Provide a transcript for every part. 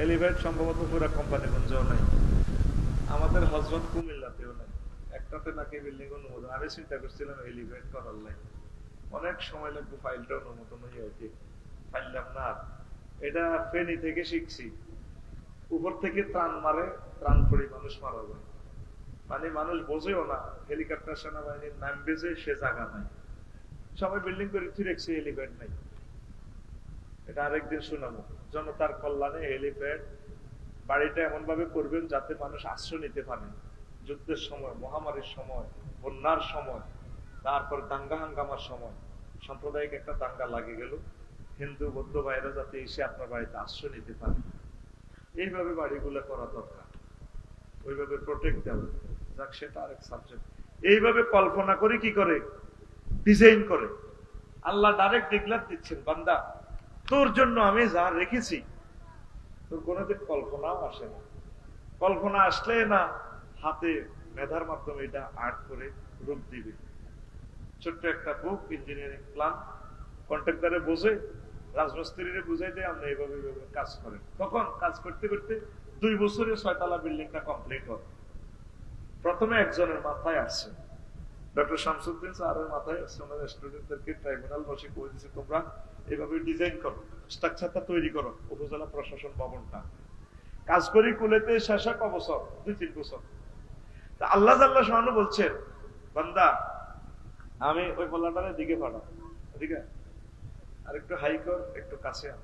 Elevate সম্ভবত পুরো কোম্পানিগঞ্জেও নাই, আমাদের হজরত কুমিল্লাতেও নাই, একটাতে নাকি বিল্ডিং অনুমোদন। আমি চিন্তা করছিলাম এলিভেট করার লাই অনেক সময় লাগবে, ফাইলটা অনুমোদন হয়ে আর কি পাইলাম না। এটা ফেনী থেকে শিখছি, উপর থেকে ত্রাণ মারে, ত্রাণ পড়ি মানুষ মারা যায়, মানে মানুষ বোঝেও না হেলিকপ্টার সেনাবাহিনীর নাম বেজে সে জায়গা নাই, সবাই বিল্ডিং করে রেখেছে, হেলিপ্যাড নাই। এটা আরেকদিন শোনাবো। জনতার কল্যাণে হেলিপ্যাড বাড়িটা এমন ভাবে করবেন যাতে মানুষ আশ্রয় নিতে পারে, যুদ্ধের সময়, মহামারীর সময়, বন্যার সময়, তারপর দাঙ্গা হাঙ্গামার সময়। সাম্প্রদায়িক একটা দাঙ্গা লাগে গেল, হিন্দু বৌদ্ধ ভাইরা যাতে এসে আপনার বাড়িতে আশ্রয় নিতে পারে, এইভাবে বাড়িগুলো করা দরকার, ওইভাবে প্রোটেক্ট দেওয়া। যাক, সেটা আরেক সাবজেক্ট। এইভাবে কল্পনা করে কি করে ডিজাইন করে আল্লাহ ডাইরেক্ট ডিক্লার দিচ্ছেন, বান্দা তোর জন্য আমি যা রেখেছি তোর কোনোদিন কল্পনাও আসে না। কল্পনা আসলে না হাতে মেধার মাধ্যমে এটা আর্ট করে রূপ দিবে। ছোট্ট একটা বুক, ইঞ্জিনিয়ারিং প্ল্যান, কন্ট্রাক্টরে বোঝে, রাজমিস্ত্রিরে বুঝাই দেয় আমরা এইভাবে কাজ করেন। তখন কাজ করতে করতে 2 বছরে 6 তলা বিল্ডিংটা কমপ্লিট হয়। প্রথমে একজনের মাথায় আসছে, ডক্টর শামসুদ্দিন স্যারের মাথায় আসছে, ওনাদের স্টুডেন্টদেরকে ট্রাইব্যুনাল বসে করে দিচ্ছে তোমরা এইভাবে ডিজাইন করো, স্ট্রাকচারটা তৈরি করো উপজেলা প্রশাসন ভবনটা। কাজ করি কুলেতে শেষ 1 বছর, 2-3 বছর। তা আল্লাহ জাল্লাহ শাআনু বলছেন, বান্দা আমি ওই বলাটার দিকে পাঠাও, ঠিক আছে, আর একটু হাই কর, একটু কাছে আন।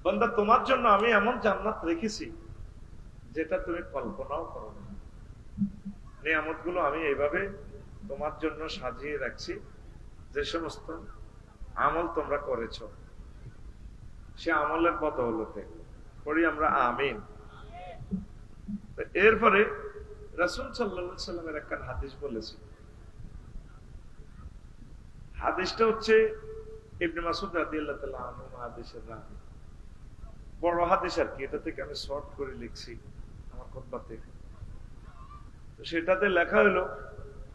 বান্দা তোমার জন্য আমি এমন জান্নাত রেখেছি যেটা তুমি কল্পনাও করো না। নিয়ামতগুলো আমি এইভাবে তোমার জন্য সাজিয়ে রাখছি, যে সমস্ত আমল তোমরা করেছ সে আমলের বদৌলতে পড়ি আমরা আমিন। এরপরে রাসূল সাল্লাল্লাহু আলাইহি সাল্লামের একটা হাদিস বলেছি, হাদিসটা হচ্ছে ইবনে মাসউদ রাদিয়াল্লাহু তাআলা আনহু হাদিসের রাবি, বড় হাদিস আর কি, এটা থেকে আমি শর্ট করে লিখছি আমার খুতবাতে। তো সেটাতে লেখা হলো,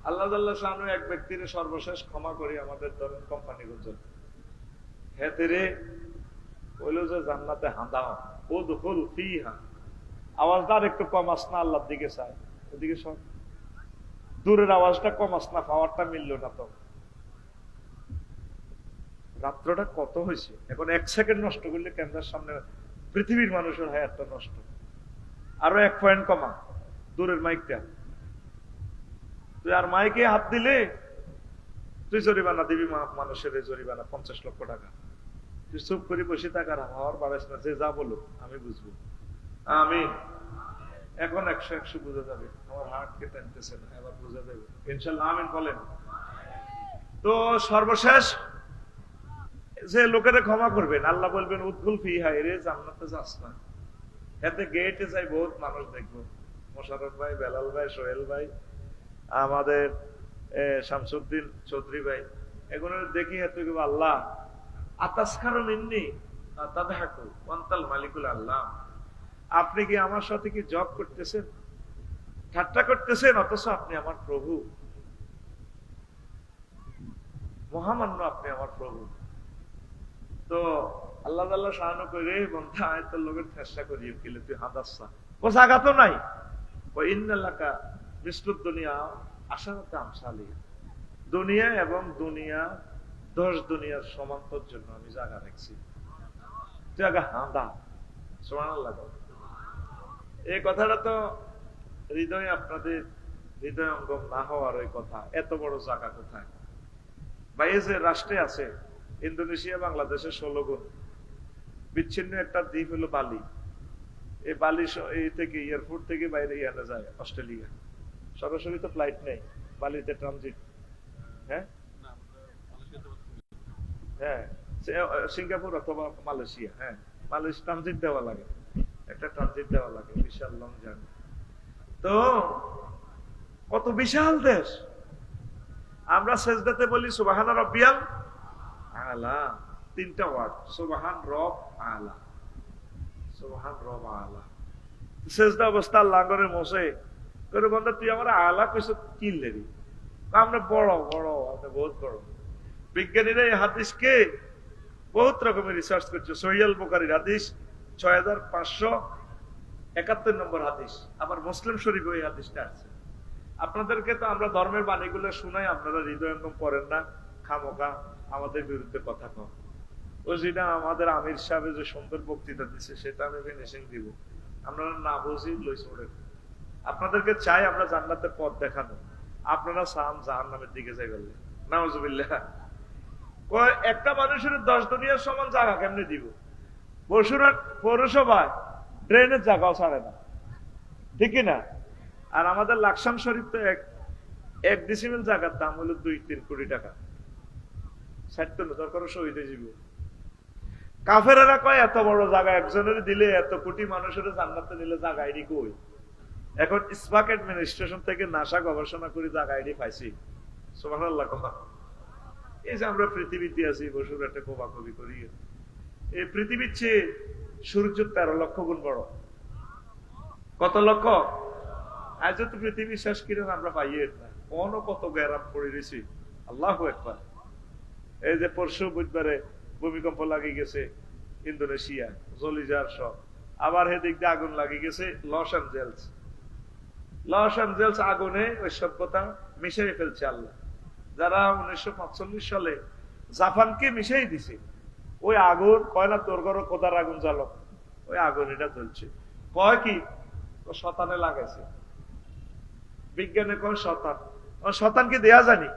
আল্লাহ তাআলা শানু এক ব্যক্তির সর্বশেষ ক্ষমা করি আমাদের ধরেন কোম্পানিগঞ্জ, হ্যাঁ তেরে বললো যে জান্নাতে হাঁদাও উদখুল ফিহা, আওয়াজদার একটু কম আস না, আল্লাহর দিকে চায়, ওদিকে সব দূরের আওয়াজটা কম আস না, পাওয়ারটা মিলল না। তো রাত্রটা কত হয়েছে, এখন 1 সেকেন্ড নষ্ট করলে ক্যামেরার সামনে পৃথিবীর মানুষের হায়াতটা নষ্ট। আরো 1 পয়েন্ট কমা দূরের মাইকটা, তুই আর মাইকে হাত দিলে তুই জরিমানা দিবি, মানুষের জরিমানা 50 লক্ষ টাকা। তুই চুপ করে বসে থাকার হওয়ার বাড়াস না, যে যা বলো আমি বুঝবো। আমি এখন 100 বুঝে যাবে, আমার হার্টকে টানতেছে না, এবার বুঝে দেবে ইনশাল্লাহ, আমিন বলেন। তো সর্বশেষ যে লোকেরা ক্ষমা করবেন, আল্লাহ বলবেন উদখুল ফিহা, এরে জান্নাতে যাস না। এতে গেটে যাই বহুত মানুষ দেখবো, মোশাররফ ভাই, বেলাল ভাই, সোহেল ভাই, আমাদের শামসুদ্দিন চৌধুরী ভাই, এগুলো দেখি এত আল্লাহ আতাসখারু মিন্নি তাদহাকু ওয়ান্তাল মালিকুল আল্লাহ, আপনি কি আমার সাথে কি জব করতেছেন, ঠাট্টা করতেছেন, অথচ আপনি আমার প্রভু, মহামান্য আপনি আমার প্রভু। তো আল্লাহ তাআলা শাআনু করে বন্ধা আয়াতুল লোকের চেষ্টা করিয়ে গেলে তুই হাদাসা ও জায়গা তো নাই, ও ইন্নালাকা মিসলুদ দুনিয়া আশারাতে আমসালি, দুনিয়া এবং দুনিয়া 10 দুনিয়ার সমান্তর জন্য আমি জায়গা রাখছি, তুই আগে হাঁদা। সুবহানাল্লাহ। এই কথাটা তো হৃদয়ে আপনাদের হৃদয়ঙ্গম না হওয়ার ওই কথা, এত বড় জায়গা কোথায় বা এই যে রাষ্ট্রে আছে ইন্দোনেশিয়া বাংলাদেশের 16 গুণ বিচ্ছিন্ন একটা দ্বীপ হলো বালি। এই বালি এই থেকে এয়ারপোর্ট থেকে বাইরে আনা যায় অস্ট্রেলিয়া, সরাসরি তো ফ্লাইট নেই, বালিতে ট্রানজিট। হ্যাঁ হ্যাঁ, সিঙ্গাপুর অথবা মালয়েশিয়া, হ্যাঁ মালয়েশিয়া ট্রানজিট দেওয়া লাগে, একটা ট্রানজিট দেওয়া লাগে, বিশাল লং জার্নি। তো কত বিশাল দেশ। আমরা সেজদাতে বলি সুবহান রাব্বিয়াল আলা, 3টা ওয়ার্ড, সুবহান রব আলা, সুবহান রব আলা। সেজদা অবস্থা লাঙ্গরে মোসে করে, বন্ধা তুই আমার আলা কইছ কি লেবি, আমরা বড় বড়, আমরা বহুত বড়। বিজ্ঞানীরা এই হাদিসকে বহুত রকমের রিসার্চ করছে, সহিহ আল বুখারীর হাদিস 6571 নম্বর হাদিস। আবার মুসলিম শরীফে এই হাদিসটা আছে। আপনাদেরকে তো আমরা ধর্মের বাণীগুলো শুনাই, আপনারা হৃদয়ঙ্গম করেন না, খামোখা আমাদের বিরুদ্ধে কথা কন। ওই যেটা আমাদের আমির সাহেব যে সুন্দর বক্তৃতা দিচ্ছে সেটা আমি ফিনিশিং দিব, আপনারা না বুঝি লই চড়েন। আপনাদেরকে চাই আমরা জান্নাতের পথ দেখানো, আপনারা চান জাহান্নামের দিকে যাই বললে নাউজুবিল্লাহ। একটা মানুষের 10 দুনিয়ার সমান জায়গা কেমনে দিব? বসুরহাট পৌরসভায় ড্রেনের জায়গাও ছাড়ে না, ঠিক না? আর আমাদের লাকসাম শরীফ তো এক ডিসিমেল জায়গার দাম হলো 2-3 কোটি টাকা। 60 দরকার শহীদ হয়ে যাবে। কাফেরেরা কয় এত বড় জায়গা একজনের দিলে, এত কোটি মানুষের জান্নাতে নিলে জায়গা আইডি কই? এখন স্পাক অ্যাডমিনিস্ট্রেশন থেকে নাসা গবেষণা করে জায়গা আইডি পাইছি। সুবহানাল্লাহ। এই যে আমরা পৃথিবীতে আছি, বসুর একটা কোবাকবি করি, এই পৃথিবীর চেয়ে সূর্য 13 লক্ষ গুণ বড়। কত লক্ষ? আজ তো পৃথিবী শেষ কিরণ আমরা পাইয়ে না, কত গ্যারাম পড়ে রয়েছি। আল্লাহু আকবার। এই যে পরশু বুধবারে ভূমিকম্প লাগিয়ে গেছে ইন্দোনেশিয়া, জলিজার সব। আবার হেদিক দিয়ে আগুন লাগিয়ে গেছে লস অ্যাঞ্জেলস আগুনে ওই সভ্যতা মিশিয়ে ফেলছে আল্লাহ। যারা 1945 সালে জাপানকে মিশাই দিছে, ওই আগুন কয় না তোর ঘর কোদার আগুন জ্বালক, ওই আগুন এটা জ্বলছে। কয় কি শতানে লাগাইছে, বিজ্ঞানে কয় শতান। শতানকে দেয়া জানি,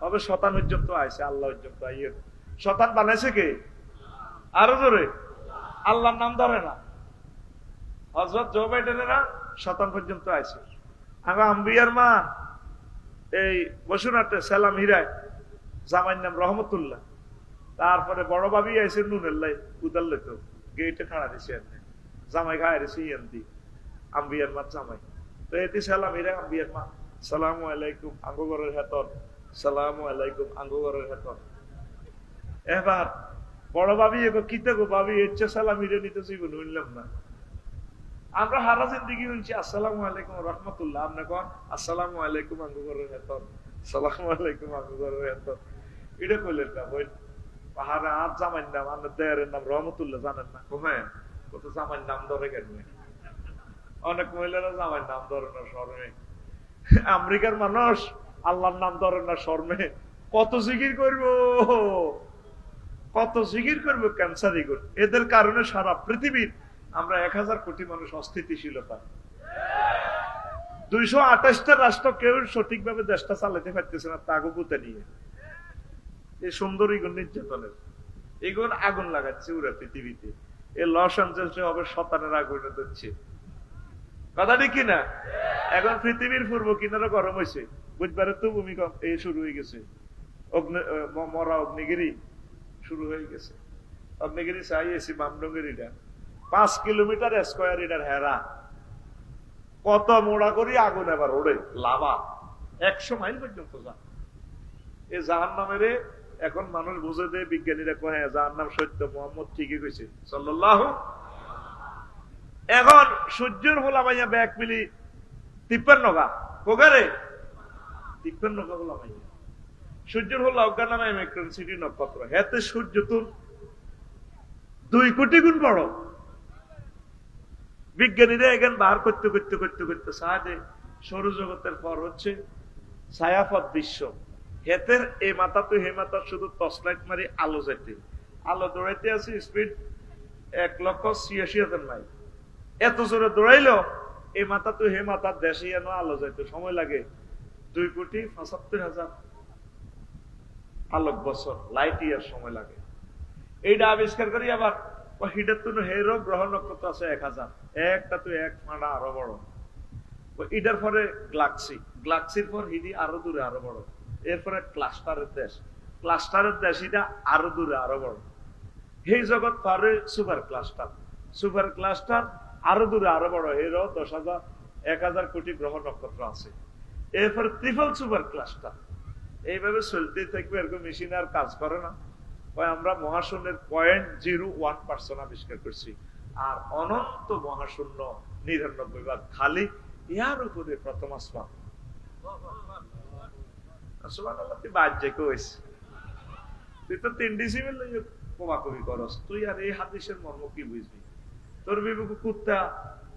তবে শতান পর্যন্ত আইছে, আল্লাহ পর্যন্ত আইয়ে। শতান বানাইছে কে? আরো জোরে, আল্লাহর নাম ধরে না। হযরত জো বাইডেনেরা শতান পর্যন্ত আইছে। আগে আম্বিয়ার মা এই বসুনাতে সালাম হিরায়, জামাইর নাম রহমতুল্লাহ। তারপরে বড় ভাবি আইছে নুনেল্লাই উদাল্লে, তো গেটে খাড়া দিছে, জামাই খায় দিছে ইয়ান্তি আম্বিয়ার মা জামাই। তো এটি সালাম হিরা আম্বিয়ার মা, সালামু আলাইকুম আঙ্গু ঘরের হেতর, সালামু আলাইকুম আঙ্গু ঘরের হেতর। এবার বড় ভাবি এগো কিতে গো ভাবি ইচ্ছে সালাম হিরে নিতে জীবন শুনলাম না। আমরা হারা জিন্দিগি শুনছি আসসালামু আলাইকুম রহমতুল্লাহ, আপনি কন আসসালামু আলাইকুম আঙ্গু ঘরের হেতর, সালামু আলাইকুম আঙ্গু ঘরের হেতর। এটা কইলেন না বই পাহাড়ে আর জামাইর নাম, আপনার দেয়ারের নাম রহমতুল্লাহ জানেন না? হ্যাঁ, কত জামাইর নাম ধরে কেন? অনেক মহিলারা জামাইর নাম ধরে না শর্মে। আমেরিকার মানুষ আল্লাহর নাম ধরে না শর্মে। কত জিকির করবো, কত জিকির করবো, ক্যান্সারই করবো। এদের কারণে সারা পৃথিবীর আমরা 1000 কোটি মানুষ অস্থিতিশীলতা। 228টা রাষ্ট্র কেউ সঠিকভাবে দেশটা চালাতে পারতেছে না তাগুতে নিয়ে। এই সুন্দর এগুলো নির্যাতনের, এগুলো আগুন লাগাচ্ছে ওরা পৃথিবীতে। এই লস অ্যাঞ্জেলসে হবে শতানের আগুনে ধরছে, কথা ঠিক কিনা? এখন পৃথিবীর পূর্ব কিনারা গরম হয়েছে, বুধবারে তো ভূমিকম্প এই শুরু হয়ে গেছে, মরা অগ্নিগিরি শুরু হয়ে গেছে। অগ্নিগিরি চাইছি মামডঙ্গের এটা 5 কিলোমিটার স্কোয়ার, এটার হেরা কত মোড়া করি আগুন এবার ওড়ে লাভা 100 মাইল পর্যন্ত যা। এই জাহান্নামের এখন মানুষ বুঝে দেয়, বিজ্ঞানীরা কয় হ্যাঁ জাহান্নাম সত্য, মুহাম্মদ ঠিকই কইছে সাল্লাল্লাহু। এখন সূর্যের হোলা মাইয়া ব্যাগ মিলি 53 গা কোগারে 53 গা হোলা মাইয়া সূর্যের হোলা অজ্ঞান নামে মেক্রন সিটি নক্ষত্র, হেতে সূর্য তো 2 কোটি গুণ বড়। বিজ্ঞানীরা এখন বার করতে করতে করতে করতে সাহায্যে সৌরজগতের পর হচ্ছে ছায়াপথ বিশ্ব, হেতের এই মাথা তো হে মাথা শুধু টর্চ লাইট মারি আলো যাইতে, আলো দৌড়াইতে আছে স্পিড 1,86,000 মাইল। এত জোরে দৌড়াইলো এই মাথা তো হে মাথার দেশে এনো আলো যাইতে সময় লাগে 2,75,000 আলোক বছর, লাইট ইয়ার সময় লাগে। এইটা আবিষ্কার করি আবার হিটার তো হেরো গ্রহ নক্ষত্র আছে 1000, একটা তো এক মানা আরো বড়। এটার পরে গ্লাক্সির পর হিডি আরো দূরে আরো বড়, এরপরে ক্লাস্টারের দেশ এটা আরো দূরে আরো বড়। এই জগৎ পরে সুপার ক্লাস্টার আরো দূরে আরো বড়, এরও 10,000 1000 কোটি গ্রহ নক্ষত্র আছে। এরপরে ট্রিপল সুপার ক্লাস্টার, এইভাবে চলতে থাকবে। এরকম মেশিন আর কাজ করে না। আমরা মহাশূন্যের 0.01% আবিষ্কার করছি, আর অনন্ত মহাশূন্য 99 ভাগ খালি, ইয়ার উপরে প্রথম আসমান। তুই তো 3 ডিসিমেল কোমাকবি করস, তুই আর এই হাদিসের মর্ম কি বুঝবি? তোর বিবেক কুত্তা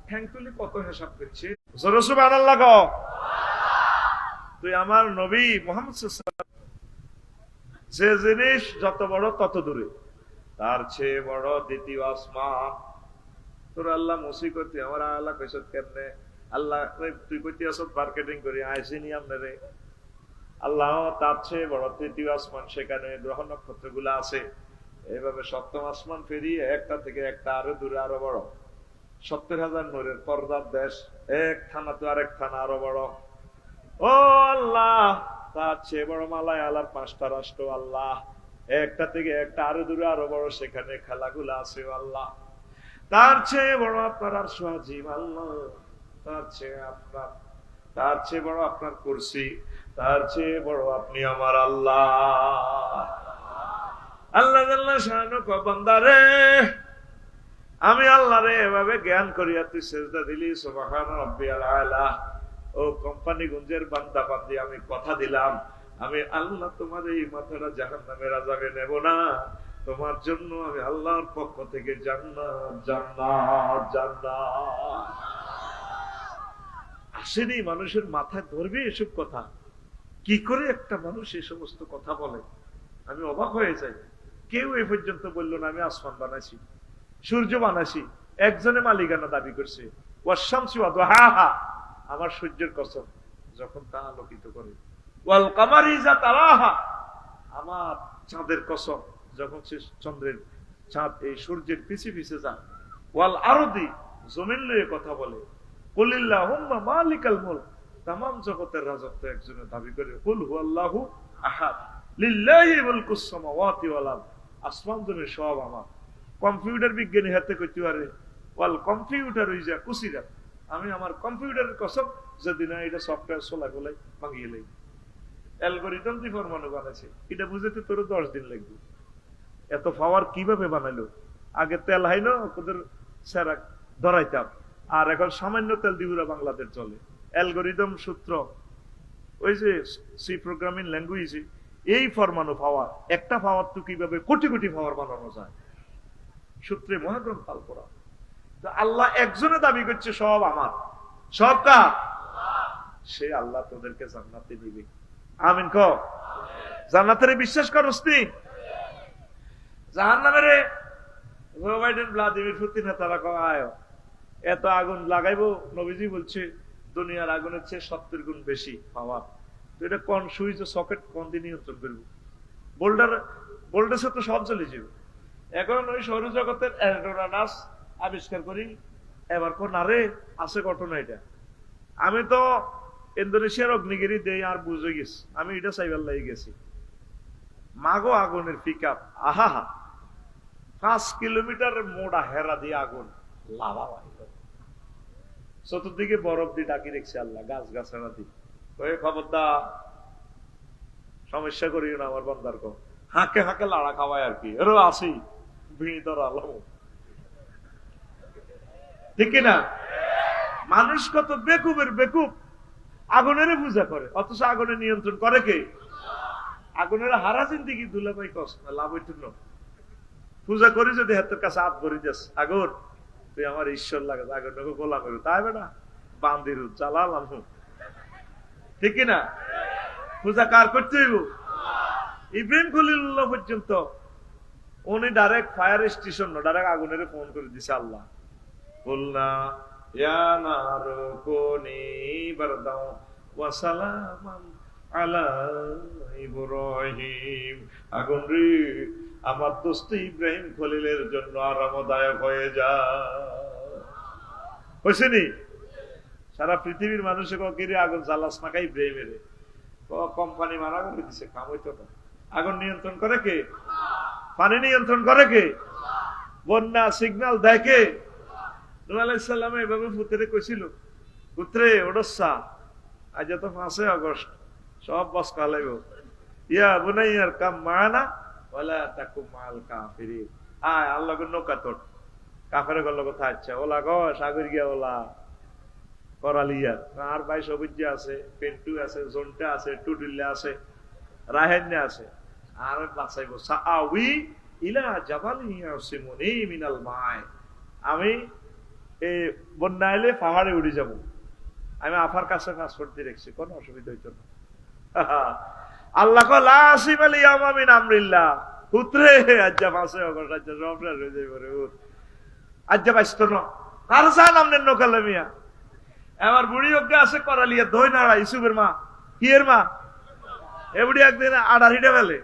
ঠ্যাং তুলি কত হিসাব করছে। জোরে সুবহানাল্লাহ কও। তুই আমার নবী মুহাম্মদ সাল্লাল্লাহু আলাইহি ওয়াসাল্লাম, যে জিনিস যত বড় তত দূরে, তার চেয়ে বড় দ্বিতীয় আসমান। তোর আল্লাহ মুসি করতে আমার আল্লাহ কইছ কেমনে? আল্লাহ তুই কইতে আসত মার্কেটিং করি আইসিনি আপনারে। আল্লাহ তার চেয়ে বড় তৃতীয় আসমান, সেখানে গ্রহ নক্ষত্র গুলা আছে। এইভাবে সপ্তম আসমান পেরিয়ে একটা থেকে একটা আরো দূরে আরো বড়। 70,000 নূরের পর্দার দেশ, এক থানা তো আরেক থানা আরো বড়। ও আল্লাহ, তার চেয়ে বড় মালায় আল্লাহর 5টা রাষ্ট্র আল্লাহ, একটা থেকে একটা আরো দূরে আরো বড়, সেখানে খেলাগুলা আছে আল্লাহ। তার চেয়ে বড় আপনার আরশ আজিম আল্লাহ, তার চেয়ে বড় আপনার কুরসি, তার চেয়ে বড় আপনি আমার আল্লাহ। আল্লাহ জাল্লা শানু কো বান্দা রে, আমি আল্লাহ রে এভাবে জ্ঞান করিয়া তুই সেজদা দিলি, সুবহান রাব্বিয়াল আলা। ও কোম্পানিগঞ্জের বান্দা বান্দি, আমি কথা দিলাম আমি আল্লাহ তোমার এই মাথাটা জাহান্নামের আযাবে নেব না। তোমার জন্য আমি আল্লাহর পক্ষ থেকে জান্নাত জান্নাত জান্নাত। আসেনি মানুষের মাথায় ধরবে এসব কথা? কি করে একটা মানুষ এই সমস্ত কথা বলে? আমি অবাক হয়ে যাই। কেউ এই পর্যন্ত বললো না আমি আসমান বানাইছি, সূর্য বানাইছি। একজনে মালিকানা দাবি করছে, ওয়াশ-শামসি ওয়া দুহাহা, আমার সূর্যের কসম যখন তা আলোকিত করে, ওয়াল কামারি ইযা তারাহা, আমার চাঁদের কসম যখন সে চন্দ্রের চাঁদ এই সূর্যের পিছে পিছে যায়, ওয়াল আরদি, জমিন লয়ে কথা বলে, কুলিল্লাহুম্মা মালিকাল মুলক, तमाम জগতের রাজত্ব একজনের দাবি করে, কুল হুয়াল্লাহু আহাদ, লিল্লাহি মুলকুস সামাওয়াতি ওয়াল আরদ, আসমান জমিন সব আমার। কম্পিউটার বিজ্ঞানী হাতে কইতে পারে, ওয়াল কম্পিউটার ইজা কুসিরা, আমি আমার কম্পিউটারের কসম যেদিন এটা সফটওয়্যার সোলা গোলাই ভাঙিয়ে লই, অ্যালগরিদম দিয়ে ফরমানো বানাইছে, এটা বুঝতে তোর 10 দিন লাগবে। এত পাওয়ার কিভাবে বানাইলো? আগে তেল হাইনো ওদের সেরা ধরাইতাম, আর এখন সামান্য তেল দিবুরা বাংলাদেশ চলে। অ্যালগরিদম সূত্র, ওই যে সি প্রোগ্রামিং ল্যাঙ্গুয়েজ, এই ফরমানো পাওয়ার, একটা পাওয়ার তো কিভাবে কোটি কোটি পাওয়ার বানানো যায়, সূত্রে মহাগ্রন্থ আল কোরআন। তো আল্লাহ একজনে দাবি করছে সব আমার, সব কার? সে আল্লাহ তোদেরকে জান্নাতে দিবে। আমিন ক। জান্নাতের বিশ্বাস করস নি? জাহান্নামের জো বাইডেন ভ্লাদিমির পুতিন তারা কয় এত আগুন লাগাইবো, নবীজি বলছে দুনিয়ার আগুনের চেয়ে 70 গুণ বেশি পাওয়ার। তো এটা কোন সুইচ সকেট কোন দিয়ে নিয়ন্ত্রণ করবো? বোল্ডার তো সব চলে যাবে। এখন ওই সৌরজগতের অ্যান্ডোরানাস আবিষ্কার করি, এবার কোন আরে আছে ঘটনা। এটা আমি তো ইন্দোনেশিয়ার অগ্নিগিরি দেই আর বুঝে গেছি, আমি এটা সাইবার লাগি গেছি। মাগো আগুনের পিক আপ, আহা 5 কিলোমিটার মোড়া হেরা দিয়ে আগুন লাভা বাইল, চতুর্দিকে বরফ দিয়ে ডাকি রেখেছে আল্লাহ, গাছ গাছাড়া দিয়ে। ওই খবরদার সমস্যা করিও না আমার বান্দার কো, হাঁকে হাঁকে লাড়া খাওয়ায় আর কি, এরও আসি ভিড় আলো, ঠিক না? মানুষ কত বেকুবের বেকুব, আগুনের পূজা করে, অথচ আগুনের নিয়ন্ত্রণ করে কে? আগুনের হারা জিন্দিগি দুলাভাই কষ্ট লাভ হইত না। পূজা করি যদি হাতের কাছে হাত ভরি যাস, আগুন তুই আমার ঈশ্বর লাগে, আগুন গোলাম করবি, তাই বেটা বান্দির চালালাম, ঠিক না? পূজা কার করতে হইব? ইব্রাহিম খলিলুল্লাহ পর্যন্ত উনি ডাইরেক্ট ফায়ার স্টেশন না, ডাইরেক্ট আগুনের ফোন করে দিছে আল্লাহ, বলনা ইয়া নারু কুনি বারদাও ওয়া সালামান আলা ইব্রাহিম, আগুন রে আমার দোস্ত ইব্রাহিম খলিলের জন্য আরামদায়ক হয়ে যা। হইছেনি? সারা পৃথিবীর মানুষে কিরে আগুন জ্বালাস না খাই ইব্রাহিমের, কোম্পানি মারা করে দিছে, কাম হইতো না। আগুন নিয়ন্ত্রণ করে কে? পানি নিয়ন্ত্রণ করে কে? বন্যা সিগন্যাল দেয় কে? নূহ আলাইহিস সালাম এভাবে পুত্রে কইছিল, পুত্রে ওডসা, আজ তো 5 আগস্ট, সব বস কালাইব, ইয়া বুনাইয়ার কাম মানা ওয়ালা তাকুম মাল কাফিরিন, আয় আল্লাহর নৌকা তোর, কাফেরের গল্ল কথা। আচ্ছা ওলা গো সাগর গিয়া ওলা করালিয়া আর 22 অভিজ্ঞ আছে, পেন্টু আছে, জোনটা আছে, টুডিল্লা আছে, রাহেন্নে আছে, আর বাঁচাইবো সাআউই ইলা জাবালি ইয়াসিমুনি মিনাল মাই, আমি এই বন্যা এলে পাহাড়ে উড়ে যাব। আমি আফার কাছে পাসপোর্ট দিয়ে রেখেছি, কোনো অসুবিধা হইতো না। আল্লাহ লা আসিফ আল ইয়াওমা মিন আমরিল্লাহ, পুত্রে আজ্জা ফাঁসে অগর আজ্জা সব শেষ হয়ে যাবে রে উঠ, আজ্জা বাইস্ত ন আর জান আমনের নকালে মিয়া। আমার বুড়ি অজ্ঞা আছে করালিয়া ধই নাড়া ইসুফের মা, কি এর মা, এ বুড়ি একদিন আড়ার হিটে ফেলে।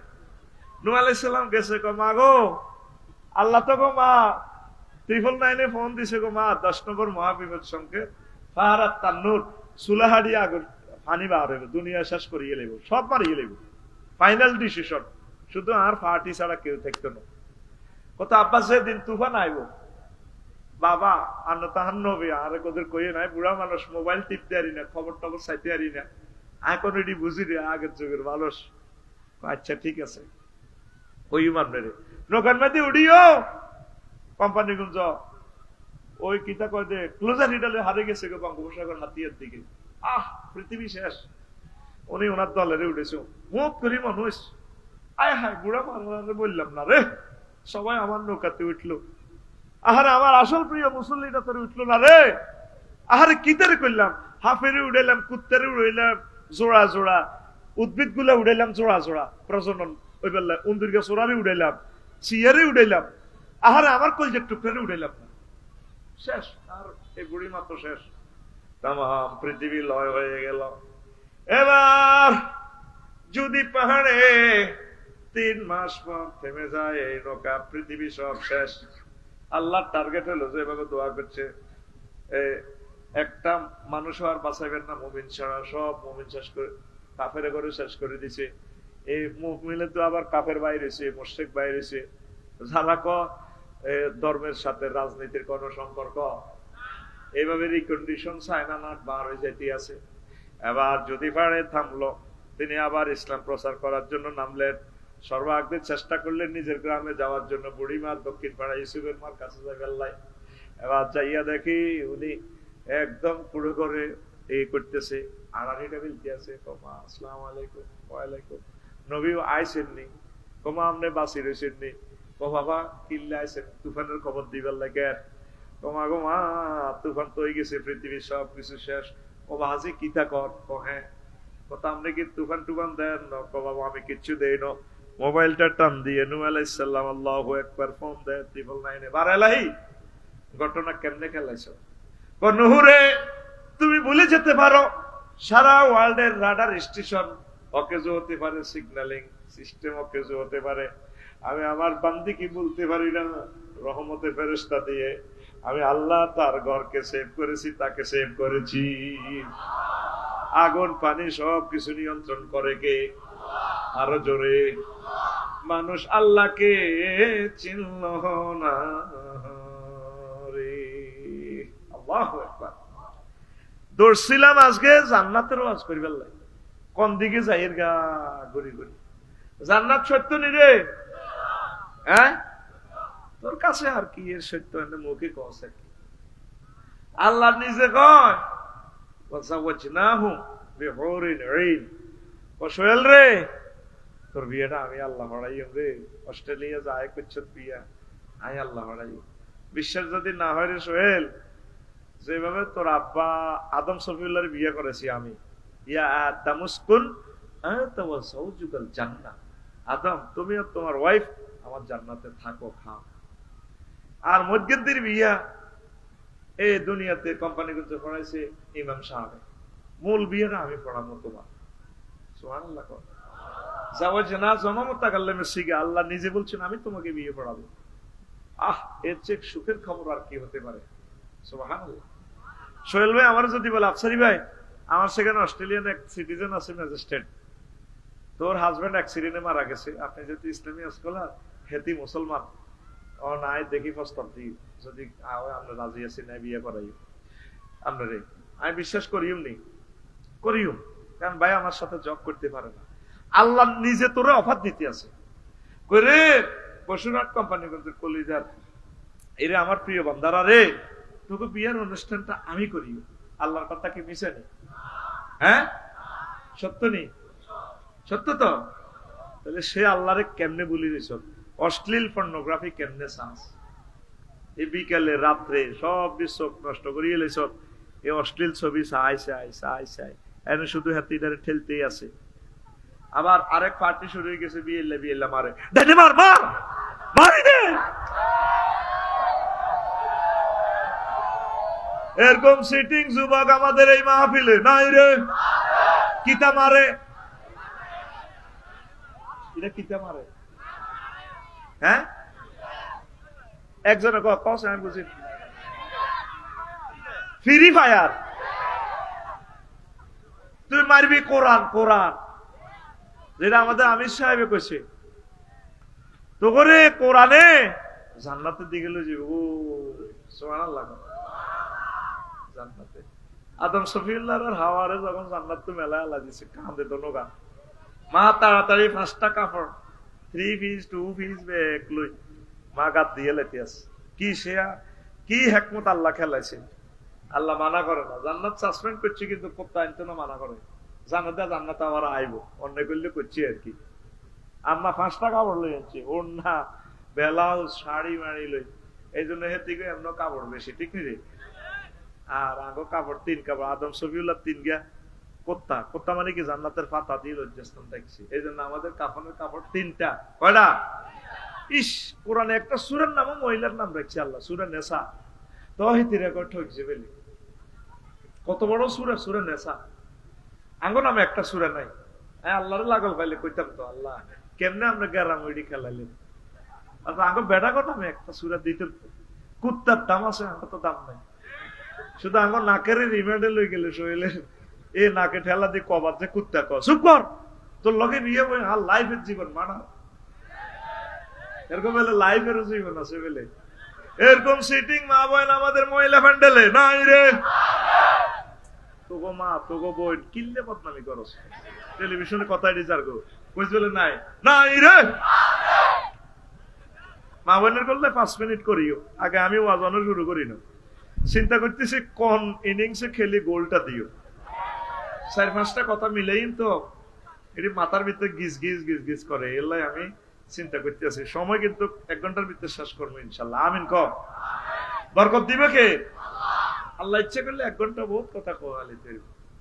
নূহ আলাইহিস সালাম গেছে, কো মা গো, আল্লাহ তো গো মা 999 ফোন দিছে গো মা, 10 নম্বর মহাবিপদ সংকেত, ফাহারাত তান্নুর, সুলাহাডি আগুন পানি বার হইব, দুনিয়া শেষ করিয়ে লেব, সব মারিয়ে লেব, ফাইনাল ডিসিশন, শুধু আর পার্টি ছাড়া কেউ থাকতো না। কত আব্বাস দিন তুফান আইব, বাবা আন্ন তাহান্ন হবে, আর ওদের কইয়ে নাই, বুড়া মানুষ মোবাইল টিপতে পারি না, খবর টবর চাইতে পারি না, এখন এটি বুঝি রে আগের যুগের মানুষ। আচ্ছা ঠিক আছে, ওই মানবে রে নৌকার মাঝে উড়িও কোম্পানিগঞ্জ, ওই কিতা কয় যে ক্লোজার হিডালে হারে গেছে গো বঙ্গোপসাগর হাতিয়ার দিকে, আহ পৃথিবী শেষ। উনি ওনার দলের উঠেছে, মুখ করি মানুষ, আয় হায় বুড়া মানুষ বললাম না রে, সবাই আমার নৌকাতে উঠলো, আহারে আমার আসল প্রিয় মুসল্লিটা তোর উঠলো না রে, আহারে কিতারে করলাম, হাফেরে উড়াইলাম, কুত্তারে উড়াইলাম জোড়া জোড়া, উদ্ভিদ গুলা উড়াইলাম জোড়া জোড়া প্রজনন, ওই বেলা উন্দুর্গা চোরারে উড়াইলাম, চিয়ারে উড়াইলাম, আহারে আমার কলজের টুকরারে উড়াইলাম না, শেষ। আর এই বুড়ি মাত্র শেষ, তাম পৃথিবী লয় হয়ে গেল। এবার যদি পাহাড়ে 3 মাস পর থেমে যায় এই নৌকা, পৃথিবী সব শেষ। আল্লাহ টার্গেট হলো যে এভাবে দোয়া করছে, একটা মানুষ আর বাঁচাইবেন না মুমিন ছাড়া, সব মুমিন শেষ করে কাফের করে শেষ করে দিছে। এই মুমিনে তো আবার কাফের বাইরেছে, মুশরিক বাইরেছে, যারা ধর্মের সাথে রাজনীতির কোন সম্পর্ক, এইভাবে রিকন্ডিশন চায়না নাট বার হয়ে যেতে আছে। এবার যদি পারে থামলো, তিনি আবার ইসলাম প্রচার করার জন্য নামলেন, সর্বাগ্রে চেষ্টা করলেন নিজের গ্রামে যাওয়ার জন্য। বুড়িমা দক্ষিণ পাড়া ইউসুফের মার কাছে যাই বেল্লাই, এবার যাইয়া দেখি উনি একদম কুড়ে করে এই করতেছে, আড়াড়িটা মিলতে আছে, কমা আসসালামু আলাইকুম, ওয়ালাইকুম, নবী আইসেননি, কমা আমনে বাসি রয়েছেননি, ও বাবা কিল্লা আইসেন, তুফানের খবর দিবার লাগে, কমা গো মা তুফান তো হয়ে গেছে, পৃথিবীর সব কিছু শেষ। ও বাজি কিতা কর, ও হ্যাঁ, কথা আপনি কি তুফান টুফান দেন? বাবা আমি কিচ্ছু দেই না। মোবাইলটা টান দিয়ে নূহ আলাইহিস সালাম আল্লাহু আকবার ফোন দেয় 999 বারালাহি, ঘটনা কেমনে খেলাইছো? নূহ রে তুমি ভুলে যেতে পারো, সারা ওয়ার্ল্ডের রাডার স্টেশন অকেজো হতে পারে, সিগন্যালিং সিস্টেম অকেজো হতে পারে, আমি আমার বান্দি কি বলতে পারি না, রহমতের ফেরেশতা দিয়ে আমি আল্লাহ তার ঘরকে সেভ করেছি, তাকে সেভ করেছি। আগুন পানি সব কিছু নিয়ন্ত্রণ করে কে? আরো জোরে, মানুষ আল্লাহকে চিনল না রে। আল্লাহু আকবার। দৌড়ছিলাম আজকে জান্নাতের ওয়াজ করিবার লাগে, কোন দিকে যাইয়ের গা ঘুরি ঘুরি, জান্নাত সত্য নি রে? হ্যাঁ তোর কাছে আর কি এর সত্য, মুখে কছে কি? আল্লাহ নিজে কয় সোহেল রে তোর বিয়েটা আমি আল্লাহ হড়াইম রে, অস্ট্রেলিয়া যায় করছো বিয়া, আমি আল্লাহ হড়াইম। বিশ্বাস যদি না হয় রে সোহেল, যেভাবে তোর আব্বা আদম সফিউল্লাহর বিয়ে করেছি আমি, ইয়া আদামুসকুন আনতা ওয়া যাওজুকাল জান্নাহ, আদম তুমি আর তোমার ওয়াইফ আমার জান্নাতে থাকো খাও। আর মধ্যের বিয়া এই দুনিয়াতে কোম্পানিগঞ্জ পড়াইছে ইমাম সাহেব, মূল বিয়েটা আমি পড়াবো তোমার। সুবহানাল্লাহ। জাওয়াজ না জমামত তাকাল্লামের শিখে আল্লাহ নিজে বলছেন আমি তোমাকে বিয়ে পড়াবো। আহ এর চেয়ে সুখের খবর আর কি হতে পারে? সুবহানাল্লাহ। সোহেল ভাই আমার যদি বলে আফসারি ভাই আমার সেখানে অস্ট্রেলিয়ান এক সিটিজেন আছে ম্যাজিস্ট্রেট, তোর হাজবেন্ড অ্যাক্সিডেন্টে মারা গেছে, আপনি যদি ইসলামী স্কলার হেতি মুসলমান, ও নাই দেখি প্রস্তাব দিই, যদি আমরা রাজি আছি না বিয়ে করাই আপনারে, আমি বিশ্বাস করিও নি করিও, কারণ ভাই আমার সাথে জব করতে পারে না। আল্লাহ নিজে তোরে অফার দিতে আছে, করে বসুরহাট কোম্পানিগঞ্জ কলিজার এরে আমার প্রিয় বান্দারা রে, তোকে বিয়ের অনুষ্ঠানটা আমি করি। আল্লাহর কথা কি মিশে নেই? হ্যাঁ সত্য নেই? সত্য তো। তাহলে সে আল্লাহরে কেমনে বলি দিছ, অশ্লীল পর্নোগ্রাফি কেমনে চাস? এই বিকালে রাত্রে সব চোখ নষ্ট করিয়ে এলেছ এই অশ্লীল ছবি চাই চাই চাই চাই এনে শুধু হাতিটারে ঠেলতেই আছে। আবার আরেক পার্টি শুরু হয়ে গেছে বিয়েল্লা বিয়েল্লা মারে দে মার মার মারি দে। এরকম সিটিং যুবক আমাদের এই মাহফিলে নাই রে। কিতা মারে এটা কিতা মারে হ্যাঁ একজনে কস আমি বুঝি ফ্রি ফায়ার। তুই মারবি কোরআন কোরআন যেটা আমাদের আমির সাহেব কইছে তো করে কোরআনে জান্নাতের দিকে লই যাবে। ও সুবহানাল্লাহ জান্নাতে আদম শফিউল্লাহর হাওয়ারে যখন জান্নাত তো মেলা আল্লাহ দিছে কাঁদে দনো গান মা তাড়াতাড়ি 5টা কাপড় 3 পিস 2 পিস ব্যাগ লই মা গাত দিয়ে লেতিয়াস কি শেয়া কি হিকমত আল্লাহ খেলাইছে। আল্লাহ মানা করে না জান্নাত সাসপেন্ড করছে কিন্তু কোথা আনতো না মানা করে জান্নাত আবার আইবো অন্য করলে করছি আর কি। আম্মা 5টা কাপড় লই আনছে ওড়না ব্লাউজ শাড়ি মাড়ি লই এই জন্য হেতিকে এমন কাপড় বেশি ঠিক নি রে। আর আগো কাপড় 3 কাপড় আদম শফিউল্লাহ 3 গিয়া কোত্তা কোত্তা মানে কি জান্নাতের পাতা দিয়ে লজ্জাস্থান দেখছি এই জন্য আমাদের কাফনের কাপড় 3টা কয়টা। ইস কোরআনে একটা সূরার নামও মহিলার নাম রাখছে আল্লাহ সূরা নেসা তহিতি রেকর্ড হইছে বলে কত বড় সূরা সূরা নেসা আঙ্গো নামে একটা সূরা নাই। আল্লাহর লাগল পাইলে কইতাম তো আল্লাহ কেমনে আমরা গ্যারাম ওইডি খেলাইলেন আচ্ছা আঙ্গো বেটা কথা আমি একটা সূরা দিতেন কুত্তার দাম আছে আঙ্গো তো দাম নাই শুধু আঙ্গো নাকের রিমান্ডে লই গেলে শৈলে এ নাকে ঠেলা দিয়ে কবার যে কুত্তা কর চুপ কর তোর লগে বিয়ে বই আর লাইফের জীবন মানা এরকম বলে লাইফেরও জীবন আছে বলে এরকম সিটিং মা বোন আমাদের মহিলা ফ্যান্ডেলে নাই রে। তোগো মা তোগো বোন কিনলে বদনামি করস টেলিভিশনে কথাই রিজার গো কইস বলে নাই নাই রে। মা বোনের করলে 5 মিনিট করিও আগে আমি ওয়াজানো শুরু করি না চিন্তা করতেছি কোন ইনিংসে খেলি গোলটা দিও 4-5টা কথা মিলেই তো এটি মাথার ভিতরে গিজ গিজ গিজ গিজ করে এলাই আমি চিন্তা করতেছি সময় কিন্তু 1 ঘন্টার ভিতরে শেষ করবো ইনশাল্লাহ আমিন ক বরকত দিবে কে আল্লাহ ইচ্ছে করলে 1 ঘন্টা বহুত কথা কোয়ালিতে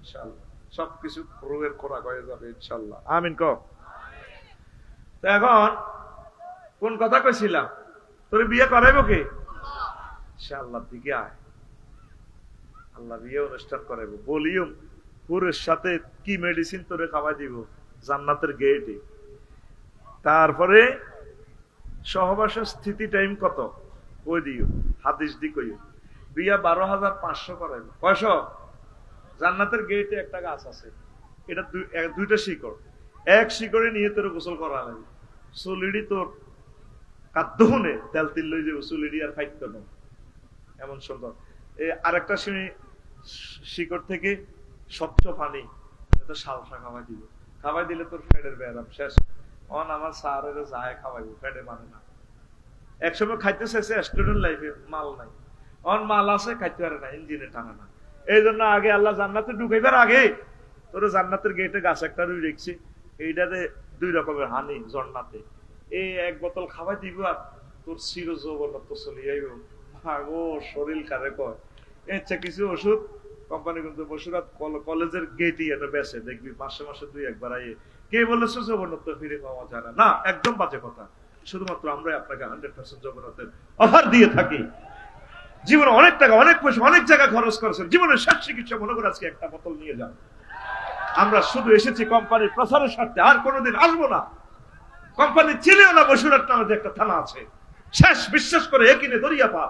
ইনশাআল্লাহ সবকিছু রোগের খোরাক হয়ে যাবে ইনশাআল্লাহ আমিন ক। তো এখন কোন কথা কইছিলাম তোর বিয়ে করাইবো কে ইনশাআল্লাহ দিকে আয় আল্লাহ বিয়ে অনুষ্ঠান করাইবো বলিও পুরের সাথে কি মেডিসিন তোরে খাওয়াই দিব জান্নাতের গেটে। তারপরে সহবাসের স্থিতি টাইম কত কই দিও হাদিস দি কইও বিয়া 12,500 করাইবো কয়শো জান্নাতের গেটে একটা গাছ আছে এটা 2টা শিকড় এক শিকড়ে নিয়ে তোর গোসল করা লাগবে চুলিডি তোর কাদ্দুনে তেল তিল লই যাবো চুলিডি আর ফাইট না এমন সুন্দর আরেকটা শিকড় থেকে স্বচ্ছ পানি সালসা খাওয়াই দিলে তোর ফ্যাটের ব্যায়াম শেষ অন আমার স্যারের যায় খাওয়াইবো ফ্যাটে মানে না একসময় খাইতে চাইছে স্টুডেন্ট লাইফে মাল নাই অন মাল আছে খাইতে পারে না ইঞ্জিনে টানে না এই জন্য আগে আল্লাহ জান্নাতে ঢুকাইবার আগে তোর জান্নাতের গেটে গাছ একটা রুই রেখছি এইটাতে 2 রকমের হানি জন্নাতে এই 1 বোতল খাওয়াই দিব আর তোর চির যৌবনত্ব চলে যাইব ও শরীর কারে কয় এর কিছু ওষুধ কোম্পানি কিন্তু বসুরাত কলেজের গেটই এটা বেসে দেখবি মাসে মাসে 2-1 বার আইয়ে কে বলেছে যৌবনত্ব ফিরে পাওয়া যায় না একদম বাজে কথা শুধুমাত্র আমরা আপনাকে 100% যৌবনত্বের অফার দিয়ে থাকি। জীবনে অনেক টাকা অনেক পয়সা অনেক জায়গা খরচ করেছেন জীবনের শেষ চিকিৎসা মনে করে আজকে একটা বোতল নিয়ে যান আমরা শুধু এসেছি কোম্পানির প্রচারের স্বার্থে আর কোনোদিন আসবো না কোম্পানি চিনেও না বসুরাত নামে একটা থানা আছে শেষ বিশ্বাস করে একিনে দরিয়া পা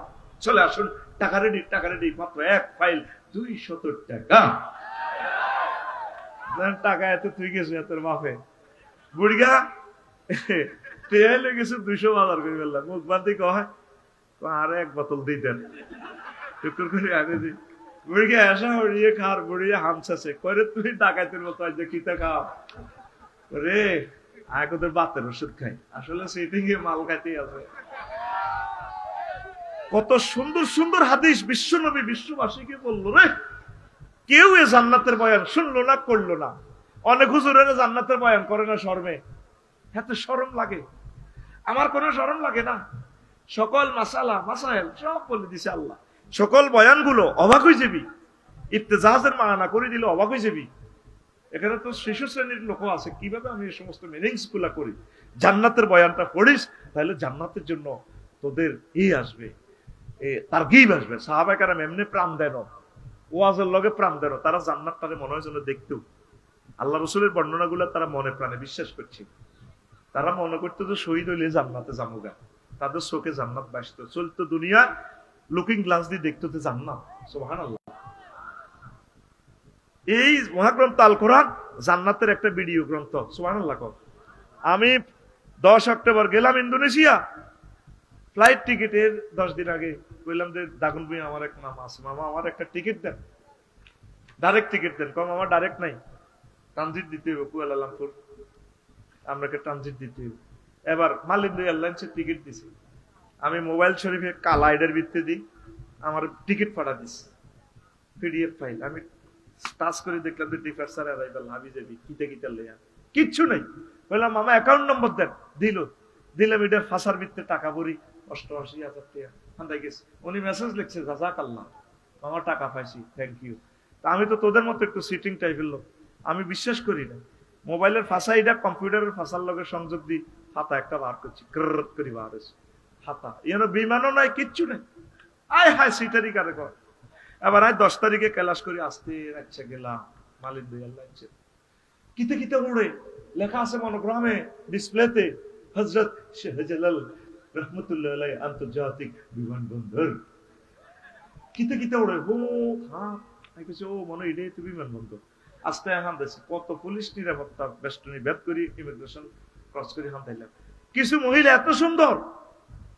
চলে আসুন টাকা রেডি মাত্র 1 ফাইল 270 টাকা টাকা এত তুই গেছো তোর মাফে বুড়িগা তেল গেছে 200 বাজার করে ফেললাম মুখ বান্ধি কয় আর 1 বোতল দিতেন টুকুর করে আগে দিই বুড়িগা আসা হড়িয়ে খার বুড়িয়ে হামছাছে করে তুই ডাকাইতের মতো আজ কিতা খাও রে আয় তোর বাতের ওষুধ খাই আসলে সিটিং এ মাল খাইতেই আছে। কত সুন্দর সুন্দর হাদিস বিশ্ব নবী বিশ্ববাসীকে বললো রে কেউ এ জান্নাতের বয়ান শুনলো না করলো না অনেক হুজুরেরা জান্নাতের বয়ান করে না শরমে এত শরম লাগে আমার কোনো শরম লাগে না সকল মাসালা মাসাইল সব বলে দিছে আল্লাহ। সকল বয়ানগুলো অবাক হয়ে যাবি, ইফতেজাজের মানা করে দিলে অবাক হয়ে যাবি। এখানে তো শিশু শ্রেণীর লোক আছে, কিভাবে আমি এই সমস্ত মিনিংস গুলা করি। জান্নাতের বয়ানটা পড়িস, তাহলে জান্নাতের জন্য তোদের আসবে, তারগীব আসবে। সাহাবায়ে কেরাম এমনি প্রাণ দেন, ওয়াজের লগে প্রাণ দেন, তারা জান্নাতটারে মনে হয় যেন দেখতেও। আল্লাহ রসুলের বর্ণনাগুলো তারা মনে প্রাণে বিশ্বাস করছে। তারা মনে করতো যে শহীদ হইলে জান্নাতে যামুগা, তাদের চোখে জান্নাত বাসতো, চলতো দুনিয়া লুকিং গ্লাস দিয়ে দেখতো যে জান্নাত। সুবহানাল্লাহ। এই মহাগ্রন্থ আল কোরআন জান্নাতের একটা ভিডিও গ্রন্থ। সুবহানাল্লাহ। আমি 10 অক্টোবর গেলাম ইন্দোনেশিয়া, ফ্লাইট টিকিটের 10 দিন আগে বললাম যে দাগুন ভাই আমার এক মামা আছে, মামা আমার একটা টিকিট দেন, ডাইরেক্ট টিকিট দেন। কম আমার ডাইরেক্ট নাই, ট্রানজিট দিতে হবে কুয়ালালামপুর, আপনাকে ট্রানজিট দিতে হবে। এবার মালিন্দু এয়ারলাইন্সের টিকিট দিছি, আমি মোবাইল শরীফে কালা আইডের ভিত্তি দিই, আমার টিকিট পাঠা দিছি পিডিএফ ফাইল। আমি টাচ করে দেখলাম যে ডিফারেন্সার অ্যারাইভাল হাবি যাবি কিতে কিতে লেয়া, কিচ্ছু নাই। বললাম মামা অ্যাকাউন্ট নম্বর দেন, দিলাম এটা ফাঁসার ভিত্তে টাকা ভরি 88,000 টাকা হান্দাই গেছে। উনি মেসেজ লিখছে জাযাকাল্লাহ, মামা টাকা পাইছি, থ্যাংক ইউ। তা আমি তো তোদের মতো একটু সিটিং টাইপের লোক, আমি বিশ্বাস করি না। মোবাইলের ফাঁসা এটা কম্পিউটারের ফাঁসার লগে সংযোগ দিই, হাতা একটা বার করছি, গ্ররত করে বার হয়েছে হাতা। এর বিমানও নাই, কিচ্ছু নেই। আয় হায় সিটারি কারে কর। এবার 10 তারিখে ক্লাস করে আসতে রাখছে গেলাম মালিন্দু এয়ারলাইন্সে, কিতে কিতে উড়ে লেখা আছে মনোগ্রামে ডিসপ্লেতে হযরত শাহজালাল রহমাতুল্লাহ আলাইহি আন্তর্জাতিক বিমানবন্দর। কিতে কিতে উড়ে ও থাম, আমি কইছি ও মনে এটাই তো বিমানবন্দর। আস্তে হাম দিছি, কত পুলিশ নিরাপত্তা বেষ্টনী ভেদ করি ইমিগ্রেশন ক্রস করে হাম দিলাম। কিছু মহিলা এত সুন্দর,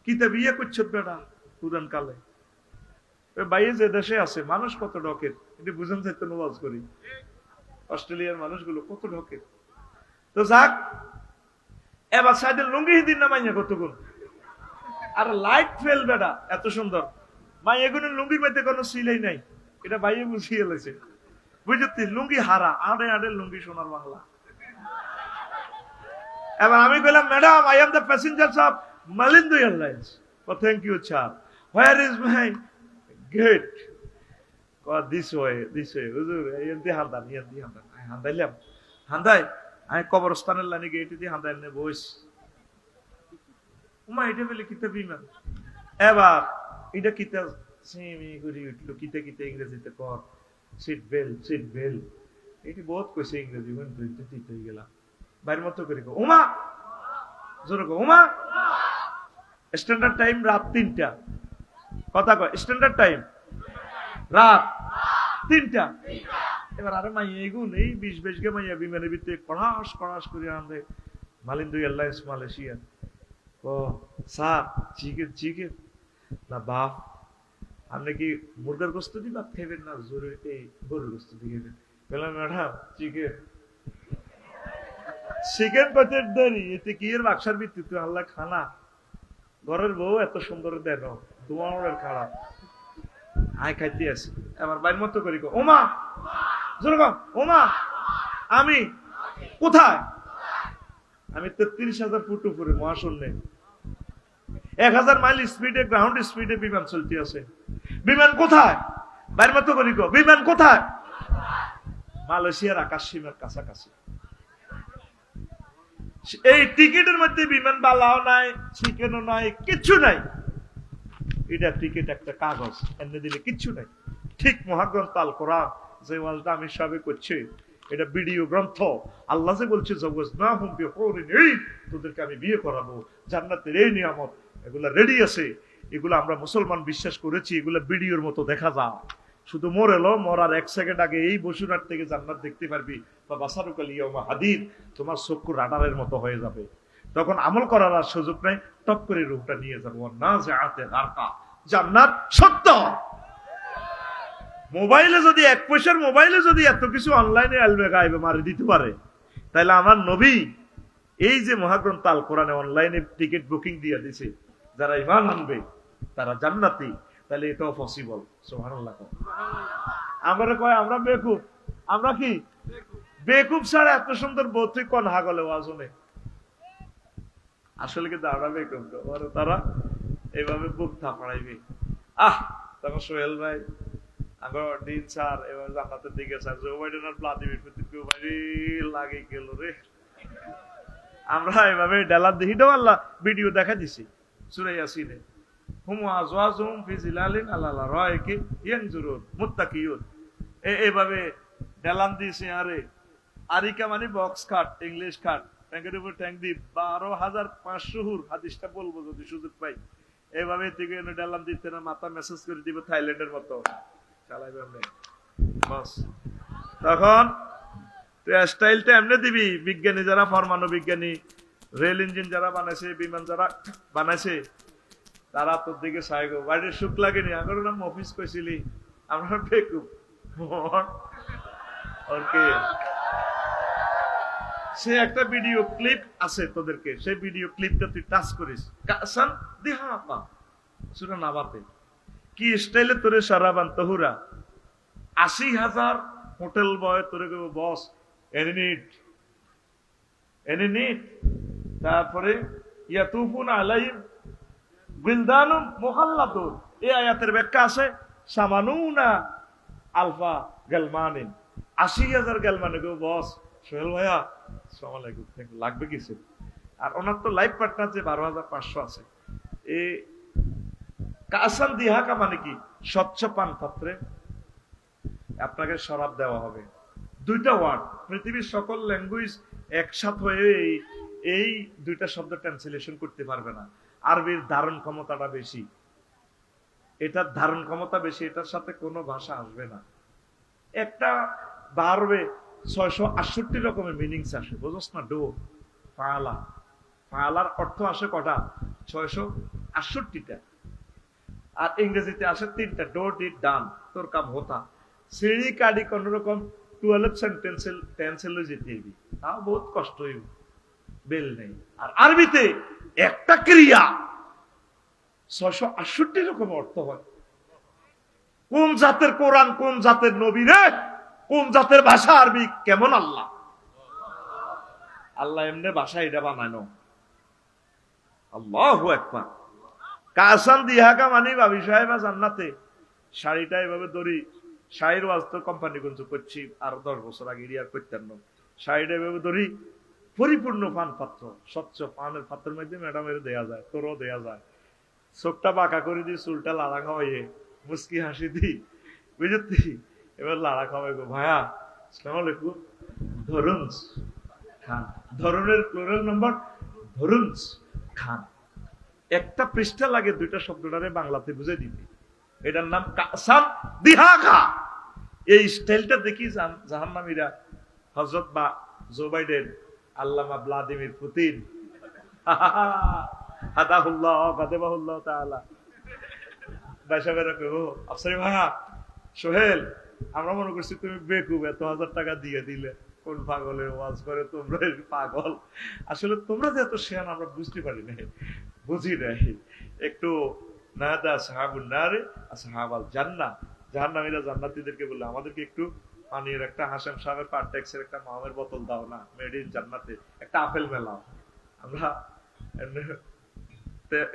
কিতে বিয়ে করছে বেটা পুরান কালে। বাইরে যে দেশে আছে মানুষ কত ঢকের, এটি বুঝান চাইতে ওয়াজ করি। অস্ট্রেলিয়ার মানুষগুলো কত ঢকের। তো যাক, এবার সাইডের লুঙ্গি দিন না মাইয়া কতগুণ, আর লাইট ফেল বেটা এত সুন্দর। মাইয়াগুনের লুঙ্গির মধ্যে কোনো সিলাই নাই, এটা বাইরে বুঝিয়ে লেছে, বুঝতে লুঙ্গি হারা, আড়ে আড়ে লুঙ্গি সোনার বাংলা। এবার আমি বললাম madam I am the passenger of Malindo airlines. Oh thank you sir, where is my gate? This way হুজুর, এন্তি হান্দান হান্দাইলাম, হান্দাই আমি কবরস্থানের লাইনে গেটে দিয়ে হান্দাই নে বইস। উমা এটা বলে কিতা বিমান। এবার এটা কিতা সেমি করে উঠলো, কিতা কিতা ইংরেজিতে কর, সিট বেল্ট এটি বহুত কইছে ইংরেজি, দিতে গেলাম বাইরের মতো করে উমা জোরে উমা। স্ট্যান্ডার্ড টাইম রাত 3টা, কথা কয় স্ট্যান্ডার্ড টাইম রাত 3টা। এবার আরে মাইয়া এগুন এই 20 গে মাইয়া বিমানের ভিতরে কড়াস করে আনবে মালিন্দু এয়ারলাইন্স মালয়েশিয়া। ও স্যার চিকেন না বাপ, আপনি কি মুরগার গোস্ত দিয়ে ভাত খাইবেন না জোরে গরুর গোস্ত দিয়ে খাইবেন? বললাম ম্যাডাম চিকেন পেটের দেরি, এতে কি এর বাক্সার ভিত্তিতে আল্লাহ খানা, ঘরের বউ এত সুন্দর দেন তোমার খারাপ আয় খাইতে আছে। এবার বাইর মতো করি ওমা জোরে ওমা, আমি কোথায়? আমি 33,000 ফুট উপরে মহাশূন্যে, 1000 মাইল স্পিডে গ্রাউন্ড স্পিডে বিমান চলতে আছে। বিমান কোথায়? বাইর মতো করি বিমান কোথায়? মালয়েশিয়ার আকাশ সীমার কাছাকাছি। এই টিকিটের মধ্যে বিমান বালাও নাই, চিকেনও নাই, কিচ্ছু নাই। এটা টিকিট একটা কাগজ, এনে দিলে কিচ্ছু নাই। ঠিক মহাগ্রন্থ আল কোরআন যে ওয়াজটা আমি সবে করছি, এটা ভিডিও গ্রন্থ। আল্লাহ যে বলছে তোদেরকে আমি বিয়ে করাবো, জান্নাতের এই নিয়ামত এগুলা রেডি আছে, এগুলো আমরা মুসলমান বিশ্বাস করেছি, এগুলো ভিডিওর মতো দেখা যায়। শুধু মরার 1 সেকেন্ড আগে এই বসুরার থেকে জান্নাত দেখতে পারবি, বা বাসারুকাল ইয়াউমা হাদিদ, তোমার চক্ষু রাডারের মতো হয়ে যাবে। তখন আমল করার আর সুযোগ নাই, টপ করে রূপটা নিয়ে যাবো। নাযিআতে গারকা, জান্নাত সত্য। মোবাইলে যদি 1 পয়সার মোবাইলে যদি এত কিছু অনলাইনে আলবে গাইবে মারি দিতে পারে, তাহলে আমার নবী এই যে মহাগ্রন্থ আল কোরআনে অনলাইনে টিকিট বুকিং দিয়ে দিছে, যারা ঈমান আনবে তারা জান্নাতি, তাহলে এটাও পসিবল। সুবহানাল্লাহ। আমরা কয় আমরা বেকুব, আমরা কি বেকুব ছাড়া এত সুন্দর বৌদ্ধ কোন হাগলে ওয়াজনে আসলে কিন্তু আমরা বেকুব। তারা এইভাবে বুক থাপড়াইবে। তখন সোহেল ভাই আগর দিন স্যার এবার জান্নাতের দিকে স্যার জো বাইডেন আর ভ্লাদিমির পুতিন কেউ বাইরে লাগে গেল রে। আমরা এভাবে ডেলার দেখিটাও আল্লাহ ভিডিও দেখা দিছি সূরা ইয়াসিনে, হুম আজওয়াজুহুম ফি জিলালিন আলা রায়কি ইয়ানজুরুন মুত্তাকিয়ুন। এইভাবে ডেলান দিছে। আরে আরিকা মানে বক্স খাট, ইংলিশ খাট, ট্যাঙ্কের উপর ট্যাঙ্ক দি 12,500 হুর হাদিসটা বলবো যদি সুযোগ পাই। এইভাবে থেকে ডেলান দিতে না, মাথা মেসেজ করে দিব থাইল্যান্ডের মতো চালাইবে আমরা বাস। তখন স্টাইলটা এমনি দিবি, বিজ্ঞানী যারা পরমাণু বিজ্ঞানী, রেল ইঞ্জিন যারা বানাইছে, বিমান যারা বানাইছে, তারা তোর দিকে সাইগো বাড়ির সুখ লাগেনি। আগের নাম অফিস কইছিলি, আমরা বেকুব ওকে। সে একটা ভিডিও ক্লিপ আছে তোদেরকে, সেই ভিডিও ক্লিপটা তুই টাচ করিস। কাসান দিহাপা সূরা নাবাতে কি স্টাইলে তোরে সারাবান তহুরা 80,000 হোটেল বয় তোরে বস এনি নিট। তারপরে ইয়াতুফুন আলাইহিম বিলদানুম মুখাল্লাদুন। এই আয়াতের ব্যাখ্যা আছে সামানুনা আলফা গালমানিন, 80,000 গালমানে গো বস। সোহেল ভাইয়া আসসালামু আলাইকুম, লাগবে কিছু? আর ওনার তো লাইফ পার্টনার যে 12,500 আছে। এই কাসান দিহাকা মানে কি? স্বচ্ছ পান পাত্রে আপনাকে শরাব দেওয়া হবে। দুইটা ওয়ার্ড, পৃথিবীর সকল ল্যাঙ্গুয়েজ একসাথ হয়ে এই দুইটা শব্দ ট্রান্সলেশন করতে পারবে না। আরবির ধারণ ক্ষমতাটা বেশি, এটার ধারণ ক্ষমতা বেশি, এটার সাথে কোনো ভাষা আসবে না। একটা বারবে 668 রকমের মিনিংস আসে, বুঝছ না? ডো ফালা, ফালার অর্থ আসে কটা? 668টা। আর ইংরেজিতে আসে 3টা, ডো ডিড ডান, তোর কাম হতা। সিঁড়ি কাডি কোন রকম 12 সেন্টেন্সেল যেতে হইবি, তাও বহুত কষ্ট হইব, বেল নেই। আর আরবিতে একটা ক্রিয়া 668 রকম অর্থ হয়। কোন জাতের কোরআন, কোন জাতের নবী রে, কোন জাতের ভাষা আরবি, কেমন আল্লাহ! আল্লাহ এমনি ভাষা এটা বানানো। আল্লাহু আকবার। কাসান দিহাকা মানে ভাবি সাহেবা জান্নাতে শাড়িটা এভাবে ধরি, শাড়ির ওয়াজ তো কোম্পানিগঞ্জ করছি আর 10 বছর আগে আর করতেন না। শাড়িটা এভাবে ধরি, পরিপূর্ণ পান পাত্র, স্বচ্ছ পানের পাত্রের মধ্যে ম্যাডামের দেয়া যায়, তোরও দেয়া যায়। চোখটা বাঁকা করে দিই, চুলটা লাড়া খাওয়াইয়ে মুস্কি হাসি দিই, বুঝলি? এবার লাড়া খাওয়াই গো ভাইয়া আসসালামু আলাইকুম, ধরুন খান, ধরনের প্লুরাল নাম্বার ধরুন খান। একটা পৃষ্ঠা লাগে দুইটা শব্দটারে বাংলাতে বুঝে দিতে। এটার নাম কাসাম দিহাকা। এই স্টাইলটা দেখি জাহান্নামীরা হযরত বা জো বাইডেন, আল্লামা ভ্লাদিমির পুতিন হাদাহুল্লাহ গাদাবাহুল্লাহ তাআলা বাইশাবেরা কো আফসারি ভাইয়া সোহেল, আমরা মনে করছি তুমি বেকুব, এত 1000 টাকা দিয়ে দিলে। কোন পাগলের ওয়াজ করে তোমরা, পাগল। আসলে তোমরা যে এত শেয়ান আমরা বুঝতে পারি নাই, বুঝি নাই। একটু নাদা সাহাবুন নারে আসহাবাল জান্নাহ, জাহান্নামীরা জান্নাতীদেরকে বললে আমাদেরকে একটু পানির একটা হাসাম সাহেবের পার্টেক্সের একটা মামের বোতল দাও না, মেড ইন জান্নাতে, একটা আপেল মেলাও। আমরা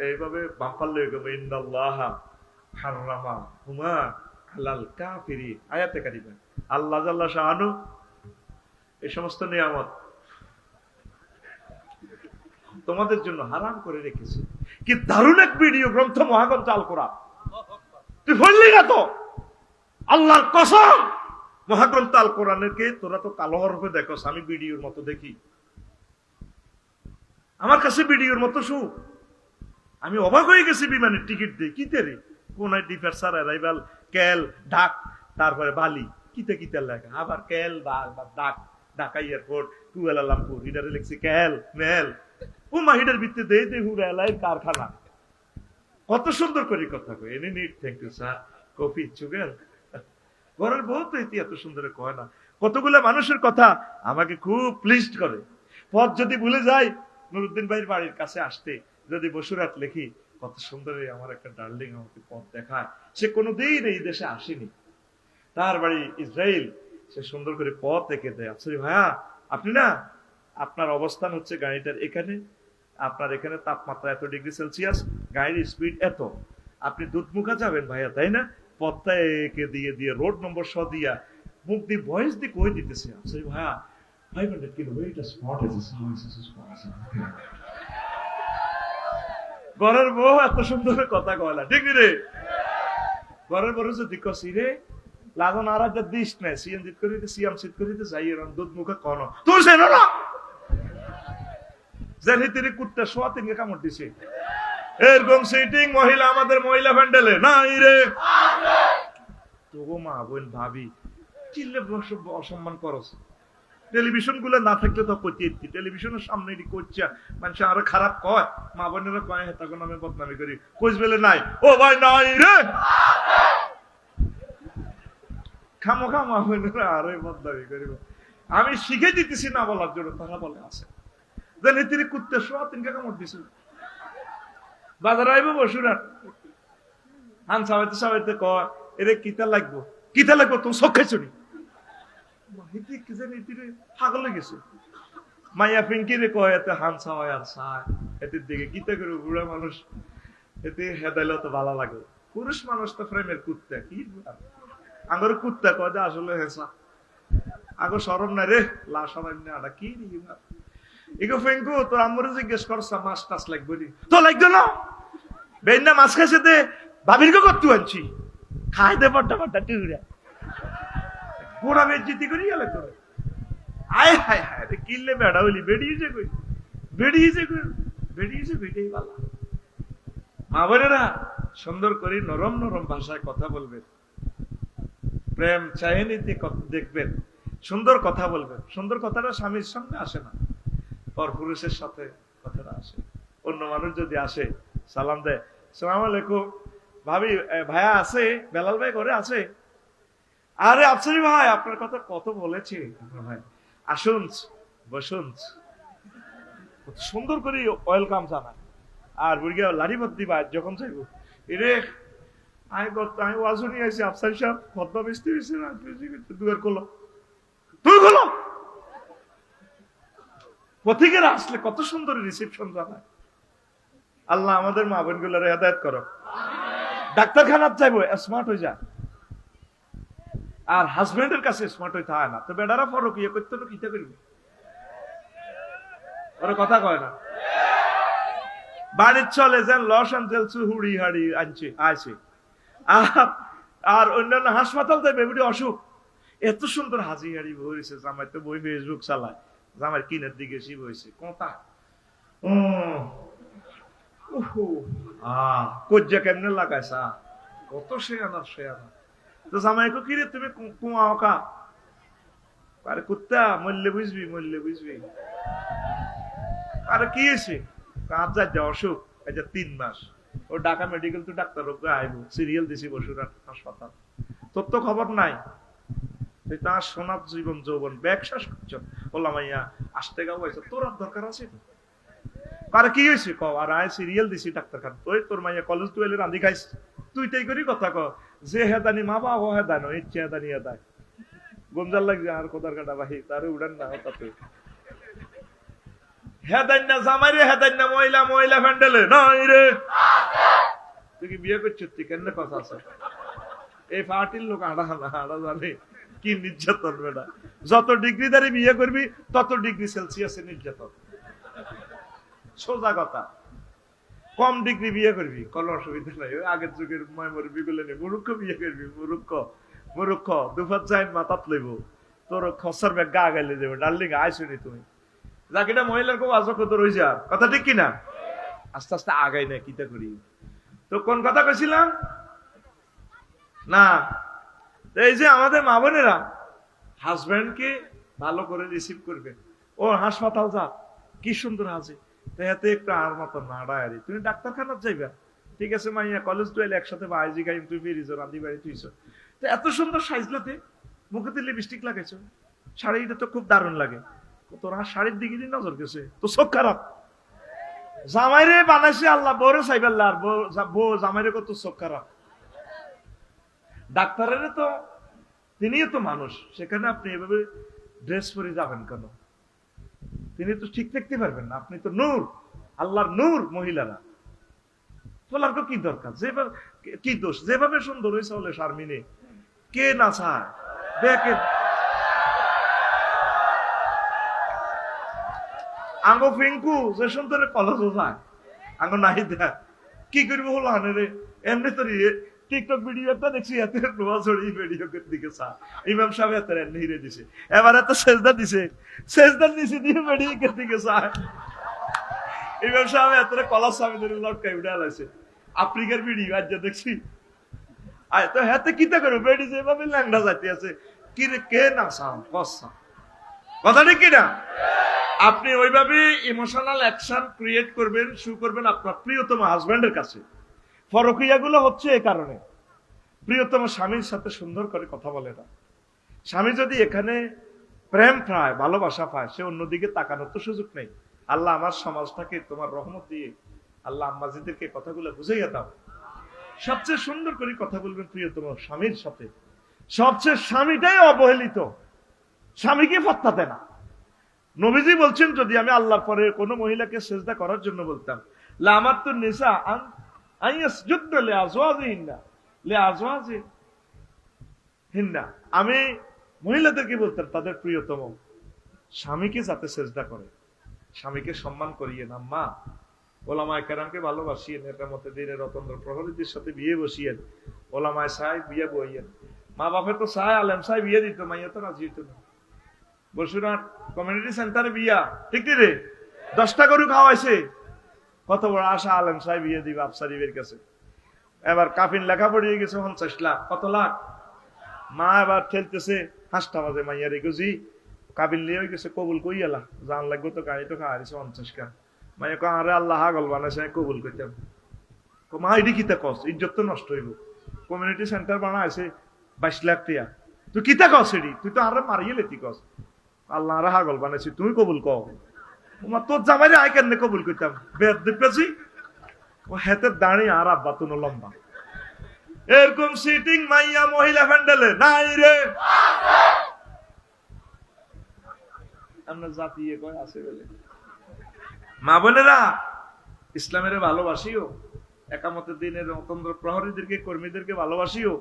এইভাবে বাম্পার লয়ে গেল ইন্নাল্লাহা হারামা হুমা আলাল কাফিরিন। আয়াতে কারিমা আল্লাহ জাল্লা শাআনু এই সমস্ত নিয়ামত তোমাদের জন্য হারাম করে রেখেছে। কি দারুণ এক ভিডিও গ্রন্থ মহাগ্রন্থ আল কোরআন, তুই বললি না তো? আল্লাহর কসম, মহাগ্রন্থ আল কোরআনের কে তোরা তো কালো হরফে দেখো, আমি ভিডিওর মতো দেখি। আমার কাছে ভিডিওর মতো সুখ। আমি অবাক হয়ে গেছি বিমানের টিকিট দিয়ে, কিতে রে কোন ডিপার্চার অ্যারাইভাল ক্যাল ঢাক, তারপরে বালি, কিতে কিতে লেখা, আবার ক্যাল ডাক, ঢাকা এয়ারপোর্ট, কুয়ালালামপুর, হিডারে লিখছি ক্যাল মেল। ও মাহিডার ভিত্তিতে দেই দে হুরা এলাই কারখানা। কত সুন্দর করে কথা কই, any need thank you sir, coffee sugar. ঘরের বউ তো এত সুন্দর কয় না। কতগুলো মানুষের কথা আমাকে খুব প্লিজড করে। পথ যদি ভুলে যাই, নুরুদ্দিন ভাইয়ের বাড়ির কাছে আসতে যদি বসুরাত লিখি, কত সুন্দর আমার একটা ডার্লিং আমাকে পথ দেখায়। সে কোনোদিন এই দেশে আসেনি, তার বাড়ি ইসরায়েল, সে সুন্দর করে পথ এঁকে দেয়। আচ্ছা ভাইয়া আপনি না, আপনার অবস্থান হচ্ছে গাড়িটার এখানে, আপনার এখানে তাপমাত্রা এত ডিগ্রি সেলসিয়াস, গাড়ির স্পিড এত, আপনি দুধমুখা যাবেন ভাইয়া, তাই না? পথটা একে দিয়ে দিয়ে রোড নম্বর দিয়া মুখ দিয়ে ভয়েস দিয়ে কই দিতেছে, ভাইয়া 500 কিলোমিটার স্পট আছে। ঘরের বউ এত সুন্দর কথা কয়লা, ঠিক রে? ঘরের বউ যদি কসি রে লাজন আর দিস না, সিএম জিত করিতে সিএম সিট করিতে যাই এরম দুধ মুখে কন তোর সে না জানি তিনি কুত্তা শোয়া তিনকে কামড় দিছে। এরকম সিটিং মহিলা আমাদের মহিলা প্যান্ডেলে নাই রে। তবু মা বোন ভাবি চিল্লে অসম্মান করস। টেলিভিশন গুলো না থাকলে তো করতে, টেলিভিশনের সামনে করছে মানুষ আরো খারাপ কয়, মা বোনেরা কয় তখন আমি বদনামি করি, কোচ বেলে নাই ও ভাই নাই রে, খামো খামা বোনেরা আরো বদনামি করিব। আমি শিখে দিতেছি না বলার জন্য, তারা বলে আছে জানি তিনি কুত্তে শোয়া তিনকে কামড় দিছে। বাজার আইব বসুরা হান সাবাইতে সাবাইতে কয় এরে কিতা লাগবো, কিতা লাগবো তুমি চোখ খাইছো নি পাগল গেছে। মাইয়া পিঙ্কি রে কয় এতে হান সাওয়াই আর সায় এটির দিকে কিতা করে বুড়া মানুষ এতে হেদাইলে তো ভালো লাগে। পুরুষ মানুষ তো প্রেমের কুত্তা, কি আগর কুত্তা কয় যে আসলে হেসা আগর সরম না রে লা সরাই না কি এগো ফেঙ্কু তোর আম্মুরে জিজ্ঞেস করছা মাছ টাছ লাগবে নি, তো লাগবে না বেন্না মাছ খাইছে দে ভাবির কে করতে আনছি খাই দে বড্ডা বড্ডা টিউরা গোড়া বেজ্জিতি করি গেলে তোর আয় হায় হায় রে কিনলে বেড়া হইলি বেরিয়েছে কই, বেরিয়েছে কই, বেরিয়েছে বেটেই বালা। মা বোনেরা সুন্দর করে নরম নরম ভাষায় কথা বলবেন, প্রেম চাইনিতে দেখবেন, সুন্দর কথা বলবেন। সুন্দর কথাটা স্বামীর সামনে আসে না, পর পুরুষের সাথে কথাটা আসে। অন্য মানুষ যদি আসে সালাম দেয়, সালাম আলাইকুম ভাবি ভাইয়া আছে, বেলাল ভাই ঘরে আছে, আরে আফসারি ভাই আপনার কথা কত বলেছি ভাই, আসুন বসুন, সুন্দর করে ওয়েলকাম জানায়। আর বুড়িয়া লাড়ি ভর্তি ভাই যখন চাইব এরে আমি ওয়াজু নিয়ে আসি আফসারি সাহেব খতবা বেচতে হয়েছে না দুয়ার করলো তুই খোলো। পথিকেরা আসলে কত সুন্দর রিসেপশন জানায়। আল্লাহ আমাদের মা বোন গুলার হেদায়েত করো। ডাক্তারখানার চাইবো স্মার্ট হয়ে যায়, আর হাজবেন্ডের কাছে স্মার্ট হইতে হয় না। তো বেডারা ফরক ইয়ে করতে তো কিতা করবি, ওরা কথা কয় না। বাড়ির চলে যান লস অ্যাঞ্জেলস হুড়ি হাড়ি আনছে আইছে, আর অন্যান্য হাসপাতাল থেকে বেবি অসুখ এত সুন্দর হাজি হাড়ি বইছে, জামাই তো বই ফেসবুক চালায়, জামাই কিনের দিকে শিব হয়েছে কথা কজ্জা কেমনে লাগাইছা কত সে আনার সে আনা। তো জামাইকে কিরে তুমি কুয়া ওকা আরে কুত্তা মরলে বুঝবি, মরলে বুঝবি। আরে কি হয়েছে কাজ যা অসুখ এই যে 3 মাস ও ঢাকা মেডিকেল তো ডাক্তার আইব সিরিয়াল দিছি বসুর হাসপাতাল, তোর তো খবর নাই। তার সোনার জীবন যৌবন ব্যবসা করছো বললাম মাইয়া আসতে গাও হয়েছে তোর আর দরকার আছে। আরে কি হয়েছে ক, আর আয় সিরিয়াল দিছি ডাক্তারখানা, ওই তোর মাইয়া কলেজ টুয়েলে রান্ধি খাইস, তুই তাই করি কথা ক যে হেদানি মা বা ও হেদানো ইচ্ছে হেদানি হেদায় গমজাল লাগছে আর কোদার কাটা বাহি তারে উড়ান না তাতে হেদান না জামাই রে হেদান না মহিলা মহিলা ফ্যান্ডেলে নাই রে। তুই কি বিয়ে করছিস তুই কেন কথা আছে এই পার্টির লোক আড়া না আড়া জানে কি নির্যাতন বেটা। যত ডিগ্রিদারি বিয়ে করবি তত ডিগ্রি সেলসিয়াসে নির্যাতন, সোজা কথা। কম ডিগ্রি বিয়ে করবি কোনো অসুবিধা নাই, আগের যুগের মুরব্বী গুলো নেই মুরুক্ষ বিয়ে করবি, মুরুক্ষ মুরুক্ষ দুফাত যাই মাথাত লইব তোর খসার ব্যাগ গা গাইলে যাবে ডার্লিং আইসুনি তুমি যাকে মহিলার খুব আজ কত রয়ে যার কথা ঠিক কিনা। আস্তে আস্তে আগাই না কিতা করি। তো কোন কথা কইছিলাম না, এই যে আমাদের মা বোনেরা হাজবেন্ডকে ভালো করে রিসিভ করবে, ও হাসপাতাল যা কি সুন্দর আছে তাতে একটু আর মতো নাড়ায়ারি, তুমি ডাক্তারখানা যাইবা ঠিক আছে মাইয়া কলেজ টুয়েল একসাথে বা আইজি গাইম তুই বেরিয়েছো রান্ধি বাড়ি তুইছো, তো এত সুন্দর সাইজলাতে মুখেতে লিপস্টিক লাগাইছো, শাড়িটা তো খুব দারুণ লাগে, তোর শাড়ির দিকে নজর গেছে তো চোখ খারাপ। জামাইরে বানাইছে আল্লাহ বউরে চাইবাল্লা, আর বউ জামাইরে কত চোখ খারাপ। ডাক্তারের তো তিনিও তো মানুষ, সেখানে আপনি এভাবে ড্রেস পরে যাবেন কেন? তিনি তো ঠিক দেখতে পারবেন না, আপনি তো নূর, আল্লাহর নূর মহিলারা, বলার তো কি দরকার? যেভাবে কি দোষ, যেভাবে সুন্দর হয়েছে হলে শারমিনে কে না চায় দেখে। আঙ্গো পিঙ্কু যে সুন্দর কলেজও যায়, আঙ্গো নাই দেখ কি করবো হলো আনে রে। এমনি তো টিকটক ভিডিও একটা দেখছি, এত নোয়া ছড়ি ভিডিও দিকে চা ইমাম সাহেব এত হিরে দিছে, এবার এত সেজদা দিছে, সেজদার নিচে দিয়ে ভিডিও দিকে চায়। ইমাম সাহেব এত কলার সামনে ধরে লটকাই উঠে আলাইছে। আফ্রিকার ভিডিও আজ দেখছি, আয় তো হাতে কিতা করো বেডি যেভাবে ল্যাংড়া যাইতে আছে, কি রে কে না চাও কসা কথা ঠিক কিনা? আপনি ওইভাবে ইমোশনাল অ্যাকশন ক্রিয়েট করবেন, শু করবেন আপনার প্রিয়তম হাজবেন্ডের কাছে। ফরকিয়াগুলো হচ্ছে এই কারণে, প্রিয়তম স্বামীর সাথে সুন্দর করে কথা বলে না। স্বামী যদি এখানে প্রেম পায়, ভালোবাসা পায়, সে অন্যদিকে তাকানোর তো সুযোগ নেই। আল্লাহ আমার সমাজটাকে তোমার রহমত দিয়ে আল্লাহ আম্মাজিদেরকে কথাগুলো বুঝাইয়া দাও। সবচেয়ে সুন্দর করে কথা বলবেন প্রিয়তম স্বামীর সাথে। সবচেয়ে স্বামীটাই অবহেলিত, স্বামীকে পাত্তা দেয় না। নবীজি বলছেন, যদি আমি আল্লাহর পরে কোন মহিলাকে সেজদা করার জন্য বলতাম, লামাত্তু নিসা আন আইয়াসজুদনা লিআজওয়াজিহিন্না লিআজওয়াজিহিন্না, আমি মহিলাদেরকে বলতাম তাদের প্রিয়তম স্বামীকে যাতে সেজদা করে, স্বামীকে সম্মান করিয়ে না। মা ওলামায়ে কেরামকে ভালোবাসিয়েন, এটা মতে দিনের রতন্দ্র প্রহরীদের সাথে বিয়ে বসিয়েন, ওলামায়ে সাহেব বিয়ে বইয়েন। মা বাপে তো চায় আলেম সাহেব বিয়ে দিত, মাইয়া তো রাজি হইত না। বসুরহাট কমিউনিটি সেন্টারে বিয়া, ঠিক রে 10টা গরু খাওয়াইছে, কত বড় আশা আলেম সাহেব বিয়ে দিবে আফসারিবের কাছে। এবার কাফিন লেখা পড়িয়ে গেছে 50 লাখ, কত লাখ? মা এবার ঠেলতেছে 5টা বাজে, মাইয়ারে গুজি কাবিল নিয়ে গেছে, কবুল কই এলা জান লাগবে তো, গাড়ি তো খাওয়া দিছে 50 কা। মাইয়া কো আরে আল্লাহ হাগল বানাইছে, কবুল করতাম। মা এটি কিতা কস, ইজ্জত তো নষ্ট হইব। কমিউনিটি সেন্টার বানাইছে 22 লাখ টিয়া, তুই কিতা কস এটি? তুই তো আরে মারিয়ে লেতি কস, আল্লাহ আরে হাগল বানাইছি, তুই কবুল কও। তোর জামাইরে আই কেন কবুল করতাম, বেদ দেখেছি ও হাতের দাঁড়িয়ে আর আব্বা তুনো লম্বা। এরকম সিটিং মাইয়া মহিলা প্যান্ডেলে নাই রে। আমরা জাতি কয় আছে বলে। মা বোনেরা, ইসলামের ভালোবাসিও, একামতের দিনের অতন্ত্র প্রহরীদেরকে, কর্মীদেরকে ভালোবাসিও,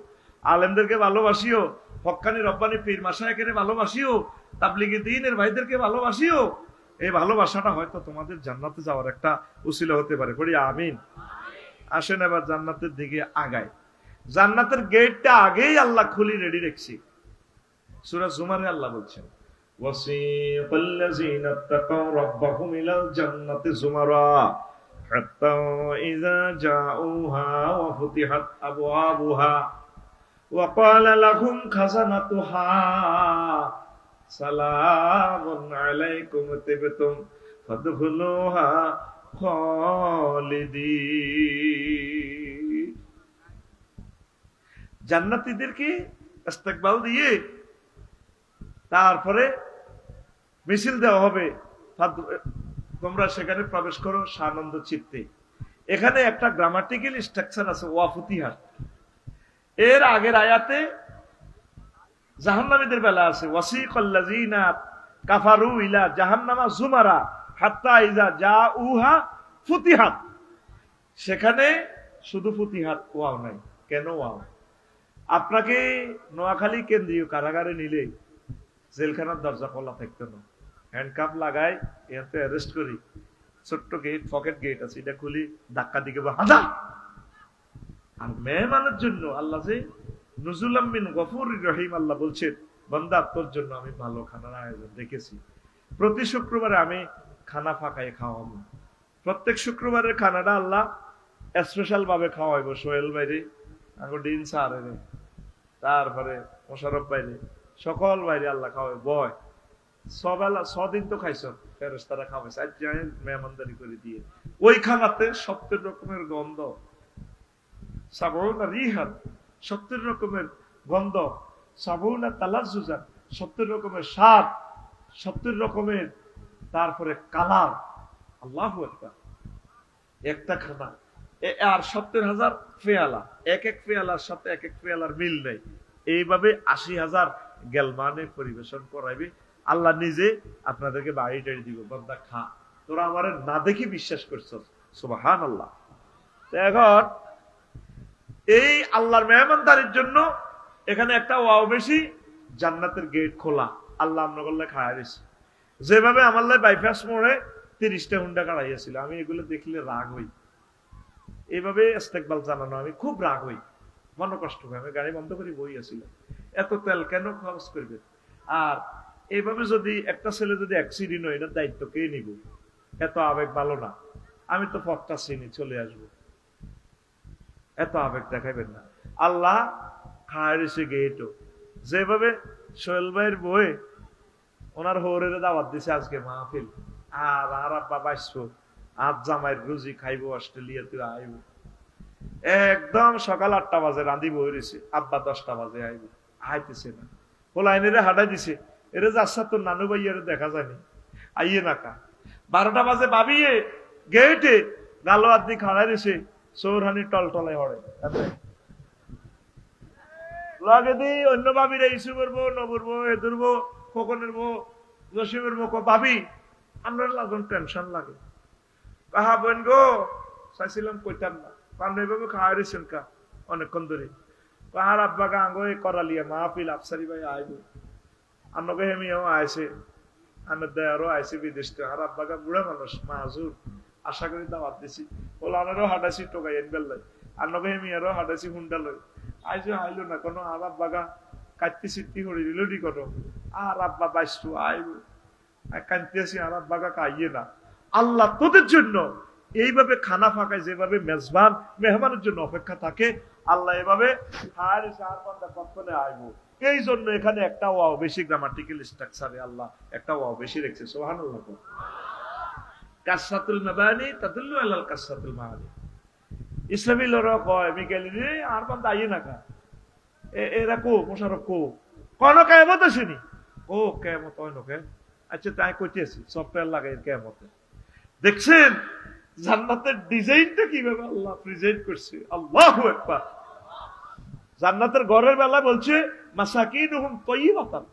আলেমদেরকে ভালোবাসিও, হক্কানি রব্বানি পীর মাশায়েখের ভালোবাসিও, তাবলিগি দ্বীনের ভাইদেরকে ভালোবাসিও। এই ভালোবাসাটা হয়তো তোমাদের জান্নাতে যাওয়ার একটা উসিলা হতে পারে। পড়ি আমিন। আসেন এবার জান্নাতের দিকে আগায়। জান্নাতের গেটটা আগেই আল্লাহ খুলি রেডি রেখেছি। সূরা জুমারে আল্লাহ বলছেন, ওয়াসিকাল্লাযীনা তাকাউ রাব্বাহুম ইলাল জান্নাতি যুমারা হাত্তা ইযা জাউহা ওয়া ফুতিহাত আবওয়াবুহা ওয়া ক্বালা লাহুম খাযানাতুহা সালামুন আলাইকুম তিবতুম ফাদখুলুহা খালিদিন। জান্নাতীদেরকে ইস্তেকবাল দিয়ে তারপরে মিছিল দেওয়া হবে, তোমরা সেখানে প্রবেশ করো সানন্দ চিত্তে। এখানে একটা গ্রামাটিক্যাল স্ট্রাকচার আছে, ওয়াফুতিহাত। এর আগের আয়াতে জাহান্নামীদের বেলা আছে, ওয়াসিকাল্লাযীনা কাফারু ইলা জাহান্নামা যুমারা হাত্তা ইযা জাউহা ফুতিহাত। সেখানে শুধু ফুতিহাত, ওয়াও নাই। কেন ওয়াও? আপনাকে নোয়াখালী কেন্দ্রীয় কারাগারে নিলে জেলখানার দরজা খোলা থাকতো না, হ্যান্ডকাপ লাগাই এতে অ্যারেস্ট করি, ছোট্ট গেট, পকেট গেট আছে, এটা খুলি ধাক্কা দিকে হাঁদা। আর মেহমানের জন্য আল্লাহ যে নুজুলাম মিন গফুরির রহিম, আল্লাহ বলছেন, বান্দা তোর জন্য আমি ভালো খানার আয়োজন রেখেছি। প্রতি শুক্রবারে আমি খানা ফাঁকায় খাওয়াবো। প্রত্যেক শুক্রবারের খানাটা আল্লাহ স্পেশাল ভাবে খাওয়াইব। সোহেল বাইরে, ডিন স্যার, তারপরে মোশারফ বাইরে, সকল বাইরে আল্লাহ খাওয়াই। বয় সবেলা 6 দিন তো খাইছ, ফেরেশতারা খাওয়াইছে, আজ মেহমানদারি করে দিয়ে। ওই খানাতে 70 রকমের গন্ধ, সাবউনা রিহান, 70 রকমের গন্ধ, সাবউনা তালাজ্জুজান, 70 রকমের স্বাদ, 70 রকমের তারপরে কালার। আল্লাহু আকবার। একটা খানা আর 70,000 পেয়ালা, এক এক পেয়ালার সাথে এক এক পেয়ালার মিল নেই। এইভাবে 80,000 গেলমানে পরিবেশন করাইবে। আল্লাহ নিজে আপনাদেরকে বাড়ি টাড়ি দিব, বান্দা খা, তোরা আমার না দেখি বিশ্বাস করছস। সুবহানাল্লাহ। এখন এই আল্লাহর মেহমানদারির জন্য এখানে একটা ওয়াও বেশি, জান্নাতের গেট খোলা, আল্লাহ আমরা করলে খাওয়া দিছে। যেভাবে আমার বাইপাস মোড়ে 30টা হুন্ডা কাড়াইয়াছিল, আমি এগুলো দেখলে রাগ হই। এইভাবে ইস্তেকবাল জানানো আমি খুব রাগ হই, মনে কষ্ট হয়। আমি গাড়ি বন্ধ করে বই আসছিলাম, এত তেল কেন খরচ করবে? আর এইভাবে যদি একটা ছেলে যদি অ্যাক্সিডেন্ট হয়, এটার দায়িত্ব কে নিব? এত আবেগ ভালো না। আমি তো পথটা চিনি, চলে আসবো, এত আবেগ দেখাইবেন না। আল্লাহ খায় এসে গেটো যেভাবে সোহেল ভাইয়ের বই ওনার হৌরের দাওয়াত দিছে আজকে মাহফিল, আর আব্বা বাঁচবো, আজ জামাইয়ের রুজি খাইবো, অস্ট্রেলিয়াতে আইব। একদম সকাল 8টা বাজে রাঁধি বই রয়েছে, আব্বা 10টা বাজে আইব, আইতেছে না। হোলাইনেরে হাঁটাই দিছে, এরে যাচ্ছা তোর নানু ভাইয়ের দেখা যায়নি, আইয়ে নাকা। 12টা বাজে ভাবিয়ে গেটে গালো আদি খাড়াই দিছে, সৌরহানি টলটলে হড়ে লাগে দি অন্য ভাবিরা ইস্যু করবো, নবুরবো, এদুরবো, খোকনের বো, জসিমের বো, ভাবি আমরা লাগুন টেনশন লাগে। কাহা বোন গো, চাইছিলাম কইতাম না, পান্ডাইভাবে খাওয়া দিয়েছেন কা অনেকক্ষণ ধরে। কাহার আব্বাকে আঙ্গো করালিয়া মাহফিল আফসারি ভাই আইব, আন্নকে হেমিয়াও আইসে, আনের দেয়ারও আইসে বিদেশ থেকে। আর আব্বাকে বুড়া মানুষ মাহুর, আশা করি দাওয়াত দিছি। ওলা আনারও হাঁটাইছি টোকাই এন বেল্লাই, আন্নকে হেমিয়ারও হাঁটাইছি হুন্ডা লই, আইসে আইলো না কোনো। আর আব্বাকা কাটতি সিট্টি হরি দিল নি কোনো। আর আব্বা বাইশটু আইব কানতেছি, আর আব্বাকা কাইয়ে না। আল্লাহ তোদের জন্য এইভাবে খানা ফাঁকায়, যেভাবে মেজবান মেহমানের জন্য অপেক্ষা থাকে, আল্লাহ এভাবে কখনো আইবো। এই জন্য এখানে একটা ওয়াও বেশি, গ্রামাটিক্যাল স্ট্রাকচারে আল্লাহ একটা ওয়াও বেশি রেখেছে। সুবহানাল্লাহ। কাসরাতুল মাবানি তাদুল্লু আলাল কাসরাতুল মাআনি। ইসলামী লরা কয় মিকাইল রে আর বান্দা আইয়ে না কা, এরা কো মোশাররফ কো কোন কিয়ামত আসেনি। ও কিয়ামত হয় নকে, আচ্ছা তাই কইতেছি সফটওয়্যার লাগাই কিয়ামতে। দেখছেন জান্নাতের ডিজাইনটা কিভাবে আল্লাহ প্রেজেন্ট করছে। আল্লাহু আকবার। জান্নাতের ঘরের বেলা বলছে মাসাকিনুহুম তাইয়্যিবাতান,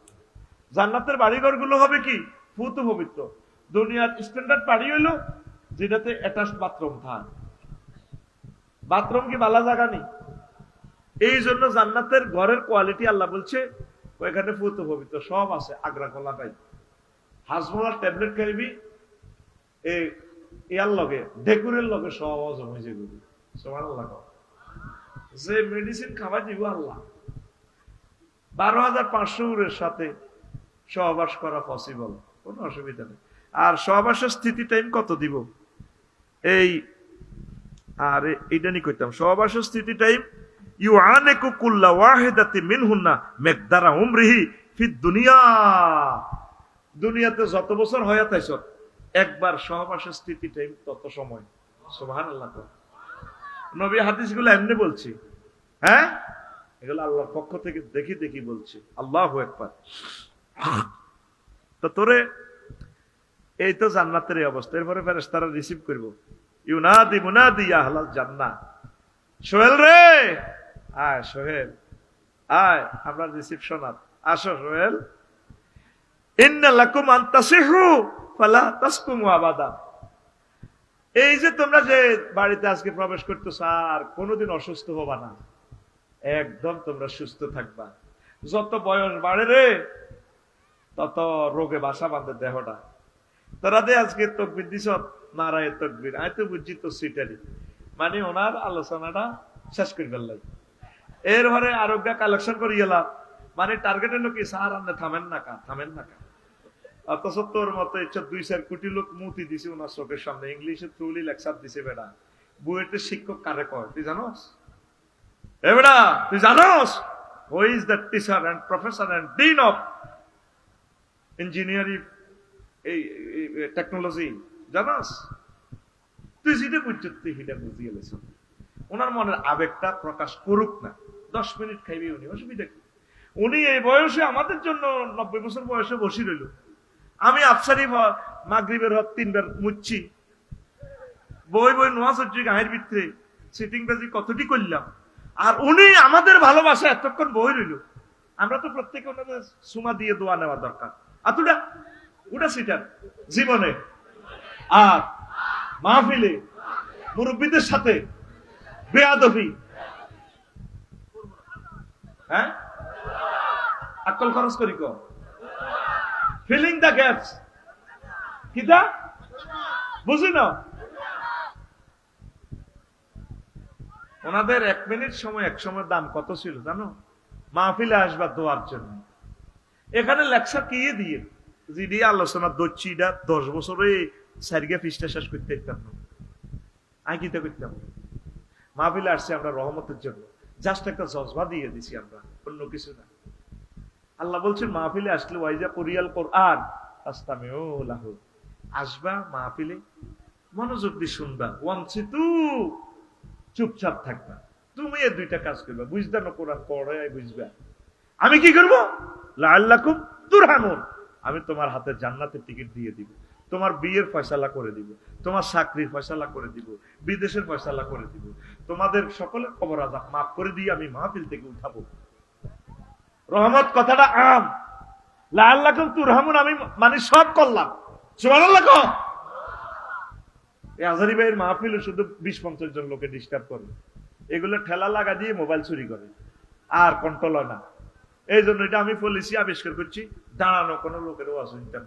জান্নাতের বাড়িঘর গুলো হবে কি ফুত পবিত্র। দুনিয়ার স্ট্যান্ডার্ড বাড়ি হইলো যেটাতে অ্যাটাচড বাথরুম থাকে, বাথরুম কি বালা জায়গা নেই। এই জন্য জান্নাতের ঘরের কোয়ালিটি আল্লাহ বলছে ওইখানে ফুত পবিত্র সব আছে, আগ্রা কলা পাই। হাজমোলার ট্যাবলেট খাইবি এই ইয়ার লগে ডেকুরের লগে সব হজম হয়েছে গুলি। সুবহানাল্লাহ। যে মেডিসিন খাওয়া দিব আল্লাহ, 12,500 সাথে সহবাস করা পসিবল, কোনো অসুবিধা নেই। আর সহবাসের স্থিতি টাইম কত দিব এই, আর এইটা নি কইতাম সহবাসের স্থিতি টাইম ইউআনিকু কুল্লা ওয়াহিদাতি মিনহুন্না মিকদারা উমরিহি ফিদ দুনিয়া। দুনিয়াতে যত বছর হয়ে তাইছ একবার সহবাসের স্থিতি টাইম তত সময়। সুবহানাল্লাহ। নবী হাদিসগুলো এমনি বলছি, হ্যাঁ এগুলো আল্লাহর পক্ষ থেকে দেখি দেখি বলছি। আল্লাহু আকবার। তো তোরে এই তো জান্নাতের এই অবস্থা। এরপরে ফেরেশতারা রিসিভ করব, ইউনাদি মুনাদি ইয়া আহলাল জান্নাহ, সোহেল রে আয়, সোহেল আয়, আমরা রিসিপশনাত আসো সোহেল। ইন্না লাকুম আন তাসিহু ফালা তাসকুমু আবাদা। এই যে তোমরা যে বাড়িতে আজকে প্রবেশ করতেছ আর কোনোদিন অসুস্থ হবা না, একদম তোমরা সুস্থ থাকবা। যত বয়স বাড়ে রে তত রোগে বাসা বাঁধে দেহটা। তোরা দে আজকে তকবির দিছ, নারায়ে তকবির, আমি তো বুঝছি তো সিটারি, মানে ওনার আলোচনাটা শেষ করে ফেললাই। এর ঘরে আরোগ্য কালেকশন করি গেলাম, মানে টার্গেট হলো কি স্যার আপনি থামেন না কা, থামেন না কা। অথচ তোর মতো 2-4 কোটি লোক মুতি দিছে ওনার চোখের সামনে, ইংলিশে থ্রুলি লেকচার দিছে। বেড়া বুয়েটে শিক্ষক কারে কয় তুই জানোস? এ বেড়া তুই জানোস who is the teacher and professor and dean of engineering এই টেকনোলজি জানোস? তুই যেটা বুঝছিস তুই সেটা বুঝিয়ে গেছ। ওনার মনের আবেগটা প্রকাশ করুক না, 10 মিনিট খাইবি উনি, অসুবিধা কি? উনি এই বয়সে আমাদের জন্য 90 বছর বয়সে বসে রইল। আমি আফসারি মাগরিবের হক 3 বার মুচ্ছি, বই বই নোয়া সজ্জি গায়ের ভিতরে সিটিং বাজি কতটি করলাম, আর উনি আমাদের ভালোবাসা এতক্ষণ বই রইল। আমরা তো প্রত্যেকে ওনাদের সুমা দিয়ে দোয়া নেওয়া দরকার। আতুডা ওটা সিটার জীবনে আর মাহফিলে মুরব্বীদের সাথে বেয়াদবি, হ্যাঁ, আকল খরচ করি কো ফিলিং দ্য গ্যাপস, কিটা বুঝি না। ওনাদের 1 মিনিট সময় এক সময় দাম কত ছিল জানো? মাহফিলে আসবা দোয়ার জন্য। এখানে লেকচার কি দিয়ে যদি আলোচনা দচ্ছি, এটা 10 বছরে সারিগা ফিসটা শেষ করতে পারতাম না। আমি কিতা করতাম? মাহফিলে আসছে আমরা রহমতের জন্য, জাস্ট একটা জজবা দিয়ে দিছি আমরা, অন্য কিছু না। আল্লাহ বলছেন মাহফিলে আসলে ওয়াইজা পরিয়াল কোরআন আস্তামিউ লাহু, আসবা মাহফিলে মনোযোগ দিয়ে শুনবা, ওয়ানসিতু চুপচাপ থাকবা। তুমি এই 2টা কাজ করবা, বুঝবা না কোরআন পড়ে বুঝবা। আমি কি করব? লাআল্লাকুম তুরহামুন, আমি তোমার হাতে জান্নাতের টিকিট দিয়ে দিব, তোমার বিয়ের ফয়সালা করে দিব, তোমার চাকরির ফয়সালা করে দিব, বিদেশের ফয়সালা করে দিব, তোমাদের সকলের কবর আযাব মাফ করে দিয়ে আমি মাহফিল থেকে উঠাবো। রহমত কথাটা আম, লাআল্লাকুম তুরহামুন আমি মানে সব করলাম। সুবহানাল্লাহ। এই আজহারি ভাইয়ের মাহফিলে শুধু 20-50 জন লোকে ডিস্টার্ব করে, এগুলো ঠেলা লাগা দিয়ে মোবাইল চুরি করে, আর কন্ট্রোল হয় না। এই জন্য এটা আমি পলিসি আবিষ্কার করছি, দাঁড়ানো কোনো লোকের ওয়াজ শুনতাম।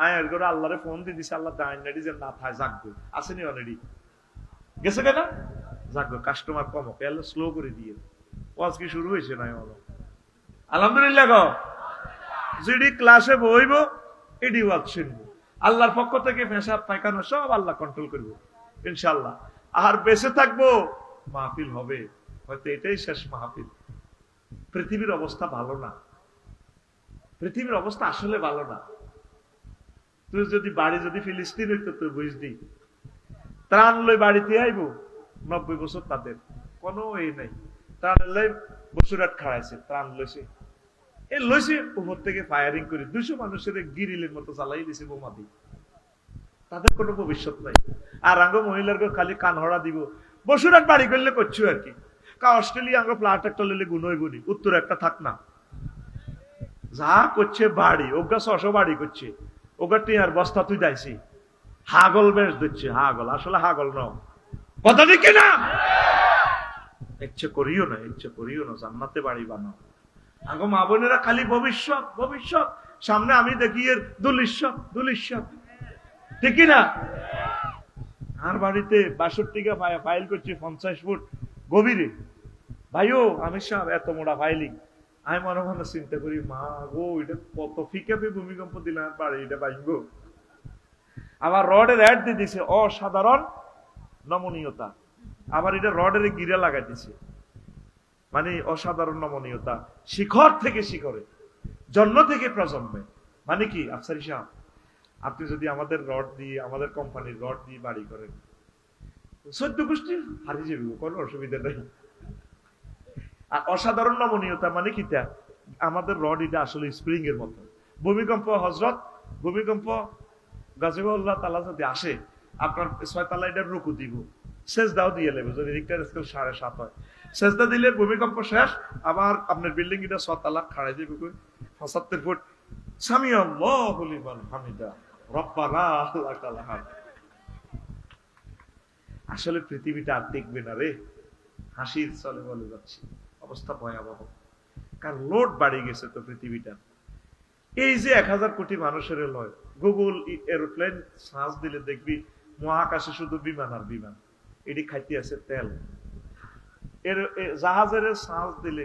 আয়ের করে আল্লাহরে ফোন দিয়ে দিছে, আল্লাহ দাঁড়ান নাড়ি যে না থায় জাগবে, আসেনি অলরেডি গেছে কেনা জাগবে, কাস্টমার কমক এলো স্লো করে দিয়ে ওয়াজ কি শুরু হয়েছে না? আলহামদুলিল্লাহ গো, যেটি ক্লাসে বইব এটি ওয়াজ শুনবো। আল্লাহর পক্ষ থেকে পেশাব পায়খানা সব আল্লাহ কন্ট্রোল করবো ইনশাআল্লাহ। আর বেঁচে থাকবো, মাহফিল হবে, হয়তো এটাই শেষ মাহফিল। পৃথিবীর অবস্থা ভালো না, পৃথিবীর অবস্থা আসলে ভালো না। তুই যদি বাড়ি যদি ফিলিস্তিন হইতো তুই বুঝদি, ত্রাণ লই বাড়িতে আইব 90 বছর তাদের কোনো এই নাই, ত্রাণ লই বসুরাট খাড়াইছে, ত্রাণ লইছে, এই লইছে উপর থেকে ফায়ারিং করে 200 মানুষের গিরিলের মতো চালাই দিছে বোমা দিয়ে, তাদের কোনো ভবিষ্যৎ নাই। আর আঙ্গ মহিলার খালি কান হড়া দিব, বসুরাট বাড়ি করলে করছো আর কি, কা অস্ট্রেলিয়া আঙ্গ ফ্ল্যাট একটা লইলে গুনই গুনি, উত্তর একটা থাক না, যা করছে বাড়ি ওগা 600 বাড়ি করছে, ওগা টিয়ার বস্তা তুই যাইছি, হাগল বেশ দিচ্ছে, হাগল আসলে হাগল ন, কথা ঠিক না? ইচ্ছে করিও না, ইচ্ছে করিও না, জান্নাতে বাড়ি বানাও। আঙ্গ মা বোনেরা খালি ভবিষ্যৎ ভবিষ্যৎ, সামনে আমি দেখি এর দুলিশ্বত দুলিশ্বত, ঠিক না? আর বাড়িতে 62 ফাইল করছি 50 ফুট গভীরে, ভাইও আমি সব এত মোটা ফাইলিং, আমি মনে মনে চিন্তা করি মা গো এটা কত ফিকাপে ভূমিকম্প দিলাম বাড়ি এটা ভাঙবো। আবার রডের অ্যাড দিয়ে দিছে অসাধারণ নমনীয়তা, আবার এটা রডের গিরা লাগাই দিছে, মানে অসাধারণ নমনীয়তা, শিখর থেকে শিখরে, জন্ম থেকে প্রজন্মে। মানে কি আফসারি সাহেব, আপনি যদি আমাদের রড দিয়ে, আমাদের কোম্পানির রড দিয়ে বাড়ি করেন 14 গোষ্ঠী হারিয়ে যাবে, কোনো অসুবিধা নেই। আর অসাধারণ নমনীয়তা মানে কি, আমাদের রড এটা আসলে স্প্রিং এর মতো। ভূমিকম্প হজরত, ভূমিকম্প গাজীউল্লাহ তাআলা যদি আসে, আপনার 6 তলা এটার রুকু দিব, সেজদাও দিয়ে নেবে, যদি রিক্টার স্কেল 7.5 হয়, সেজদা দিলে ভূমিকম্প শেষ, আবার আপনার বিল্ডিং এটা 6 তলা খাড়াই যাবে 75 ফুট, সামি আল্লাহু লিমান হামিদা রব্বানা লাকাল হামদ। আসলে পৃথিবীটা আর দেখবে না রে, হাসির চলে বলে যাচ্ছে, অবস্থা ভয়াবহ, কারণ লোড বাড়ি গেছে তো পৃথিবীটা। এই যে 1000 কোটি মানুষের লয়, গুগল এরোপ্লেন সার্চ দিলে দেখবি মহাকাশে শুধু বিমান আর বিমান, এটি খাইতে আছে তেল। এর জাহাজের সার্চ দিলে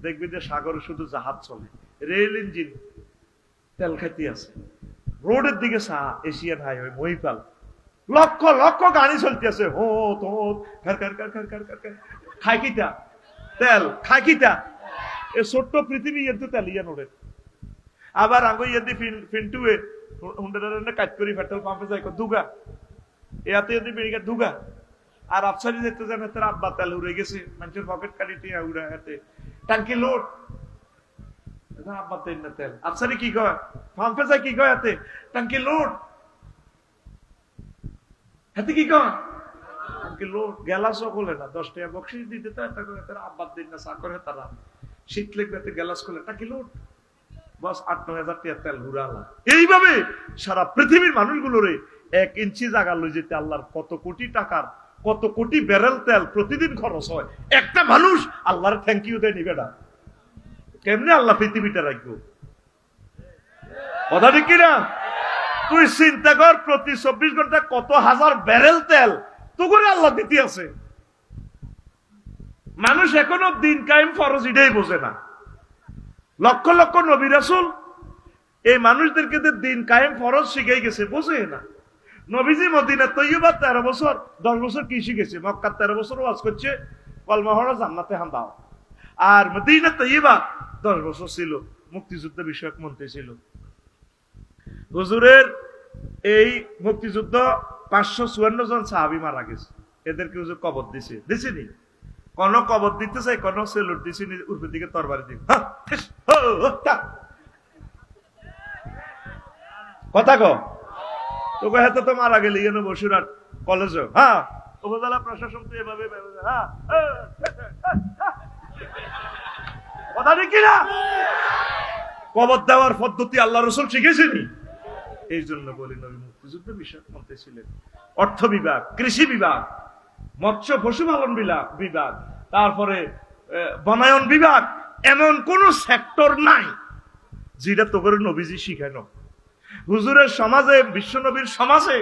দেখবি যে সাগরে শুধু জাহাজ চলে, রেল ইঞ্জিন তেল খাইতে আছে। রোডের দিকে এশিয়ান হাইওয়ে মহিপাল, লক্ষ লক্ষ গাড়ি চলতে আছে, হো তো খাই কিটা তেল, খাই কিটা এ ছোট্ট পৃথিবী এর তো তেল ইয়া নোড়ে। আবার আঙ্গ ইয়ে ফিন্টুয়ে হুন্ডারে কাজ করি পেট্রোল পাম্পে যাই দুগা, এতে যদি বেরিয়ে দুগা, আর আফসারি যেতে যান তার আব্বা তেল উড়ে গেছে, মানুষের পকেট কাটি টিয়া উড়া হাতে টাঙ্কি লোড, আব্বা তেল না তেল। আফসারি কি কয় পাম্পে যায়, কি কয় হাতে টাঙ্কি লোড, হাতে কি কয় টাঙ্কি লোড, গ্যালাসও খোলে না, 10 টাকা বকশিস দিতে তো একটা করে তারা আব্বার দিন না চা করে, তারা শীত লেগে গ্যালাস খোলে টাঙ্কি লোড, বস 8-9 হাজার টাকা তেল হুড়ালা। এইভাবে সারা পৃথিবীর মানুষগুলোরে 1 ইঞ্চি জায়গা লই যেতে আল্লাহর কত কোটি টাকার কত কোটি ব্যারেল তেল প্রতিদিন খরচ হয়, একটা মানুষ আল্লাহর থ্যাংক ইউ দেয় নিবে না। কেমনে আল্লাহ পৃথিবীটা রাখবো? কথা ঠিক কিনা? তুই চিন্তা কর, প্রতি 24 ঘন্টা কত হাজার ব্যারেল তেল তো করে আল্লাহ দিতে আছে। মানুষ এখনো দিন কায়েম ফরজ এটাই বোঝে না। লক্ষ লক্ষ নবী রাসূল এই মানুষদেরকে দিন কায়েম ফরজ শিখাই গেছে, বোঝে না। নবীজি মদিনা তৈয়বা 13 বছর 10 বছর কি শিখেছে, মক্কা 13 বছর ওয়াজ করছে, কলমা পড়া, জান্নাতে হাম দাও। আর মদিনা তৈয়বা 10 বছর ছিল, মুক্তিযুদ্ধ বিষয়ক মন্ত্রী ছিল। হুজুরের এই মুক্তিযুদ্ধ 554 জন সাহাবী মারা গেছে, এদেরকে হুজুর কবর দিছে, দিছেনি? কোন কবর দিতে চাই, কোন সেলুট দিছেনি, উপরের দিকে তরবারি দিকে কথা কো তোকে হাতে তো মারা গেলি কেন বসুরহাট কলেজে? হ্যাঁ, উপজেলা প্রশাসন তো এভাবে কথা ঠিক কিনা? কবর দেওয়ার পদ্ধতি আল্লাহ রাসূল শিখেছেনি। এই জন্য বলি নবী মুক্তিযুদ্ধ বিষয়ক মন্ত্রী ছিলেন। অর্থ বিভাগ, কৃষি বিভাগ, মৎস্য পশুপালন বিভাগ, তারপরে বনায়ন বিভাগ, এমন কোন সেক্টর নাই যেটা তোকে নবীজি শিখায় না। হুজুরের সমাজে, বিশ্ব নবীর সমাজে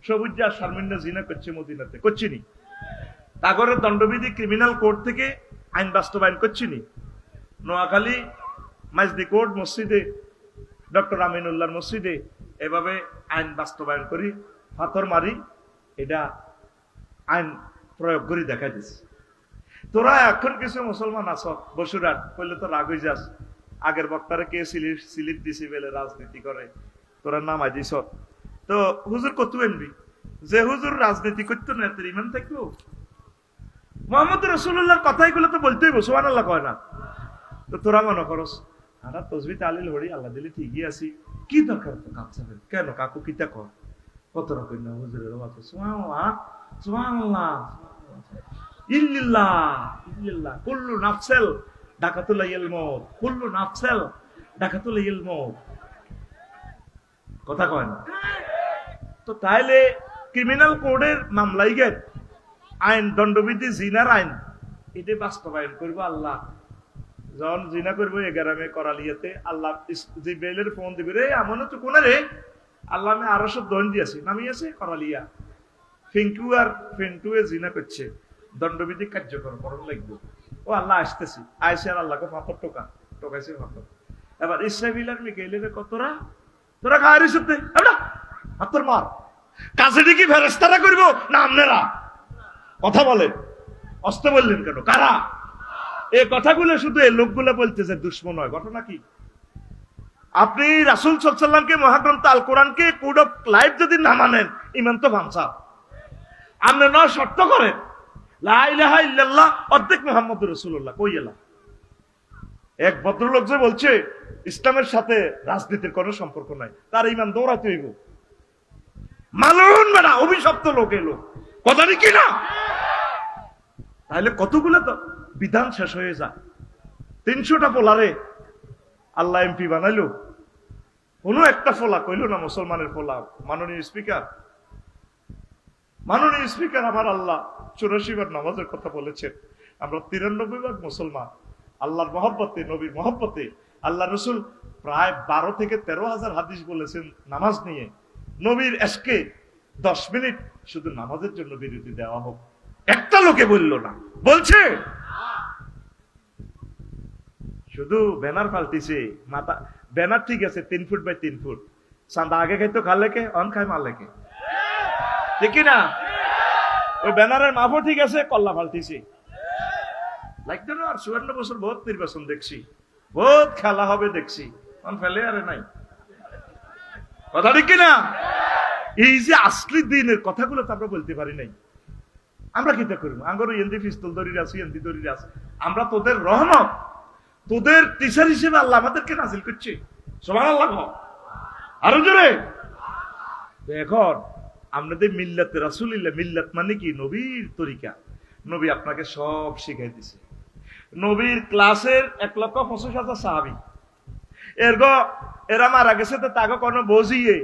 সবুজ আর শারমিন্দা জিনা করছে মদিনাতে, করছিনি? তাগরের দণ্ডবিধি ক্রিমিনাল কোড থেকে আইন বাস্তবায়ন করছিনি? নোয়াখালী মাইজদি কোর্ট মসজিদে, ডক্টর আমিনুল্লাহর মসজিদে এভাবে আইন বাস্তবায়ন করি, পাথর মারি, এটা আইন প্রয়োগ করে দেখা দিচ্ছে। তোরা এখন কিছু মুসলমান আস বসুরহাট করলে তো রাগ হয়ে যাস, আগের বক্তারা কে স্লিপ দিছি বলে রাজনীতি করে, তোরা নামাই দিস। তো হুজুর কত এনবি যে হুজুর রাজনীতি করতো না, তোর ইমান থাকবো? মোহাম্মদ রাসূলুল্লাহর কথাই গুলো তো বলতেই হইব, সুবহানাল্লাহ কয় না? তো তোরা মনে করস আমরা তসবিহ তাহলিল হরি, আল্লাহ দিলে ঠিকই আছি, কি দরকার তো কাজ চাবেন কেন? কাকু কিতা কর কত রকম না হুজুরের মাত্র সুবহানাল্লাহ সুবহানাল্লাহ ইল্লাল্লাহ ইল্লাল্লাহ কুল্লু নাফসেল ডাকাতুল মউত, কুল্লু নাফসেল ডাকাতুল মউত, কথা কয় না? তো তাইলে ক্রিমিনাল কোডের মামলাই গেট আইন, দণ্ডবিধি, জিনার আইন, এটা বাস্তবায়ন করবো আল্লাহ। যখন জিনা করবো এ গ্রামে করালিয়াতে, আল্লাহ জিব্রাইলের ফোন দিবে, রে আমনে তো কোন রে, আল্লাহ আমি 200 দণ্ড দিয়েছি, নামিয়েছে করালিয়া, ফিঙ্কু আর ফিন্টুয়ে জিনা করছে, দণ্ডবিধি কার্যকর করণ লাগবে। ও আল্লাহ আসতেছি, আইসে আর আল্লাহকে ফাঁপর টোকাইছে ফাঁপর। এবার ইসরাফিল আর মিকাইলের কতরা তোরা খাওয়ারি সত্যি হাতর মার, কাজে কি ফেরেশতারা করবো না আপনারা? কথা বলেন, অস্ত বললেন কেন? কারা এই কথাগুলো? শুধু এই লোকগুলো বলতেছে, দুশ্মন হয়। ঘটনা কি? আপনি রাসূল সাল্লাল্লাহু আলাইহি ওয়াসাল্লামকে, মহাগ্রন্থ আল কোরআনকে কোড অফ লাইফ যদি না মানেন, ইমান তো ভাঙসা। আপনি না শর্ত করেন লা ইলাহা ইল্লাল্লাহ অর্ধেক মুহাম্মদুর রাসূলুল্লাহ, কই এলা? এক ভদ্রলোক যে বলছে ইসলামের সাথে রাজনীতির কোনো সম্পর্ক নাই, তার ইমান দৌড়াতে হইব। মালুন বেড়া, অভিশপ্ত লোক এলো, কথা কি না? তাহলে কতগুলো তো বিধান শেষ হয়ে যায়। 300টা পোলারে আল্লাহ এমপি বানাইলো, কোন একটা ফোলা কইল না মুসলমানের ফোলা। মাননীয় স্পিকার আমার আল্লাহ 84 বার নামাজের কথা বলেছেন, আমরা 93 ভাগ মুসলমান। আল্লাহর মহব্বতে, নবীর মহব্বতে, আল্লাহ রসুল প্রায় 12 থেকে 13,000 হাদিস বলেছেন নামাজ নিয়ে। নবীর এসকে 10 মিনিট শুধু নামাজের জন্য বিরতি দেওয়া হোক, একটা লোকে বলল না, বলছে শুধু ব্যানার পাল্টিছে। মাথা ব্যানার ঠিক আছে 3 ফুট বাই 3 ফুট, চাঁদা আগে খাইতো খালেকে, অন খাই মালেকে, ঠিক না? ওই ব্যানারের মাপও ঠিক আছে, কল্লা পাল্টিছে। লাগতো না? আর 54 বছর বহুত নির্বাচন দেখছি, বহুত খেলা হবে দেখছি, অন ফেলে আরে নাই, কথা ঠিক না? এই যে আসলি দিনের কথাগুলো তো আমরা বলতে পারি নাই। আমরা কিতা করবো? আঙ্গর এন্দি পিস্তল দড়ি আছে, এন্দি দড়ি আছে। আমরা তোদের রহমত, তোদের টিচার হিসেবে আল্লাহ আমাদেরকে নাজিল করছে। সুবহানাল্লাহ, আরো জোরে। এখন আপনাদের মিল্লাতে রাসূলুল্লাহ, মিল্লাত মানে কি? নবীর তরিকা। নবী আপনাকে সব শিখাই দিছে। নবীর ক্লাসের 1,25,000 সাহাবী, এরা মারা গেছে তো তাকে কোনো বুঝিয়ে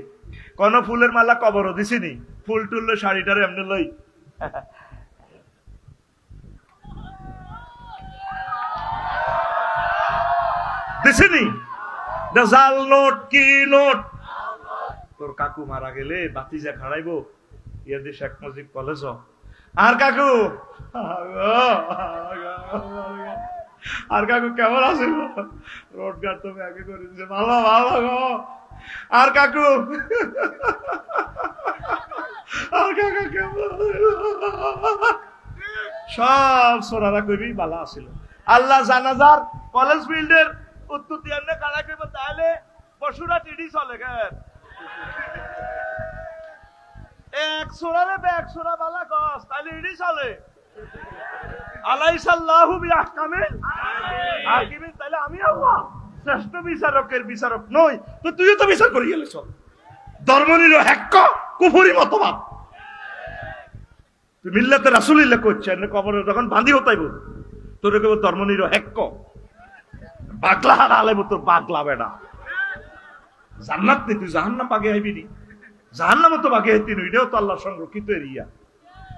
কোন ফুলের মালা কবরও দিছিনি, ফুল টুললে শাড়িটারে এমনি লই দিছিনি। জাল নোট কি নোট, তোর কাকু মারা গেলে বাতিজা খাড়াইবো ইয়াদি শেখ মুজিব কলেজ। আর কাকু, আর কাকু কেমন আছিল? রোডগার তুমি আগে করে দিছে, ভালো ভালো গো। আর কাকু, আর কাকু কেমন? সব সোনারা কইবি বালা আছিল। আল্লাহ জানাজার কলেজ ফিল্ডের উত্তর দিয়ে কারা কইব, তাহলে পশুরা টিডি চলে গেল এক সোনারে এক সোনা বালা গছ, তাহলে ইডি চলে। আলাইসাল্লাহু বিআহকামিল হাকিমিন, তাহলে আমি আল্লাহ শ্রেষ্ঠ বিচারকের বিচারক নই তো তুইও তো বিচার করি গেলেছ। ধর্মনিরপেক্ষ কুফরি মতবাদ তুই মিল্লাতে রাসূলুল্লাহ করছে, কবরে যখন বাঁধি হতাইব তোর কেবল ধর্মনিরপেক্ষ পাগলা আলেব, তোর পাগলা বেটা। জান্নাত নেই, তুই জাহান্নাম বাগে আইবি নি? জাহান্নামে তো বাগে আইতি নই, এটাও তো আল্লাহ সংরক্ষিত এরিয়া।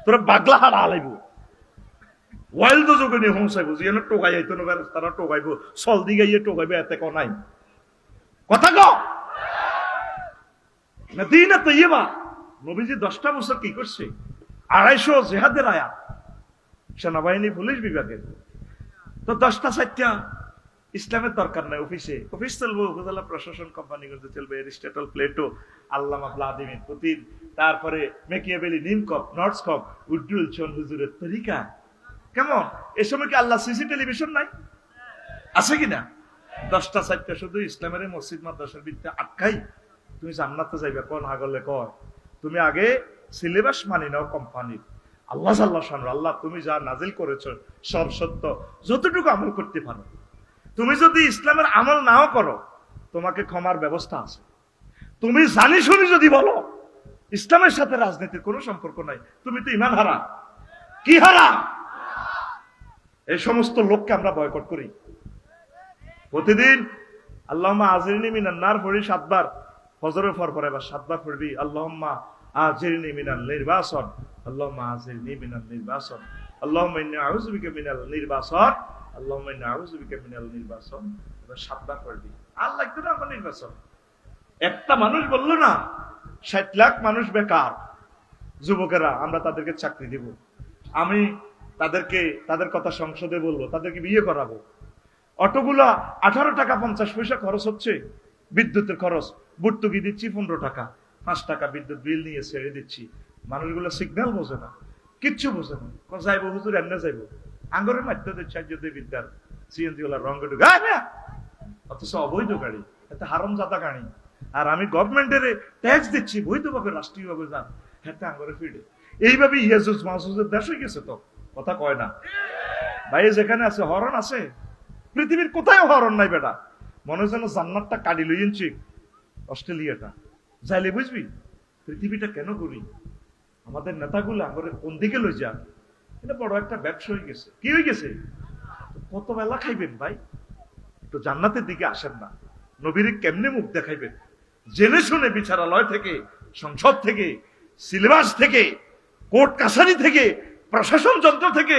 তোরা পাগলা হারা আলাইব, ওয়াইল্ড যোগে নিয়ে হোঁসাইব, যে টোকাই আইতো না তারা টোকাইব, চল দিগাইয়ে টোকাইবে, এতে ক নাই কথা ক না দিই না তো। ইয়েবা নবীজি 10টা বছর কি করছে? 250 জেহাদের আয়াত, সেনাবাহিনী পুলিশ বিভাগের। তো 10টা 4টা ইসলামের দরকার নাই। অফিস চলবো, উপজেলা প্রশাসন কোম্পানিগুলোতে চলবে, এরিস্টটল, প্লেটো, আল্লামা ভ্লাদিমির পুতিন, তারপরে মেকিয়াভেলি, নিমকপ, নর্থস্কপ, উড্ডুল চন হুজুরের তরিকা। কেমন এ সময় কি আল্লাহ সিসি টেলিভিশন নাই? আছে কিনা? 10টা 4টা শুধু ইসলামের মসজিদ মাদ্রাসার ভিত্তিতে আটকাই তুমি জান্নাতে যাইবে কোন আগলে কয়? তুমি আগে সিলেবাস মানি নাও কোম্পানির। আল্লাহ আল্লাহ শান, আল্লাহ তুমি যা নাজিল করেছ সব সত্য, যতটুকু আমল করতে পারো। তুমি যদি ইসলামের আমল নাও করো তোমাকে ক্ষমার ব্যবস্থা আছে। তুমি জানি শুনি যদি বলো ইসলামের সাথে রাজনীতির কোনো সম্পর্ক নাই, তুমি তো ইমান হারা। কি হারা? এই সমস্ত লোককে আমরা বয়কট করি। প্রতিদিন আল্লাহুম্মা আজিরনি মিনান নার পড়ি 7 বার, ফজরের পর পর এবার 7 বার পড়বি আল্লাহুম্মা আজিরনি মিনাল নির্বাসন, আল্লাহুম্মা আজিরনি মিনাল নির্বাসন, আল্লাহুম্মা ইন্নী আউযু বিকা মিনাল নির্বাসন, আল্লাহুম্মা ইন্নী আউযু বিকা মিনাল নির্বাসন। এবার 7 বার পড়বি। আর লাগতো না আমার নির্বাচন। একটা মানুষ বললো না 60 লাখ মানুষ বেকার, যুবকেরা আমরা তাদেরকে চাকরি দিব, আমি তাদেরকে তাদের কথা সংসদে বলবো, তাদেরকে বিয়ে করাবো। অটোগুলা 18 টাকা 50 পয়সা খরচ হচ্ছে, বিদ্যুতের খরচ ভর্তুকি দিচ্ছি 15 টাকা, 5 টাকা বিদ্যুৎ বিল নিয়ে ছেড়ে দিচ্ছি। মানুষগুলো সিগন্যাল বোঝে না, কিচ্ছু বোঝে না। যাইবো হুজুর এমনি যাইবো, আঙ্গরের মাধ্যমে চার্য বিদ্যার সিএনজি ওলা রঙ অথচ অবৈধ গাড়ি, এত হারামজাদা গাড়ি। আর আমি গভর্নমেন্টের ট্যাক্স দিচ্ছি বৈধভাবে, রাষ্ট্রীয়ভাবে যান, হ্যাঁ আঙ্গরে ফিরে। এইভাবে ইয়াজুজ মাসুজের দেশ হয়ে গেছে। তো কথা কয় না ভাই, যেখানে আছে হরণ আছে, পৃথিবীর কোথায় হরণ নাই বেটা। মনে যেন জান্নাতটা কাটি লইছি অস্ট্রেলিয়াটা, যাইলে বুঝবি পৃথিবীটা কেন করি। আমাদের নেতাগুলো আমাদের কোন দিকে লই যান, এটা বড় একটা ব্যবসা হয়ে গেছে। কি হয়ে গেছে? কত বেলা খাইবেন ভাই, তো জান্নাতের দিকে আসেন না। নবীর কেমনে মুখ দেখাইবেন? জেনে শুনে বিচারালয় থেকে, সংসদ থেকে, সিলেবাস থেকে, কোর্ট কাছারি থেকে, প্রশাসন যন্ত্র থেকে,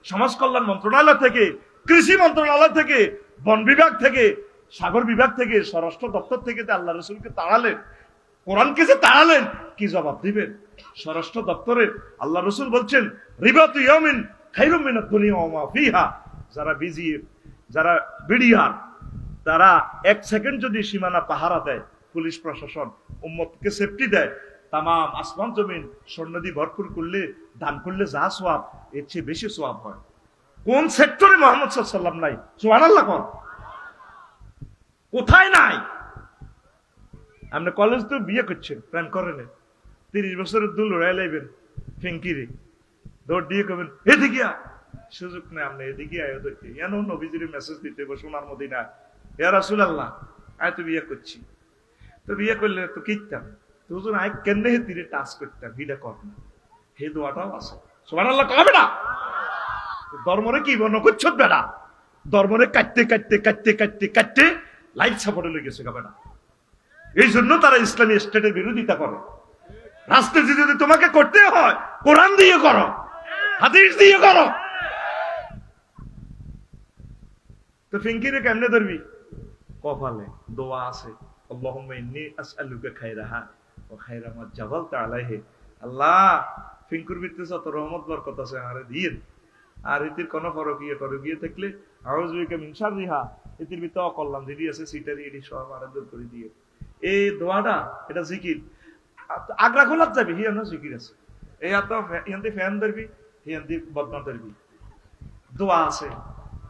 সমাজ কল্যাণ মন্ত্রণালয় থেকে, কৃষি মন্ত্রণালয় থেকে, বন বিভাগ থেকে, সাগর বিভাগ থেকে, স্বরাষ্ট্র দপ্তর থেকে আল্লাহ রসুলকে তাড়ালেন, কোরআনকে যে তাড়ালেন, কি জবাব দিবেন? স্বরাষ্ট্র দপ্তরে আল্লাহ রসুল বলছেন রিবাতু ইয়ামিন খায়রুম মিনাদ দুনিয়া ওয়া মা ফিহা। যারা বিজি, যারা বিডিআর, তারা 1 সেকেন্ড যদি সীমানা পাহারা দেয়, পুলিশ প্রশাসন উম্মতকে সেফটি দেয়, তামাম আসমান জমিন স্বর্ণদি ভরপুর করলে, দান করলে যা সওয়াব, এর চেয়ে বেশি সওয়াব হয়। কোন সেক্টরে মুহাম্মদ সাল্লাল্লাহু আলাইহি ওয়াসাল্লাম নাই? সুবহানাল্লাহ কোন কোথায় নাই? আপনি কলেজ তো বিয়ে করছেন, প্রেম করেন, 30 বছরের দুল উড়াই লাইবেন ফিঙ্কিরে, দৌড় দিয়ে কবেন এদিকে সুযোগ নেই, আপনি এদিকে আয়, ওদেরকে এন নবীজির মেসেজ দিতে সোনার মদিনা, ইয়া রাসূলুল্লাহ আয় তো বিয়ে করছি। তো বিয়ে করলে তো কিতাম তো হুজুর আয় কেন্দ্রে তীরে টাচ করতাম, ভিডা কর না, হে দোয়াটাও আছে। সুবহানাল্লাহ কবে না? ধর্মরে কি বর্ণ করছো বেড়া? ধর্মরে কাটতে কাটতে কাটতে কাটতে কাটতে লাইফ সাপোর্টে লেগে গেছে বেটা। এই জন্য তারা ইসলামী স্টেটের বিরোধিতা করে। রাজনীতি যদি তোমাকে করতে হয় কোরআন দিয়ে করো, হাদিস দিয়ে করো। তো ফিঙ্কিরে কেমনে ধরবি? কপালে দোয়া আছে, আল্লাহুম্মা ইন্নী আসআলুকা খায়রাহা ওয়া খায়রা মা জাবালতা আলাইহি। আল্লাহ, ফিঙ্কুর ভিতরে যত রহমত বরকত আছে আরে দিন, আর এটির কোনো ফরকিয়ে করগিয়ে থাকলে আউযু বিকা মিন শাররিহা, এটির ভিতরে অকল্যাণ যদি আছে সিটারি এটি সব আরে দূর করে দিয়ে। এই দোয়াটা এটা জিকির। আগ্রা খোলাত যাবি হিয়ানো জিকির আছে। এই এত হিয়ান্দি ফ্যান ধরবি, হিয়ান্দি বদনা ধরবি, দোয়া আছে।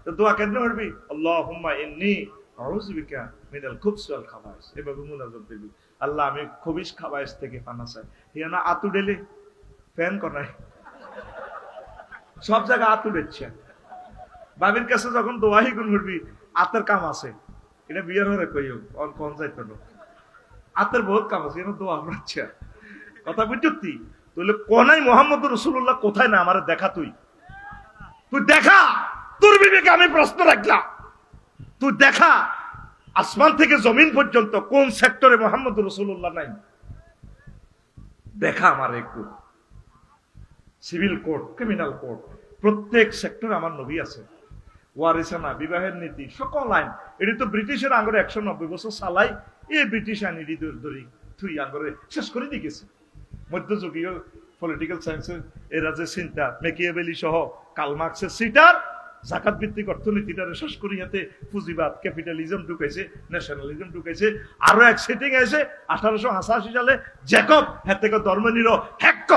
তো দোয়া কেন করবি? আল্লাহুম্মা ইন্নী আউযু বিকা মিনাল খুবসি ওয়াল খাবাইস। এভাবে মুনাজাত দিবি, আল্লাহ আমি খবিস খাবাইস থেকে পানা চাই। হিয়ানা আতু ডেলে ফ্যান করাই সব জায়গায় আতু দিচ্ছে। বাবির কাছে যখন দোয়াহি গুণ করবি আতের কাম আছে, এটা বিয়ার হরে কইও অন কোন যাইতো না, আতের বহুত কাম আছে, এটা দোয়া আমরাচ্ছে কথা বুঝতি। তুই কোনাই মুহাম্মদুর রাসূলুল্লাহ কোথায় না আমারে দেখা, তুই দেখা। তোর বিবেকে আমি প্রশ্ন রাখলাম, তুই দেখা আসমান থেকে জমিন পর্যন্ত কোন সেক্টরে মুহাম্মদুর রাসূলুল্লাহ নাই, দেখা আমার একটু। সিভিল কোড, ক্রিমিনাল কোড, প্রত্যেক সেক্টরে আমার নবী আছে। ওয়ারিসানা, বিবাহের নীতি, সকল আইন, এটি তো ব্রিটিশের আঙ্গরে 190 বছর চালাই। এই ব্রিটিশ আইন এটি ধরি তুই আঙ্গরে শেষ করে দিয়ে গেছে। মধ্যযুগীয় পলিটিক্যাল সায়েন্সের এরা যে চিন্তা, মেকিয়াভেলি সহ কার্ল মার্কসের সিটার জাকাত ভিত্তিক অর্থনীতিটারে শেষ করি হাতে পুঁজিবাদ, ক্যাপিটালিজম ঢুকাইছে, ন্যাশনালিজম ঢুকাইছে। আরো এক সেটিং আছে 1888 সালে জ্যাকব হেতে ধর্মনির হ্যাক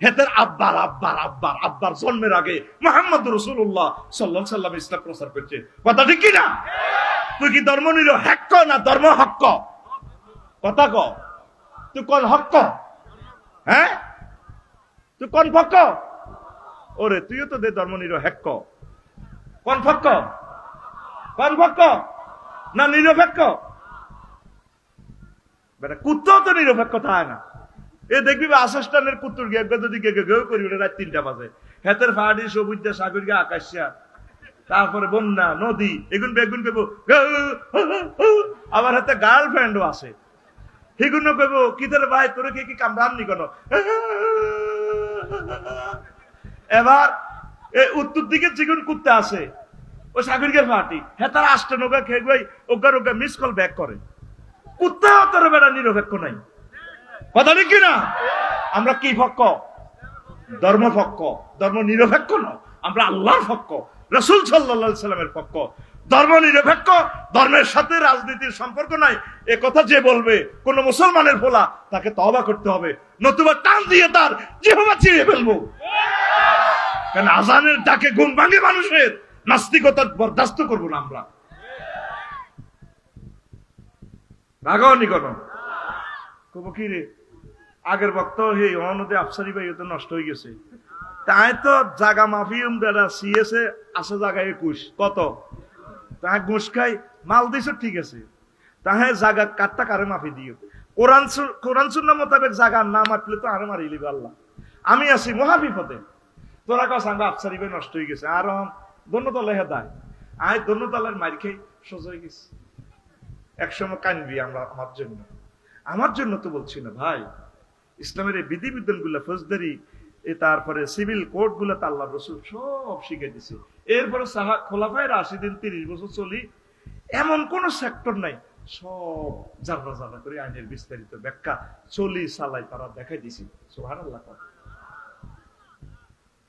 হেতের আব্বার আব্বার আব্বার আব্বার জন্মের আগে মুহাম্মদুর রাসূলুল্লাহ সাল্লাল্লাহু আলাইহি ওয়াসাল্লাম ইসলাম প্রচার করছে। কথা ঠিক কি না? তুই কি ধর্মনির হ্যাক না ধর্ম হক? কথা ক, তুই কোন হক? হ্যাঁ, তুই কোন পক্ষ? ওরে তুইও তো দে ধর্মনির হ্যাক। কোন পক্ষ? কোন পক্ষ? না নিরপেক্ষ? বেটা কুত্তাও তো নিরপেক্ষ থাকে না। এ দেখবি আসস্টানের কুত্তুর গিয়ে যদি গেউ করি ওটা রাত 3টা বাজে, হেতের ফাড়ি সবুজ সাগর গিয়ে আকাশিয়া, তারপরে বন্যা নদী এগুন বেগুন কেব, আবার হাতে গার্লফ্রেন্ডও আছে, সেগুন কেব কি তোর ভাই তোর কি কামড়াননি কেন। এবার এই উত্তর দিকে যেগুন কুত্তা আছে ও সাগরিকের ফাটি হেতার আষ্ট নৌকা খেয়ে গই ওগার ওগা মিস কল ব্যাক করে। কুত্তাও তোর বেড়া নিরপেক্ষ নাই। কথা ঠিক কিনা? আমরা কি পক্ষ? ধর্ম পক্ষ, ধর্ম নিরপেক্ষ নয়। আমরা আল্লাহর পক্ষ, রাসূল সাল্লাল্লাহু আলাইহি সাল্লামের পক্ষ। ধর্ম নিরপেক্ষ, ধর্মের সাথে রাজনীতির সম্পর্ক নাই, এ কথা যে বলবে কোন মুসলমানের ফোলা তাকে তওবা করতে হবে, নতুবা টান দিয়ে তার জিহ্বা ছিঁড়ে ফেলবো। কারণ আজানের ডাকে ঘুম ভাঙে মানুষের, নাস্তিকতা বরদাস্ত করবো না আমরা। রাগাওনি কেন? কব কি রে আগের বক্ত এই অনদে আফসারি ভাই তো নষ্ট হয়ে গেছে, তাই তো জাগা মাফিউম দাদা সিএসএ আছে জায়গায় 21 কত তাহা ঘুষ খাই মাল দিছ, ঠিক আছে, তাহে জাগা কাটটা কারে মাফি দিও। কোরআন সুন্নাহ মোতাবেক জাগা না মারলে তো আরে মারি লিবে আল্লাহ। আমি আছি মহাবিপদে, তোরা কাছে আমরা আফসারি ভাই নষ্ট হয়ে গেছে, আর দন্যতলে হেদায় আয় দন্যতলের মার খেয়ে সোজা হয়ে গেছে। একসময় কানবি আমরা আমার জন্য তো বলছি না ভাই। ইসলামের এই বিধিবিধান গুলা, ফৌজদারি, তারপরে সিভিল কোর্ট গুলা তো আল্লাহ রাসূল সব শিখে দিছে। এরপরে খোলাফায়ে রাশিদিন 30 বছর চলি, এমন কোন সেক্টর নাই, সব জানা জানা করে আইনের বিস্তারিত ব্যাখ্যা চলি চালাই তারা দেখাই দিছি। সুবহানাল্লাহ।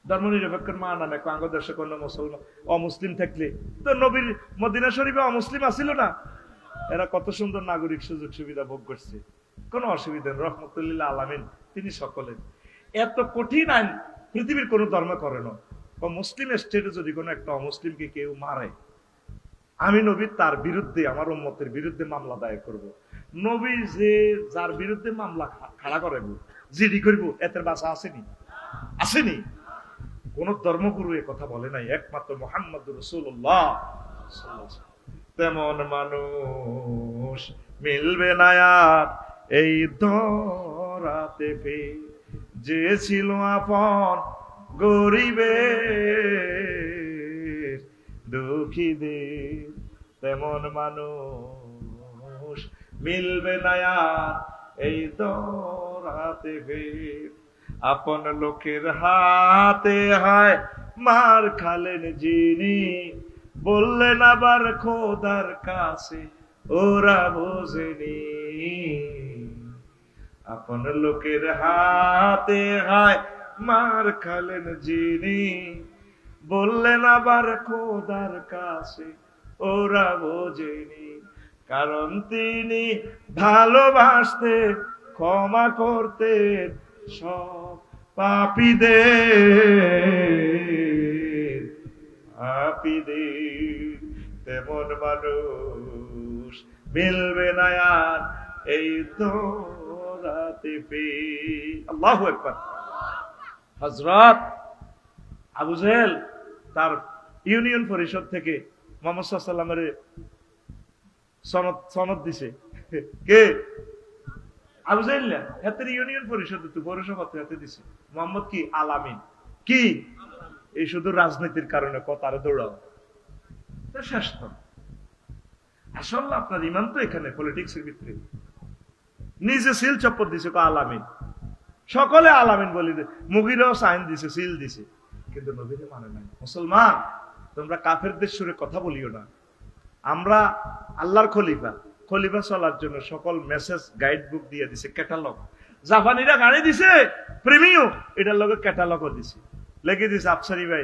ধর্ম নিরপেক্ষের মা নামে বাংলাদেশে কোন মুসলমান অমুসলিম থাকলে তো নবীর মদিনা শরীফে অমুসলিম আসিল না, এরা কত সুন্দর নাগরিক সুযোগ সুবিধা ভোগ করছে, কোনো অসুবিধা নেই। রহমতুল্লাহ আলামিন তিনি সকলের। এত কঠিন আইন পৃথিবীর কোন ধর্ম করে না। মুসলিম স্টেটে যদি কোনো একটা অমুসলিমকে কেউ মারে, আমি নবী তার বিরুদ্ধে, আমার উম্মতের বিরুদ্ধে মামলা দায়ের করব। নবী যে যার বিরুদ্ধে মামলা খাড়া করাবো, জিডি করবো, এতের বাসা আসেনি। কোন ধর্মগুরু এ কথা বলে নাই, একমাত্র মুহাম্মদুর রাসূলুল্লাহ। তেমন মানুষ মিলবে না আর এই ধরাতে পে, যে ছিল আপন গরিবের দুঃখীদের। তেমন মানুষ মিলবে না আর এই দরাতে ফের। আপন লোকের হাতে হায় মার খালেন যিনি, বললেন আবার খোদার কাছে ওরা বোঝেনি। আপন লোকের হাতে হায় মার খালেন যিনি, বললেন আবার খোদার কাছে ওরা বোঝেনি। কারণ তিনি ভালোবাসতে ক্ষমা করতেন সব পাপীদের, পাপীদের। তেমন মানুষ মিলবে না আর এই দরাতে ফের। আল্লাহু আকবার। হযরত আবু জেহেল তার ইউনিয়ন পরিষদ থেকে মুহাম্মদ সাল্লাল্লাহু আলাইহি ওয়াসাল্লামের সনদ দিছে। কে? আবু জেহেল না, হাতের ইউনিয়ন পরিষদ তো পৌরসভাতে হাতে দিছে। মোহাম্মদ কি? আলামিন। কি? এই শুধু রাজনীতির কারণে কথারে দৌড়াও, শেষ তো। আসলে আপনার ইমান তো এখানে পলিটিক্স এর ভিতরে। নিজে সিল চপ্পর দিছে আলামিন, সকলে আলামিন বলি, মুগিরাও সাইন দিছে, সিল দিছে, কিন্তু নবীরে মানে নাই। মুসলমান, তোমরা কাফেরদের সুরে কথা বলিও না। আমরা আল্লাহর খলিফা, খলিফা চলার জন্য সকল মেসেজ গাইড বুক দিয়ে দিছে, ক্যাটালগ। জাপানিরা গাড়ি দিছে প্রিমিয়াম, এটার লগে ক্যাটালগও দিছে, লেগে দিছে আফসারি ভাই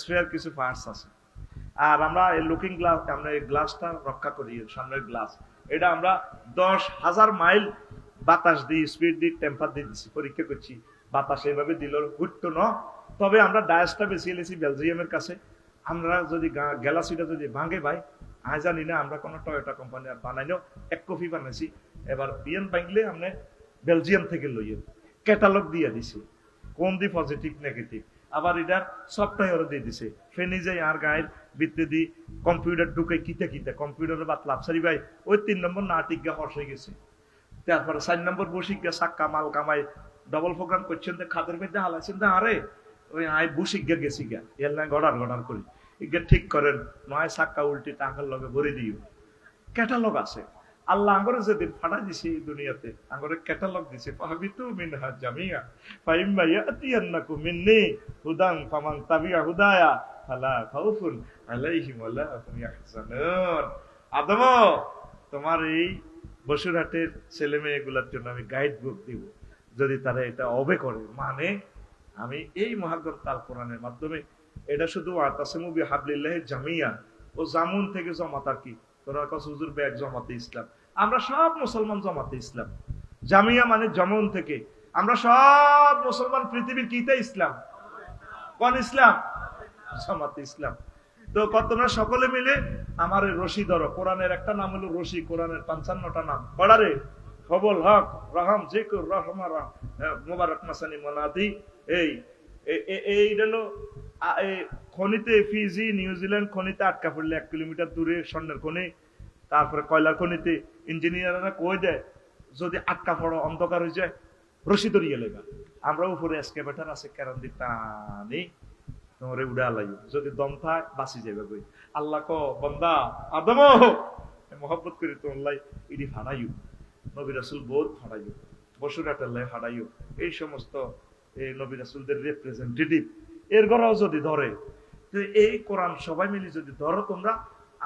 স্পেয়ার কিছু পার্টস আছে। আর আমরা এই লুকিং গ্লাস, আমরা এই গ্লাসটা রক্ষা করি, সামনের গ্লাস, এটা আমরা 10,000 মাইল বাতাস দিয়ে স্পিড দিয়ে টেম্পার দিয়ে দিচ্ছি, পরীক্ষা করছি। বাতাস এইভাবে দিল ঘুরতো না। তবে আমরা ডায়াসটা বেশি এলেছি বেলজিয়ামের কাছে। আমরা যদি গ্যালাক্সিটা যদি ভাঙে ভাই, আজ জানি না, আমরা কোনো টয়োটা কোম্পানি বানাইলেও 1 কপি বানাইছি। এবার বিএন ভাঙলে আমরা বেলজিয়াম থেকে লইয়ে ক্যাটালগ দিয়ে দিছি, কোন দি পজিটিভ নেগেটিভ। আবার এটার সফটওয়্যারও দিয়ে দিছে। ফেনি যাই আর গায়ের ভিতরে দি কম্পিউটার ঢুকে কিতে কিতে কম্পিউটারের বাত লাভসারি ভাই ওই 3 নম্বর না টিকা হর্ষ হয়ে গেছে। তারপরে 4 নম্বর বসিকা সাক্কা মাল কামাই ডবল প্রোগ্রাম করছেন, খাদের মধ্যে হালাইছেন, আরে ওই আই বুসিকা গেছি গা, এর না গড়ার গড়ার করি ইগা ঠিক করেন, নয় সাক্কা উল্টি টাকার লগে ভরে দিও। ক্যাটালগ আছে। আল্লাহ আঙ্গরে যেদিন ফাটা দিছে দুনিয়াতে, আঙ্গরে ক্যাটালগ দিছে, ফাহাবিতু মিনহা জামিয়া ফাইম্মা ইয়াতিয়ান্নাকুম মিন্নি হুদান ফামান তাবিআ হুদায়া ফালা খাউফুন আলাইহিম ওয়ালা হুম ইয়াহজানুন। আদম, তোমার এই বসুরহাটের ছেলে মেয়েগুলোর জন্য আমি গাইড বুক দিব, যদি তারা এটা অবে করে, মানে আমি এই মহাগ্রন্থ আল কোরআনের মাধ্যমে, এটা শুধু ওয়াতাসিমু বিহাবলিল্লাহি জামিয়া, ও জামুন থেকে জমাত। আর কি তোরা কাছে হুজুর ব্যাগ জমাতে ইসলাম, আমরা সব মুসলমান জমাতে ইসলাম। জামিয়া মানে জামুন থেকে, আমরা সব মুসলমান পৃথিবীর কিতে ইসলাম, কোন ইসলাম? জামাতে ইসলাম। তো তোমরা সকলে মিলে আমার রশি ধরো। কোরআনের একটা নাম হলো রশি, কোরআনের 55টা নাম পড়ারে, কবল, হক, রহম, জিকুর, রহমা, মুবারক, মাসানি, মোনাদি। এই হলো খনিতে, ফিজি, নিউজিল্যান্ড খনিতে আটকা পড়লে 1 কিলোমিটার দূরে স্বর্ণের খনি, তারপরে কয়লার খনিতে ইঞ্জিনিয়াররা কই দেয়, যদি আটকা পড়ো অন্ধকার হয়ে যায় রশি ধরিয়ে লেগা। আমরা উপরে এসকেভেটর আছে, কেরান দি টানি তোমারে উড়া লাইও, যদি দম থাক বাঁচি যাবে কই। আল্লাহ ক বান্দা আদম মহব্বত করি তোমার ইডি ফাড়াইও, নবী রাসূল বহুত ফাড়াইও, বসুরাটার লাই ফাড়াইও। এই সমস্ত এই নবী রাসূলদের রিপ্রেজেন্টেটিভ এর ঘরেও যদি ধরে, তো এই কোরআন সবাই মিলে যদি ধরো তোমরা,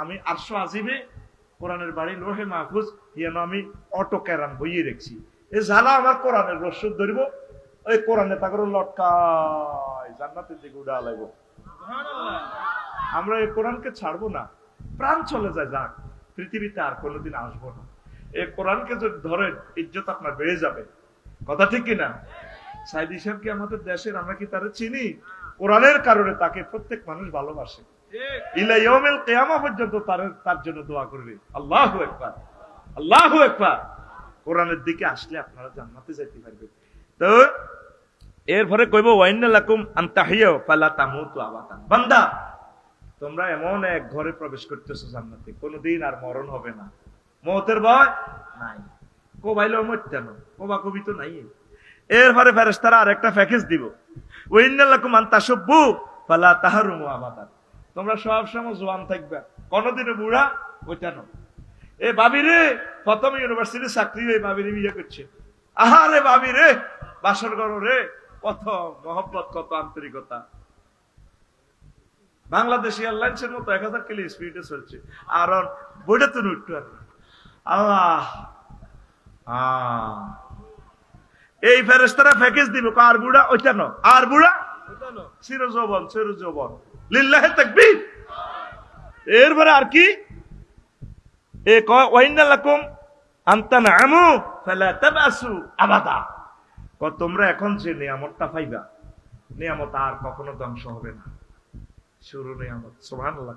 আমি আরশ আজিমে কোরআনের বাড়ি লোহে মাহফুজ হিয়ানো আমি অটো ক্যারান বইয়ে রেখছি। এই জালা আমার কোরআনের রসদ ধরিব, ওই কোরআনে তাগর লটকায় জান্নাতের দিকে উড়া লাগবো। আমরা এই কোরআনকে ছাড়বো না, প্রাণ চলে যায় যাক, পৃথিবীতে আর কোনোদিন আসবো না। এই কোরআনকে যদি ধরে ইজ্জত আপনার বেড়ে যাবে, কথা ঠিক কিনা? সাইদি সাহেবকে আমাদের দেশের, আমরা কি তারা চিনি? কোরআনের কারণে তাকে প্রত্যেক মানুষ ভালোবাসে, ইলা ইয়াউমিল কিয়ামা পর্যন্ত তার জন্য দোয়া করবে। আল্লাহু আকবার, আল্লাহু আকবার। কোরআনের দিকে আসলে আপনারা জান্নাতে যেতে পারবেন। তো এরপরে কইব ওয়াইন্না লাকুম আন তাহিয়ু ফালা তামুতু আবাদান। বান্দা, তোমরা এমন এক ঘরে প্রবেশ করতেছো জান্নাতে, কোনোদিন আর মরণ হবে না, মওতের ভয় নাই, কোবাইলো মরতে না, কোবা কবি তো নাই। এরপরে ফেরেশতারা আরেকটা প্যাকেজ দিব, ওয়াইন্না লাকুম আন তাশুব্বু ফালা তাহরুমু আবাদান। তোমরা সব সময় জওয়ান থাকবে, কোনোদিনও বুড়া ওইটা না। এ ভাবি রে, প্রথম ইউনিভার্সিটি চাকরি হয়ে ভাবিরে বিয়ে করছে। আহারে ভাবি রে, বাসর ঘর রে, কত মহব্বত, কত আন্তরিকতা। বাংলাদেশ এয়ারলাইন্সের মতো 1000 কিলো স্পিডে চলছে। আর বইটা তো উঠতে পারে আল্লাহ। এই ফেরেশতারা প্যাকেজ দিব, আর বুড়া ওইটা ন, আর বুড়া চির যৌবন, চির যৌবন, লিল্লাহে তাকবীর। এরপরে আর কি, এ কয় ওয়াইন্না লাকুম আনতানআমু ফালা তাবাসু আবাদা। তোমরা এখন যে নিয়ামতটা পাইবা, নিয়ামত আর কখনো ধ্বংস হবে না। শুরু নিয়ামত, সুবহানাল্লাহ।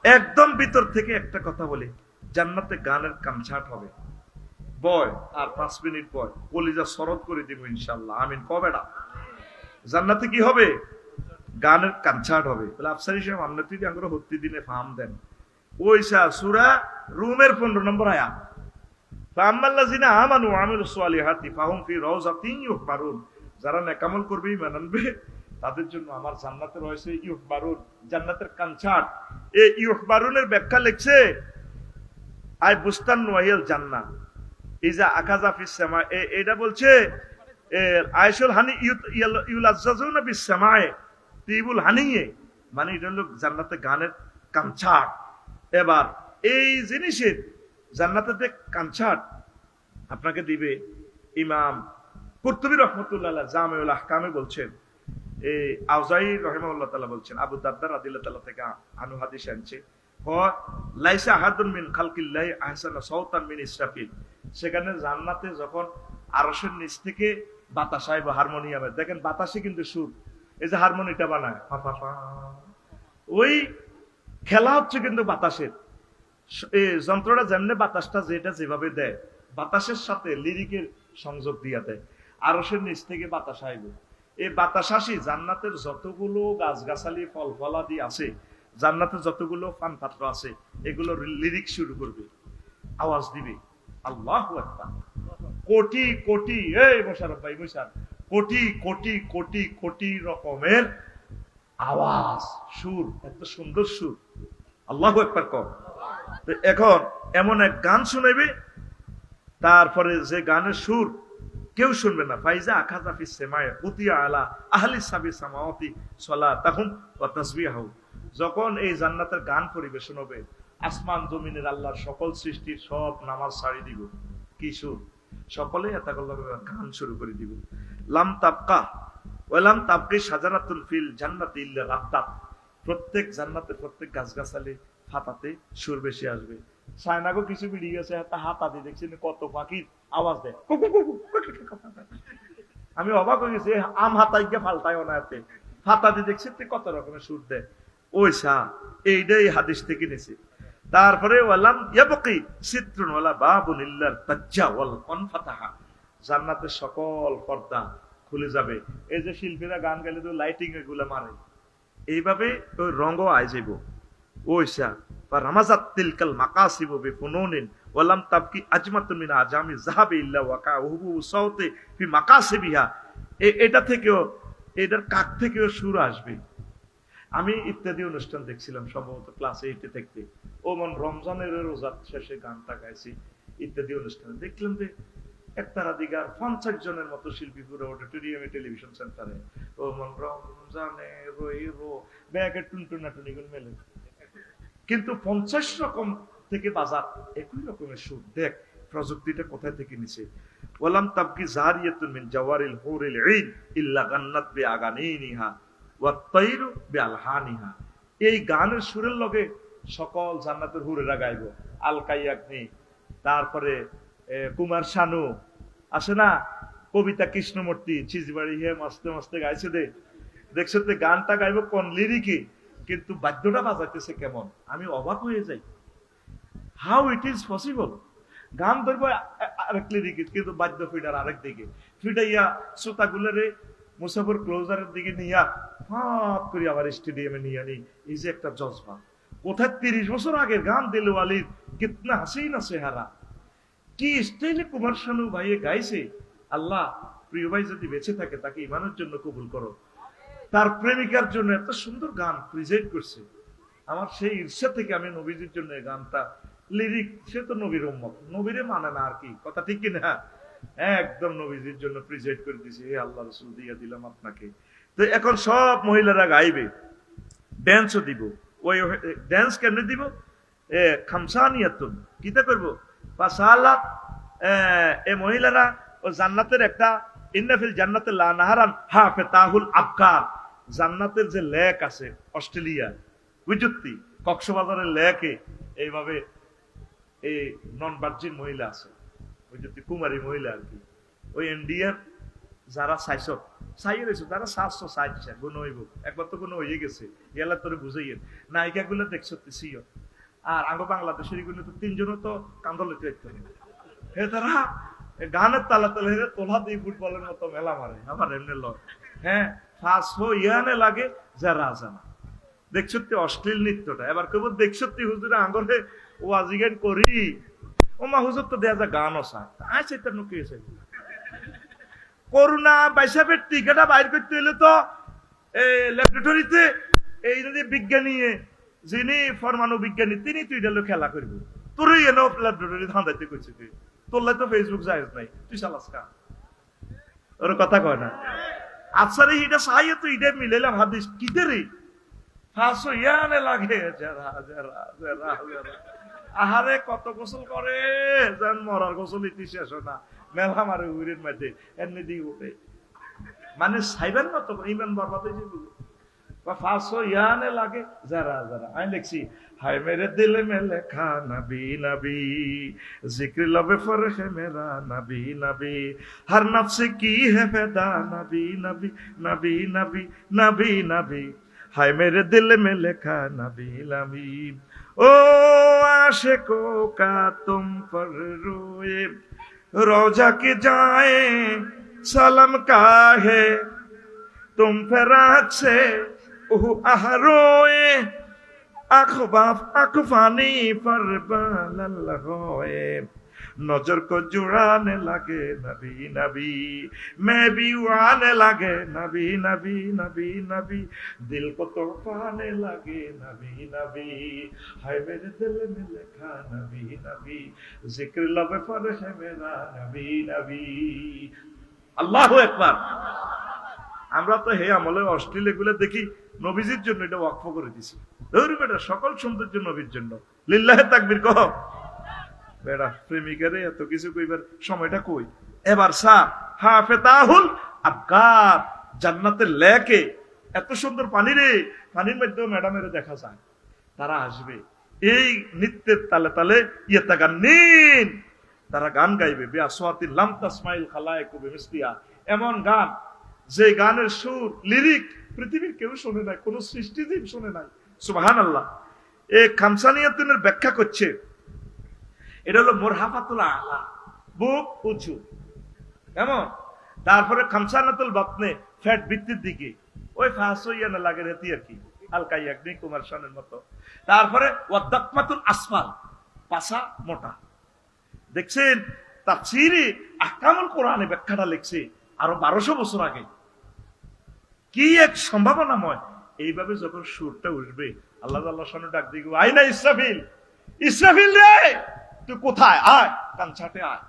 একদম ভিতর থেকে একটা কথা বলি, জান্নাতে গানের কনসার্ট হবে। বয় আর 5 মিনিট পর কলিজা শরৎ করে দিব ইনশাআল্লাহ, আমিন কবেডা। জান্নাতে কি হবে? গানের কনসার্ট হবে। বলে আফসারি সাহেব আমরা তুই আমরা হত্যি দিনে ফার্ম দেন ওইসা সূরা রুমের 15 নম্বর আয়াত, ফাআম্মাল্লাযিনা আমানু ওয়া আমিলুস সালিহাতি ফাহুম ফি রাউযাতিন ইউহবারুন। যারা নেকামল করবে, ঈমান আনবে, তাদের জন্য আমার জান্নাতে রয়েছে ইউহবারুন, জান্নাতের কনসার্ট। এই ইউহবারুনের ব্যাখ্যা লিখছে আই বুস্তান ওয়াহিল জান্নাহ ইজা আকাযা ফিস সামা। এটা বলছে আয়শুল হানি ইউলাজ্জাজুনা বিস সামায়ে তিবুল হানিয়ে, মানে এটা হলো জান্নাতে গানের কনসার্ট। এবার এই জিনিসের জান্নাতে কনসার্ট আপনাকে দিবে ইমাম কুরতুবী রাহমাতুল্লাহ আলাইহি জামিউল আহকামে বলছেন, এই আউজাই রাহিমাহুল্লাহ তাআলা বলছেন, আবু দারদা রাদিয়াল্লাহু তাআলা থেকে আনু হাদিস আনছে, লাইসা আহাদুন মিন খালকিল্লাহি আহসানা সাওতান মিন ইসরাফিল। সেখানে জান্নাতে যখন আরশের নিচ থেকে বাতাস আইবে হারমোনিয়ামে, দেখেন বাতাসে কিন্তু সুর, এই যে হারমোনিটা বানায় ওই খেলা হচ্ছে কিন্তু বাতাসের। এই যন্ত্রটা যেমনি বাতাসটা যেটা যেভাবে দেয়, বাতাসের সাথে লিরিকের সংযোগ দিয়ে দেয়, আরশের নিচ থেকে বাতাস আইবে। এই বাতাস আসি জান্নাতের যতগুলো গাছগাছালি ফল ফলাদি আছে, জান্নাতের যতগুলো পান পাত্র আছে, এগুলো লিরিক শুরু করবে, আওয়াজ দিবে আল্লাহু আকবার। কোটি কোটি, এই মোশাররফ ভাই মোশাররফ, কোটি কোটি কোটি কোটি রকমের আওয়াজ, সুর, এত সুন্দর সুর, আল্লাহু আকবার কর। তো এখন এমন এক গান শুনাইবে, তারপরে যে গানের সুর কেউ শুনবে না। ফাইজা আখাযা ফিস সামায়ে উতিয়া আলা আহলি সাবি সামাওয়াতি সালাতাহুম ওয়া তাসবিহাহু। যখন এই জান্নাতের গান পরিবেশন হবে, আসমান জমিনের আল্লাহর সকল সৃষ্টির সব নামাজ ছাড়ি দিব। কি সুর! সকলে গান শুরু করে দিব। লাম তাবকা ওয়ালাম তাবকি শাজারাতুন ফিল জান্নাতি ইল্লা রাত্তাত। প্রত্যেক জান্নাতের প্রত্যেক গাছগাছালি ফাতাতে সুর বেশি আসবে। সায়নাগো কিছু বিড়ি গেছে, হাতা দিয়ে দেখছেন কত পাখির আওয়াজ দেয়, আমি অবাক হয়ে গেছি। আম হাতাই গিয়ে ফালতায় ওনাতে ফাতা দিয়ে দেখছি কত রকমের সুর দেয়। ওইসা এইটাই হাদিস থেকে নিছে। তারপরে ওয়ালাম ইয়াবকি সিত্রুন ওয়ালা বাবুন ইল্লাল তাজ্জা ওয়াল আনফাতাহা। জান্নাতের সকল পর্দা খুলে যাবে। এই যে শিল্পীরা গান গাইলে তো লাইটিং এগুলো মারে, এইভাবে ওই রঙও আই যাইব। ওইসা বা রামাজাত তিলকাল মাকাসিবু বিফুনুনিন ওয়ালাম তাবকি আজমাতুন মিন আজামি যাহাবি ইল্লা ওয়াকা হুবু সাউতি ফি মাকাসিবিহা। এটা থেকেও, এটার কাক থেকেও সুর আসবে। আমি ইত্যাদি অনুষ্ঠান দেখছিলাম সম্ভবত ক্লাস 8 থেকে। ওমন রমজানের রোজা শেষে গানটা গাইছি ইত্যাদি অনুষ্ঠানে, দেখলাম যে একতারা দিগার 50 জনের মতো শিল্পী পুরো অডিটোরিয়ামে, টেলিভিশন সেন্টারে ওমন রমজানে রইরো ব্যাগে টুনটুনা টুনিগুন মেলে, কিন্তু 50 রকম থেকে বাজার একই রকমের সুর। দেখ প্রযুক্তিটা কোথায় থেকে নিছে। ওয়ালাম তাবকি জারিয়াতুন মিন জাওয়ারিল হুরিল ঈন ইল্লা গান্নাত বিআগানিনিহা ওয়াত তায়রু বিআলহানিহা। এই গানের সুরের লগে সকল জান্নাতের হুরেরা গাইব। আল কাইয়াকনি, তারপরে কুমার শানু আছে না, কবিতা কৃষ্ণমূর্তি চিজবাড়ি হে মস্তে মস্তে গাইছে দে, দেখছো তো গানটা গাইব কোন লিরিকে, কিন্তু বাদ্যটা বাজাইতেছে কেমন, আমি অবাক হয়ে যাই। How it is possible? গান ধরবো আরেক লিরিকে, কিন্তু বাদ্য ফিডার আরেক দিকে ফিডাইয়া শ্রোতাগুলোরে মুসাফর ক্লোজারের দিকে নিয়া ফাঁপ করে আবার স্টেডিয়ামে নিয়ে আনি। এই যে একটা জজবা, কোথায় 30 বছর আগের গান দিল আলীর কিতনা হাসিনা চেহারা, কি স্টাইলে কুমার শানু ভাইয়ে গাইছে। আল্লাহ প্রিয় ভাই যদি বেঁচে থাকে তাকে ইমানের জন্য কবুল করো। তার প্রেমিকার জন্য এত সুন্দর গান প্রেজেন্ট করছে। আমার সেই ঈর্ষা থেকে আমি নবীজির জন্য এই গানটা লিরিক, সে তো নবীর উম্মত, নবীরে মানে না আর কি, কথা ঠিক কিনা? একদম নবীজির জন্য প্রিজাইড করে দিছে, হে আল্লাহ রাসূল দিয়া দিলাম আপনাকে। তো এখন সব মহিলারা গাইবে, ড্যান্সও দিব। ওই ড্যান্স কেমনে দিব? খামসানিয়াতুন, কিতা করব? ফাসালাত, এ মহিলারা ও জান্নাতের একটা ইন্নাফিল জান্নাতে লা নাহারান হাফেতাহুল আবকার, জান্নাতের যে লেক আছে অস্ট্রেলিয়া বুঝতি কক্সবাজারের লেকে এইভাবে এই নন ভার্জিন মহিলা আছে, বুঝতি কুমারী মহিলা আর কি। ওই ইন্ডিয়ান যারা সাইয়েছে তারা 760 গুণ হইব, একবার তো কোনো হয়ে গেছে, গেলা তোরে বুঝাইয়েন নায়িকা গুলো দেখছো সিও। আর আগে বাংলাদেশের গুলো তো তিনজনও তো কান্দলে হে তারা গানের তালা তালে তোলা দিয়ে ফুটবলের মতো মেলা মারে, আমার এমনি লয়। হ্যাঁ, ফার্স্ট ইয়ানে লাগে যারা জানা দেখছতি অশ্লীল নৃত্যটা। এবার কেবল দেখছতি হুজুরে আঙ্গলে ও আজিগান করি, ও মা হুজুর তো দেয়া যা গান অসা আছে তার নুকিয়েছে। করোনা বাইসাপের টিকাটা বাইর করতে হলে তো ল্যাবরেটরিতে এই যদি বিজ্ঞানী যিনি পরমাণু বিজ্ঞানী তিনি তুই গেল খেলা করবি, তোরই এনে ল্যাবরেটরি ধান্দাইতে করছে তুই, তোর তো ফেসবুক জায়েজ নাই, তুই চালাস কা? ওর কথা কয় না। আচ্ছা রে এটা চাইয়ে তো এটা মিলাইলাম হাদিস কিতে রে ফাঁসো ইয়ানে লাগে যারা যারা যারা যারা আহারে কত গোসল করে যেন মরার গোসল ইতি শেষ না, মেলা মারে উইরের মধ্যে এমনি দিয়ে উঠে, মানে সাইবার মতো ইমান বরবাদ হয়ে যাবে। ফাঁসো ইয়ানে লাগে যারা যারা আমি লিখছি, হায় মেরে দিলে মে লেখা নবী নবী, जिक्र लब फर्क है मेरा नबी नबी, हर नफ्स की है पैदा नबी नबी नबी नबी नबी नबी, हाय मेरे दिल में लिखा नबी नबी। ओ आशिकों का तुम पर रोए रोजा के जाए सलाम का है, तुम फिराक से रोए अखबाफ अखफानी पर बालल होए, नजर को जुड़ाने लगे नबी नबी, मैं भी आने लगे नबी नबी नबी नबी, दिल को तड़पाने लगे नबी नबी, हाय मेरे दिल में लिखा नबी नबी, जिक्र लब पर है मेरा नबी नबी। আল্লাহু আকবার। আমরা তো হে আমলে অস্ট্রেলিয়া গুলো দেখি নবীজির জন্য এটা ওয়াকফ করে দিছি, ধরু বেটা সকল সৌন্দর্য নবীর জন্য, লিল্লাহে তাকবীর কহ বেটা, প্রেমিকারে এত কিছু কইবার সময়টা কই। এবার সা হাফেতাহুল আবকার, জান্নাতের লেকে এত সুন্দর পানি রে, পানির মধ্যে ম্যাডামের দেখা যায়, তারা আসবে এই নৃত্যের তালে তালে ইয়াতাগান্নিন, তারা গান গাইবে বিআসওয়াতিন লাম তাসমাইল খালায়েকু বিমিসলিহা, এমন গান যে গানের সুর লিরিক পৃথিবীর কেউ শুনে নাই, কোন সৃষ্টিজীব শুনে নাই। সুবহানাল্লাহ। এই খামসানিয়াতুনের ব্যাখ্যা করছে, এটা হলো মুরহাফাতুল আলা, বুক উঁচু এমন, তারপরে খামসানাতুল বাতনে ফ্যাট ভিত্তির দিকে, ওই ফাঁসইয়া না লাগে রেতি আর কি হালকা একদিন কুমার শানের মতো, তারপরে ওয়াদাকমাতুল আসফাল পাছা মোটা। দেখছেন তাফসীরে আহকামুল কোরআনে ব্যাখ্যাটা লিখছে আরো 1200 বছর আগে, কি এক সম্ভাবনাময়। এইভাবে যখন সুরটা উঠবে আল্লাহ আল্লাহ শানে ডাক দিগো, আয় না ইসরাফিল, ইসরাফিল রে তুই কোথায়, আয় কানছাটে আয়।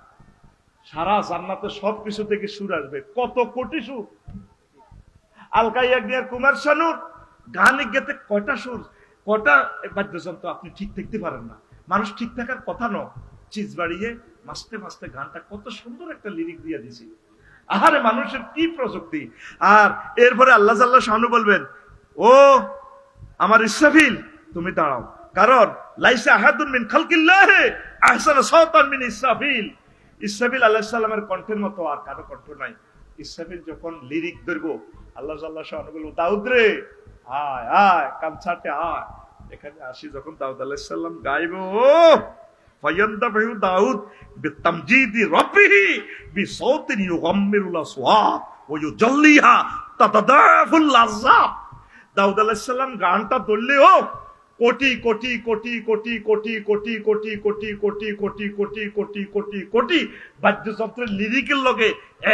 সারা জান্নাতে সবকিছু থেকে সুর আসবে, কত কোটি সুর। আলকাই একদিন কুমার শানুর গান গেতে কয়টা সুর, কয়টা বাদ্যযন্ত্র আপনি ঠিক দেখতে পারেন না, মানুষ ঠিক থাকার কথা নয়, চিজ বাড়িয়ে মাসতে মাসতে গানটা কত সুন্দর একটা লিরিক দিয়ে দিছি। আহারে মানুষের কি প্রযুক্তি। আর এরপরে আল্লাহ আল্লাহ শানু বলবেন, ও আমার ইসরাফিল তুমি দাঁড়াও, কারণ লাইসা আহাদুন মিন খালকিল্লাহি আহসানা সাওতান মিন ইসরাফিল। ইসরাফিল আলাইহিস সালামের কণ্ঠের মতো আর কারো কণ্ঠ নাই। ইসরাফিল যখন লিরিক ধরবো আল্লাহ আল্লাহ শানু বলবো, দাউদ রে আয় আয় কানছাটে আয়। এখানে আসি যখন দাউদ আলাইহিস সালাম গাইবো, ফায়ান্দাফু দাউদ বিতামজিদি রাব্বিহি বিসাউতিন ইউগাম্মিরুল আসওয়াত ওয়া ইউজাল্লিহা তাতাদাফুল লাযাব। দাউদ আলাইহিস সালাম গানটা ধরলেও কোটি কোটি কোটি কোটি কোটি কোটি কোটি কোটি কোটি কোটি কোটি কোটি কোটি কোটি বাদ্যযন্ত্রের লিরিকের লগে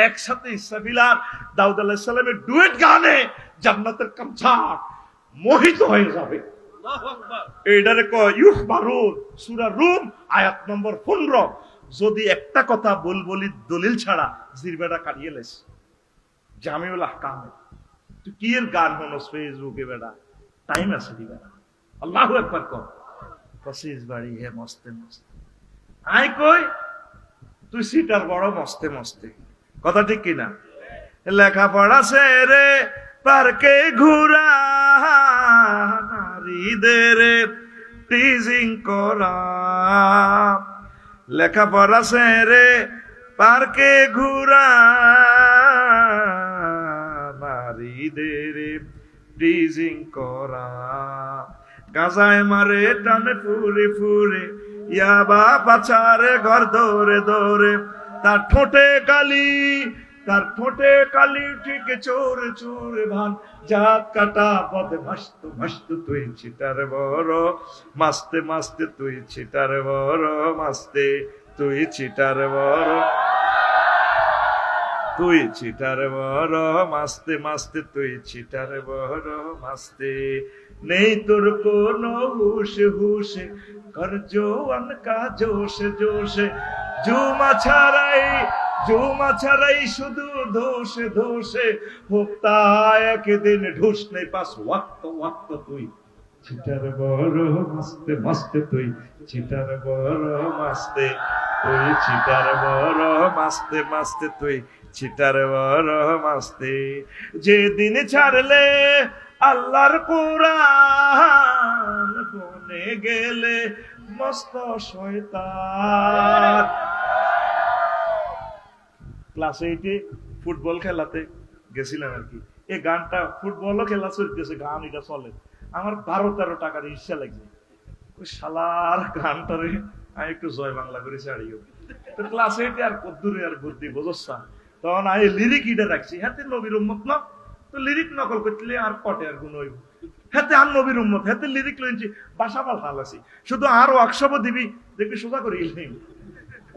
একসাথে ইসরাফিল আর দাউদ আলাইহিস সালামের ডুয়েট গানে জান্নাতের কনসার্ট মোহিত হয়ে যাবে। এইটারে কয় ইউখবারুন, সূরা রুম আয়াত নম্বর 15। যদি একটা কথা বলি দলিল ছাড়া জিরবেটা কাটিয়ে লেস জামিউল আহকামে। তুই কি এর গান হনস ফেসবুকে বেটা, টাইম আছে দি বেটা। আল্লাহু আকবার কর। কসিস বাড়ি হে মস্তে মস্তে। আই কই তুই সিটার বড় মস্তে মস্তে, কথা ঠিক কিনা? লেখাপড়া সেরে পার্কে ঘুরা, নারীদের টিজিং করা। লেখাপড়া সেরে পার্কে ঘুরা, নারীদের টিজিং করা। গাজায় মারে টানে ফুরে ফুরে, ইয়াবা পাচারে ঘর দৌড়ে দৌড়ে। তার ঠোঁটে কালি ঠিক চোর চোর ভান। জাত কাটা পদে মস্ত মস্ত তুই ছিটার বড়, মাস্তে মাস্তে তুই ছিটার বড়, মাস্তে তুই ছিটার বড়, তুই ছিটার বড়, মাস্তে মাস্তে তুই ছিটার বড়, মাস্তে। নেই তোর কোনো হুশে হুশে, কর জোয়ান কা জোশে জোশে। জুমা ছাড়াই শুধু দোষে দোষে, হোক্তা একদিন ঢুস নেই পাস ওয়াক্ত ওয়াক্ত তুই ছিটার বড়, মাস্তে মাস্তে তুই ছিটার বড়, মাস্তে তুই ছিটার বড়, মাস্তে মাস্তে তুই ছিটার বড়, মাস্তে। যেদিন ছাড়লে আল্লাহর কোরআন, বনে গেলে মস্ত শয়তান। ক্লাস 8-এ ফুটবল খেলাতে গেছিলাম আর কি। এই গানটা ফুটবলও খেলা চলতেছে, গান এটা চলে। আমার 12-13 টাকার ইচ্ছা লাগছে, ওই শালার গানটারে আমি একটু জয় বাংলা করে ছাড়িও। তো ক্লাস 8-এ আর কদ্দুরে আর বুদ্ধি বোঝা। তখন আমি লিরিক ইটা রাখছি, হাতে নবীর উম্মত না, তো লিরিক নকল করলে আর কটে আর গুণ হইব। হাতে আর নবীর উম্মত, হাতে লিরিক লইছি, বাসা পাল হাল আছি, শুধু আর ওয়ার্কশপ দিবি দেখবি সোজা করে ইলেই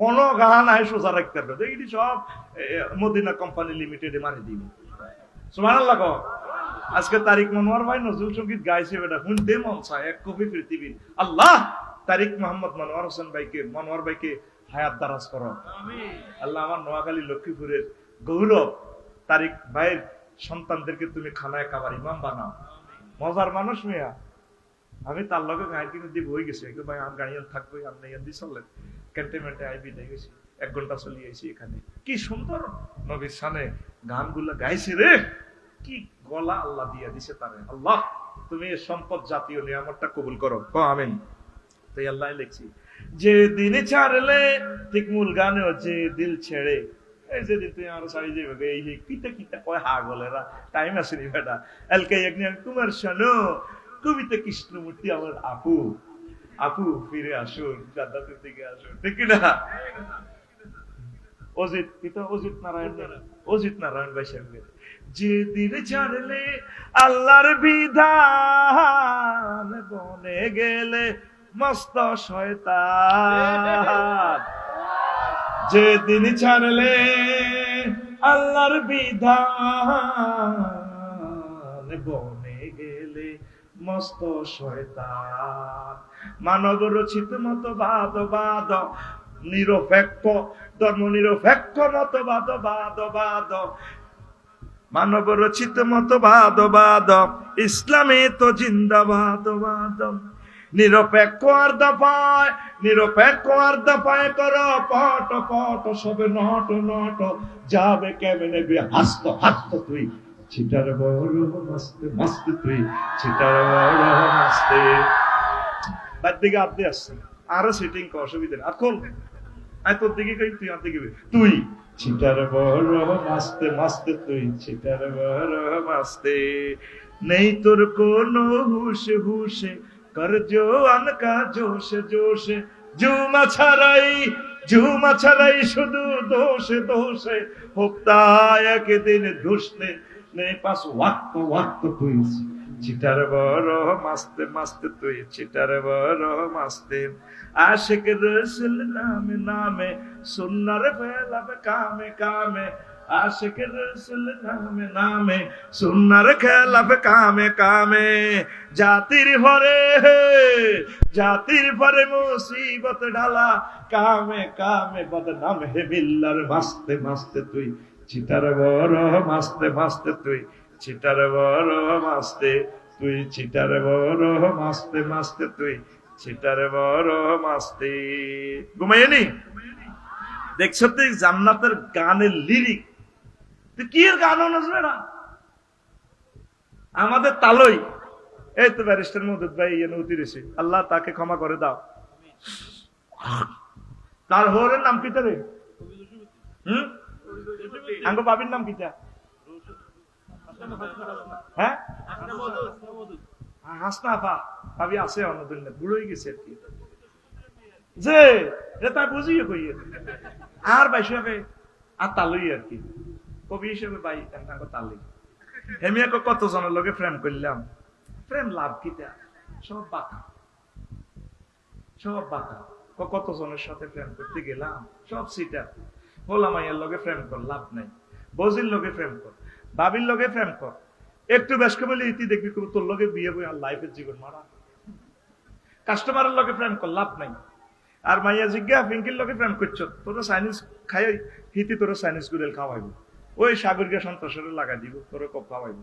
কোন গান আয় সোজা রাখতে পারবে। দেখি সব মদিনা কোম্পানি লিমিটেডে মারি দিবি। সুবহানাল্লাহ কও। আজকে তারিক মনোয়ার ভাই নজরুল সঙ্গীত গাইছে বেটা, শুনতে মন চায় এক কবি পৃথিবীর। আল্লাহ তারিক মোহাম্মদ মনোয়ার হোসেন মনোয়ার ভাইকে হায়াত দারাজ করো। আল্লাহ আমার নোয়াখালী লক্ষ্মীপুরের গৌরব তারিক ভাইয়ের সন্তানদেরকে তুমি খানায় খাবার ইমাম বানাও। মজার মানুষ মিয়া, আমি তার লগে গাড়ি কিনে দিয়ে বই গেছি, ভাই আমার গাড়ি থাকবে, আপনি দিয়ে চললেন। ক্যান্টনমেন্টে আইবি দিয়ে গেছি, 1 ঘন্টা চলিয়ে আইছি এখানে। কি সুন্দর নবীর শানে গানগুলা গাইছে রে, কি গলা আল্লাহ দিয়া দিছে তারে। আল্লাহ তুমি এই সম্পদ জাতীয় নিয়ামতটা কবুল করো, আমিন। তাই আল্লাহ লিখছি, যে দিন ছাড়লে ঠিক মূল গানে হচ্ছে দিল ছেড়ে। এই যে দিন তুই আমার সারি যাবে এই যে কিতা কিতা কয় হা গলেরা, টাইম আসেনি বেটা। এলকে তোমার শোনো কবিতা কৃষ্ণমূর্তি আমার আপু, আপু ফিরে আসুন, জান্নাতের দিকে আসুন, ঠিক না? অজিত নারায়ণ ভাই সাহেব, যে দিন ছাড়লে আল্লাহর বিধান, বনে গেলে মস্ত শয়তান। যেদিন ছাড়লে আল্লাহর বিধান, বনে গেলে মস্ত শয়তান। মানব রচিত মতবাদ বাদ, নিরপেক্ষ ধর্ম নিরপেক্ষ মতবাদ বাদ, মানব রচিত মতবাদ বাদ, ইসলামে তো জিন্দাবাদ বাদ। নিরপেক্ষ আর দফায় করো পট পট, সবে নট নট যাবে কেমনে বে হাস্ত হাস্ত তুই ছিটার বড়, মাস্তে মাস্তে তুই ছিটার বড়, মাস্তে। তার দিকে আপনি আসছেন আরো সিটিং অসুবিধা নেই, আর খোল আয় তোর দিকে কই, তুই আর দিকে তুই ছিটার বড়, মাস্তে মাস্তে তুই ছিটার বড়, মাস্তে। নেই তোর কোনো হুশে হুশে, কর জোয়ান কা জোশে জোশে। জুমা ছাড়াই শুধু দোষে দোষে, হোক্তা একদিন ঢুসনে নেই পাস ওয়াক্ত ওয়াক্ত তুই ছিটার বড়, মাস্তে মাস্তে তুই ছিটার বড়, মাস্তে। আশিক রসুল নামে নামে, সুন্নার ফেলাবে কামে কামে। আশিকের রাসূল নামে নামে সুন্নার খেলাফ কামে কামে জাতির ভরে মুসিবত ঢালা কামে কামে বদনাম হে মিল্লার মাস্তে মাস্তে তুই চিটার বড় মাস্তে মাস্তে তুই চিটার বড় মাস্তে তুই চিটার বড় মাস্তে মাস্তে তুই চিটার বড় মাস্তে। ঘুমাইনি দেখছো তো জান্নাতের গানের লিরিক, কি এর গানও নাচবে না আমাদের তালই। এই তো ব্যারিস্টার মদুদ ভাই উতিরেছে, আল্লাহ তাকে ক্ষমা করে দাও। তার হোরের নাম কিতা রে? আঙ্গ বাবির নাম কিতা? হ্যাঁ হাসনা আপা ভাবি আছে অন্যদিন বুড়ো হয়ে গেছে আর কি, যে এটা বুঝিয়ে কইয়ে আর ভাই হিসাবে আর তালই আর কি, কবি হিসেবে ভাই তালই। হেমি কত জনের লোকে প্রেম করলাম, প্রেম লাভ কিতা? সব বাঁকা, সব বাঁকা। কত জনের সাথে প্রেম করতে গেলাম, সব সিটার। হোলা মাইয়ের লগে প্রেম কর, লাভ নাই। বজির লগে প্রেম কর, বাবির লগে প্রেম কর, একটু বেশকে বলে ইতি দেখবি তোর লগে বিয়ে বই আর লাইফের জীবন মারা। কাস্টমারের লগে প্রেম কর, লাভ নাই। আর মাইয়া জিজ্ঞা পিঙ্কির লগে প্রেম করছ, তোরা চাইনিজ খাই হিতি তোরা চাইনিজ গুড়েল খাওয়াইব, ওই সাগরকে সন্তোষের লাগাই দিব, তোরা কপ খাওয়াইব।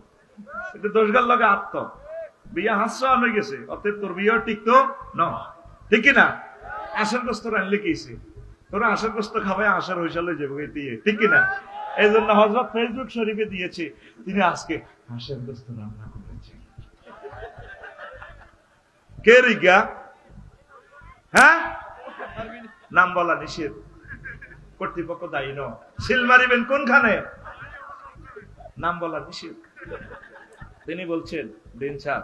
এটা দোষগার লগে আত্ম বিয়া হাস্য হয়ে গেছে, অতএব তোর বিয়ে টিকতো ন, ঠিক কিনা? আশার গোস্ত রানলে কিছে, তোরা আশার গোস্ত খাবাই আশার হইসালে যাবো দিয়ে, ঠিক কিনা? এই জন্য হযরত ফেসবুক শরীফে দিয়েছে, তিনি আজকে হাঁসের গোস্ত রান্না করেছেন। কে রিগা? হ্যাঁ, নাম বলা নিষেধ, কর্তৃপক্ষ দায়ী ন। সিল মারিবেন কোনখানে? নাম বলা নিষেধ। তিনি বলছেন দিন সাহ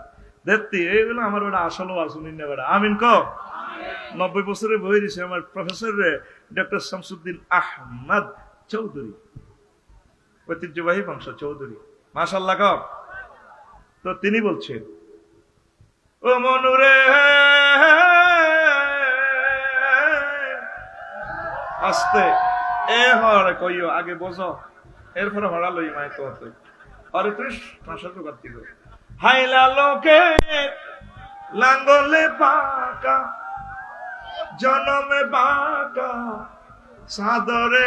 দেখতে এইগুলো আমার ওটা আসলেও আসুনি না বেড়া। আমিন ক 90 বছরের বই দিছে আমার প্রফেসর ডক্টর শামসুদ্দিন আহমদ চৌধুরী, ঐতিহ্যবাহী বংশ চৌধুরী, মাশাআল্লাহ ক। তো তিনি বলছেন, ও মনুরে আস্তে এ হরে কইও আগে বোঝো, এরপরে হরা লই মাই তো তুই আরে তুই ভাষা জোগাড় দিল। হাইলা লোকে লাঙ্গলে বাঁকা জনমে বাঁকা সাদরে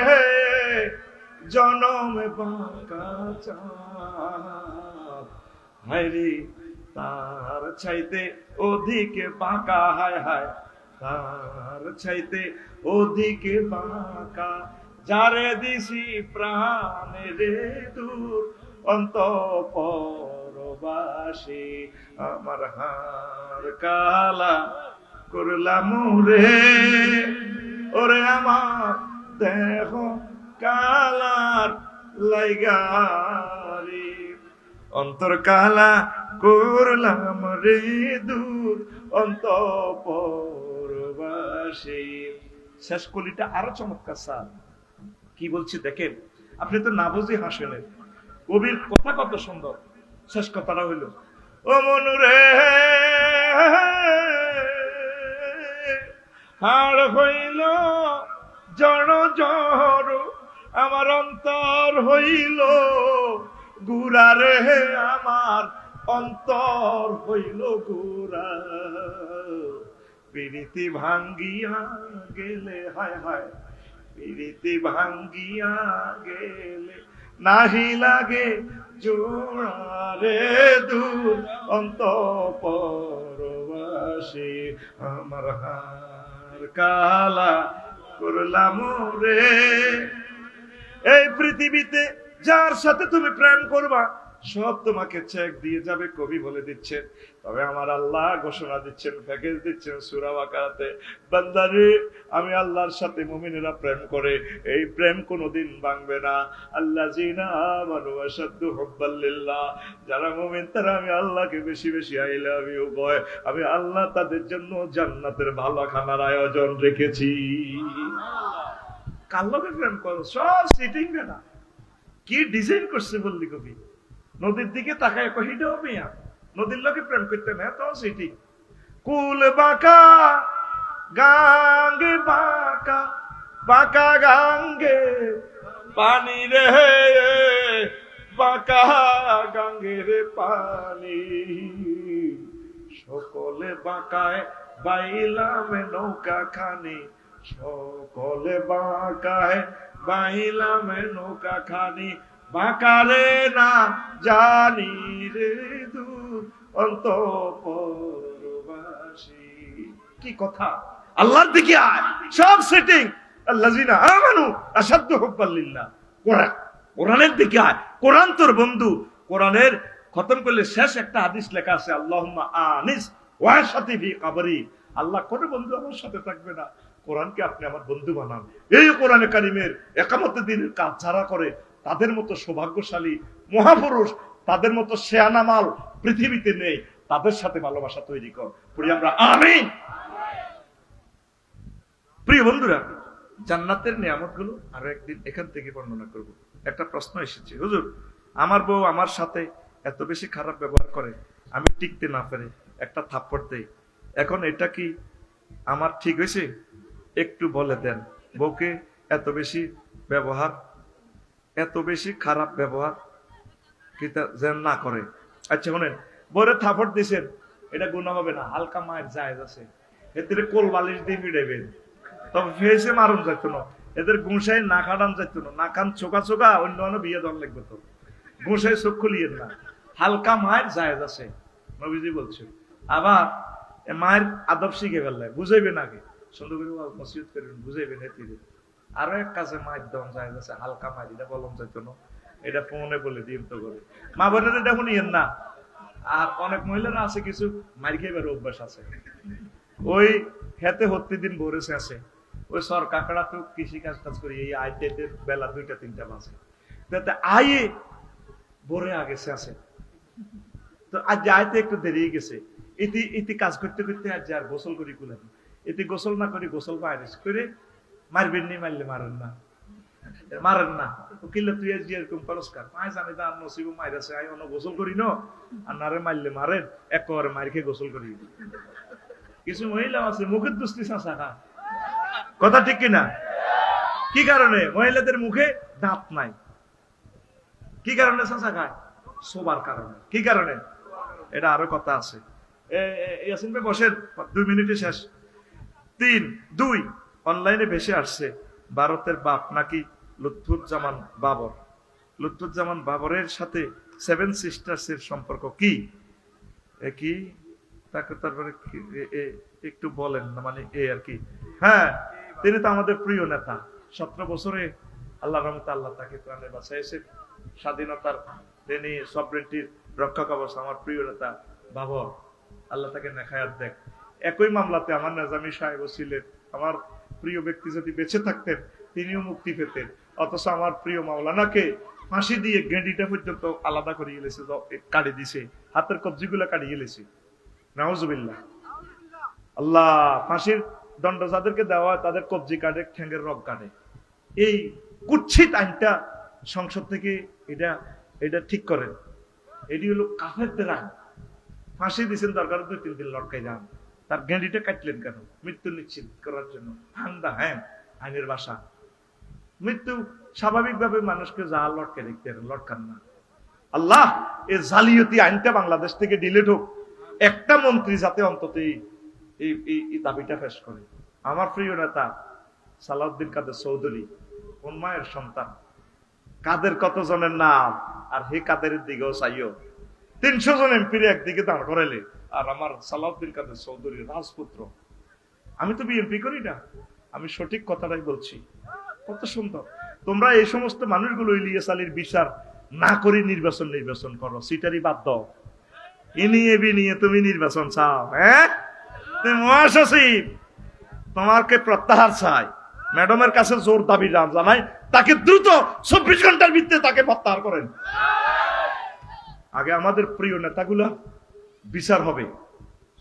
জনমে বাঁকা চাঁদ, হায়রে তার চাইতে ওদিকে বাঁকা, হায় হায় তার চাইতে ওদিকে বাঁকা, যারে দিছি প্রাণে রে দূর অন্তঃপরবাসী, আমার হার কালা করলাম রে, ওরে আমার দেহ কালার লাইগারি, অন্তর কালা করলাম রে দূর অন্তঃপরবাসী। শেষ কলিটা আরো চমৎকার স্যার, কি বলছি দেখেন, আপনি তো না বুঝে হাসেন, কবির কথা কত সুন্দর। শেষ কথাটা হইল, ও মনুরে হাড় হইল জড় জড়, আমার অন্তর হইল গুড়া রে, আমার অন্তর হইল গুড়া, প্রীতি ভাঙ্গিয়া গেলে, হায় হায় প্রীতি ভাঙ্গিয়া গেলে নাহি লাগে জোড়া রে দূর অন্তঃপরবাসী, আমার হার কালা করলাম রে। এই পৃথিবীতে যার সাথে তুমি প্রেম করবা সব তোমাকে চেক দিয়ে যাবে, কবি বলে দিচ্ছেন। তবে আমার আল্লাহ ঘোষণা দিচ্ছেন, প্যাকেজ দিচ্ছেন সূরা বাকারাতে, বান্দারে আমি আল্লাহর সাথে মুমিনেরা প্রেম করে, এই প্রেম কোনোদিন ভাঙবে না। আল্লাযিনা আমানু আশাদ্দু হুব্বাল লিল্লাহ, যারা মুমিন তারা আমি আল্লাহকে বেশি বেশি আই লাভ ইউ কয়, আমি আল্লাহ তাদের জন্য জান্নাতের ভালো খানার আয়োজন রেখেছি। কার লগে প্রেম করো? সব সিটিং না, কি ডিজাইন করছে বললি কবি। নদীর দিকে তাকায় কহিটাও মিয়া, নদীর লোকে প্রেম করতে না তো সিটি। কুল বাঁকা গাঙ্গে বাঁকা, বাঁকা গাঙ্গে পানি রে বাঁকা গাঙ্গের পানি, সকলে বাঁকায় বাইলাম নৌকা খানি, সকলে বাঁকায় বাইলাম নৌকা খানি, বাঁকারে না জানি রে দূর অন্তঃপুরবাসী। কি কথা! আল্লাহর দিকে আয়, সব সেটিং। আল্লাযিনা আমানু আশাদ্দু হুব্বাল লিল্লাহ। কোরআন, কোরআনের দিকে আয়, কোরআন তোর বন্ধু। কোরআনের খতম করলে শেষ একটা হাদিস লেখা আছে, আল্লাহুম্মা আনিস ওয়াশাতি ফি কবরি। আল্লাহ কোন বন্ধু আমার সাথে থাকবে না, কোরআনকে আপনি আমার বন্ধু বানান। এই কোরআনে কারিমের একামত দিনের কাজ যারা করে তাদের মতো সৌভাগ্যশালী মহাপুরুষ, তাদের মতো শেয়ানা মাল পৃথিবীতে নেই। তাদের সাথে ভালোবাসা তৈরি কর, পড়ি আমরা আমিন। প্রিয় বন্ধুরা, জান্নাতের নিয়ামত গুলো আরো একদিন এখান থেকে বর্ণনা করব। একটা প্রশ্ন এসেছে, হুজুর আমার বউ আমার সাথে এত বেশি খারাপ ব্যবহার করে, আমি টিকতে না পেরে একটা থাপ্পড় দেই, এখন এটা কি আমার ঠিক হয়েছে? একটু বলে দেন। বউকে এত বেশি ব্যবহার, এত বেশি খারাপ ব্যবহার কি যেন না করে। আচ্ছা শোনেন, বউরে থাপ্পড় দিছেন, এটা গুনাহ হবে না, হালকা মায়ের জায়েজ আছে। এতে কোল বালিশ দিয়ে মিটাইবেন, তবে ফেসে মারুন যাইত না, এদের গুঁসাই না খাটান যাইত না, না খান চোখা চোখা অন্য অন্য বিয়ে দেওয়ার লাগবে, তো গুঁসাই চোখ খুলিয়েন না, হালকা মায়ের জায়েজ আছে নবীজি বলছেন। আবার মায়ের আদব শিখে ফেললে বুঝাইবেন, আগে সুন্দর করে নসিহত করবেন, বুঝাইবেন। এতে আরো এক কাছে মায়ের দেওয়ান জায়েজ আছে, হালকা মায়ের, এটা বলন যাইত না, এটা ফোনে বলে দিন তো করে। মা বোনের এটা শুনিয়েন না। আর অনেক মহিলারা আছে কিছু মার খেয়ে অভ্যাস আছে, ওই খেতে হত্যি দিন ভরেছে আছে, ওই সর কাকড়া তো কৃষি কাজ টাজ করি, এই আইতে বেলা 2টা-3টা বাজে, তাতে আয়ে ভরে আগেছে আছে, তো আজ আইতে একটু দেরি গেছে, ইতি ইতি কাজ করতে করতে আজ আর গোসল করি কুলেন, এতে গোসল না করি গোসল বাইরে করে মারবেন নি, মারলে মারেন না, মারেন না কিলে তুই আজ এরকম পুরস্কার মাই জানি তো আর নসিব মাইরাছে, আই অন্য গোসল করি ন, আর নারে মারলে মারেন, একবারে মার খেয়ে গোসল করি। কিছু মহিলা আছে মুখের দুস্তি চাষা, কথা ঠিক কিনা? কি কারণে? মহিলাদের মুখে দাঁত নাই। কি কারণে চাষা খায়? শোবার কারণে। কি কারণে? এটা আরো কথা আছে। ইয়াসিন ভাই বসেন, 2 মিনিটে শেষ। 3-2 অনলাইনে ভেসে আসছে, ভারতের বাপ নাকি লুৎফুজ্জামান বাবর। লুৎফুজ্জামান বাবরের সাথে 7 সিস্টার্স এর সম্পর্ক কি? কি তাকে তারপরে একটু বলেন না, মানে এ আর কি। হ্যাঁ, তিনি তো আমাদের প্রিয় নেতা। 17 বছরে আল্লাহ রহমতে আল্লাহ তাকে প্রাণে বাঁচাইছে, স্বাধীনতার তিনি সভরেন্টির রক্ষা কবচ। আমার প্রিয় নেতা বাবর, আল্লাহ তাকে নেখায়াত দেখ। একই মামলাতে আমার নাজামি সাহেব ছিলেন। আমার প্রিয় ব্যক্তি যদি বেঁচে থাকতেন তিনিও মুক্তি পেতেন, অথচ আমার প্রিয় মাওলানাকে ফাঁসি দিয়ে গেঁডিটা পর্যন্ত আলাদা করে গেলেছে, কাটি দিছে, হাতের কবজিগুলা কাটিয়ে গেলেছে। নাউজুবিল্লাহ। আল্লাহ ফাঁসির দণ্ড যাদেরকে দেওয়া হয় তাদের কবজি কাটে, ঠ্যাঙ্গের রগ কাটে। এই কুৎসিত আইনটা সংসদ থেকে এটা ঠিক করেন। এটি হলো কাফেরদের আইন। ফাঁসি দিচ্ছেন, দরকার 2-3 দিন লটকাই যান, তার গেঁডিটা কাটলেন কেন? মৃত্যু নিশ্চিত করার জন্য। ঠান্ডা, হ্যাঁ, আইনের ভাষা। মৃত্যু স্বাভাবিকভাবে মানুষকে যা লটকে দেখতে লটকান না। আল্লাহ এই জালিয়াতি আইনটা বাংলাদেশ থেকে ডিলিট হোক, একটা মন্ত্রী যাতে অন্তত এই দাবিটা পেশ করে। আমার প্রিয় নেতা সালাউদ্দিন কাদের চৌধুরী, কোন মায়ের সন্তান, কাদের কতজনের নাম, আর হে কাদের দিকেও চাইও। 300 জন এমপির একদিকে দাঁড় করাইলে, আর আমার সালাউদ্দিন কাদের চৌধুরী রাজপুত্র। আমি তো বিএনপি করি না, আমি সঠিক কথাটাই বলছি। কত সুন্দর। তোমরা এই সমস্ত মানুষগুলো ইলিয়াস আলীর বিচার না করে নির্বাচন করো, সিটারি বাদ দাও। নিয়ে তুমি নির্বাচন চাও? হ্যাঁ, তুমি মহাসচিব, তোমাকে প্রত্যাহার চাই। ম্যাডামের কাছে জোর দাবি জানাই, তাকে দ্রুত 24 ঘন্টার ভিত্তিতে তাকে প্রত্যাহার করেন। আগে আমাদের প্রিয় নেতাগুলা বিচার হবে।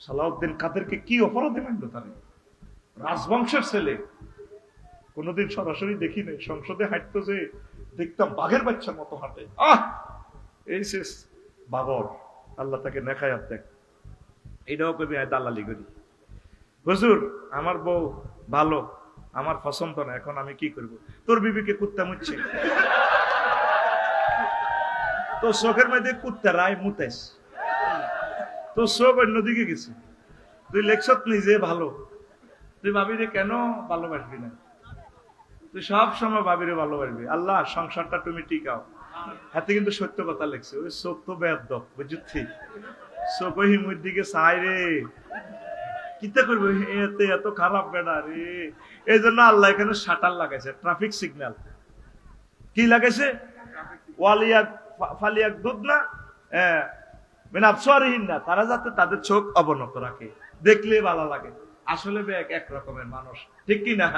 সালাউদ্দিন কাদেরকে কি অপরাধে মানলো? তারে রাজবংশের ছেলে, কোনদিন সরাসরি দেখি নাই, সংসদে হাঁটতো যে দেখতাম বাঘের বাচ্চার মতো হাঁটে। এই শেষ বাবর, আল্লাহ তাকে নেখায়াত দেখ। এটাও কবি দালালি করি, হুজুর আমার বউ ভালো, আমার পছন্দ না, এখন আমি কি করব? তোর বিবিকে কুত্তা মুচ্ছে, তোর চোখের মধ্যে কুত্তা রায় মুতেস, তোর চোখ অন্যদিকে গেছে, তুই লেখছত নিজে ভালো, তুই ভাবিরে কেন ভালোবাসবি না? তুই সব সময় ভাবিরে ভালোবাসবি। আল্লাহ সংসারটা তুমি টিকাও। হাতে কিন্তু সত্য কথা লেখছে, ওই চোখ তো বেয়াদব, বুঝছি, চোখ ওই হিমুর দিকে চাই রে, কিতা করবো, এতে এত খারাপ বেড়া রে। এই জন্য আল্লাহ এখানে শাটার লাগাইছে, ট্রাফিক সিগন্যাল। কি লাগাইছে? ওয়ালিয়াক ফালিয়াক দুধ না, না, তারা যাতে তাদের চোখ অবনত রাখে, দেখলে ভালো লাগে। আসলে এক রকমের মানুষ, ঠিক কি না?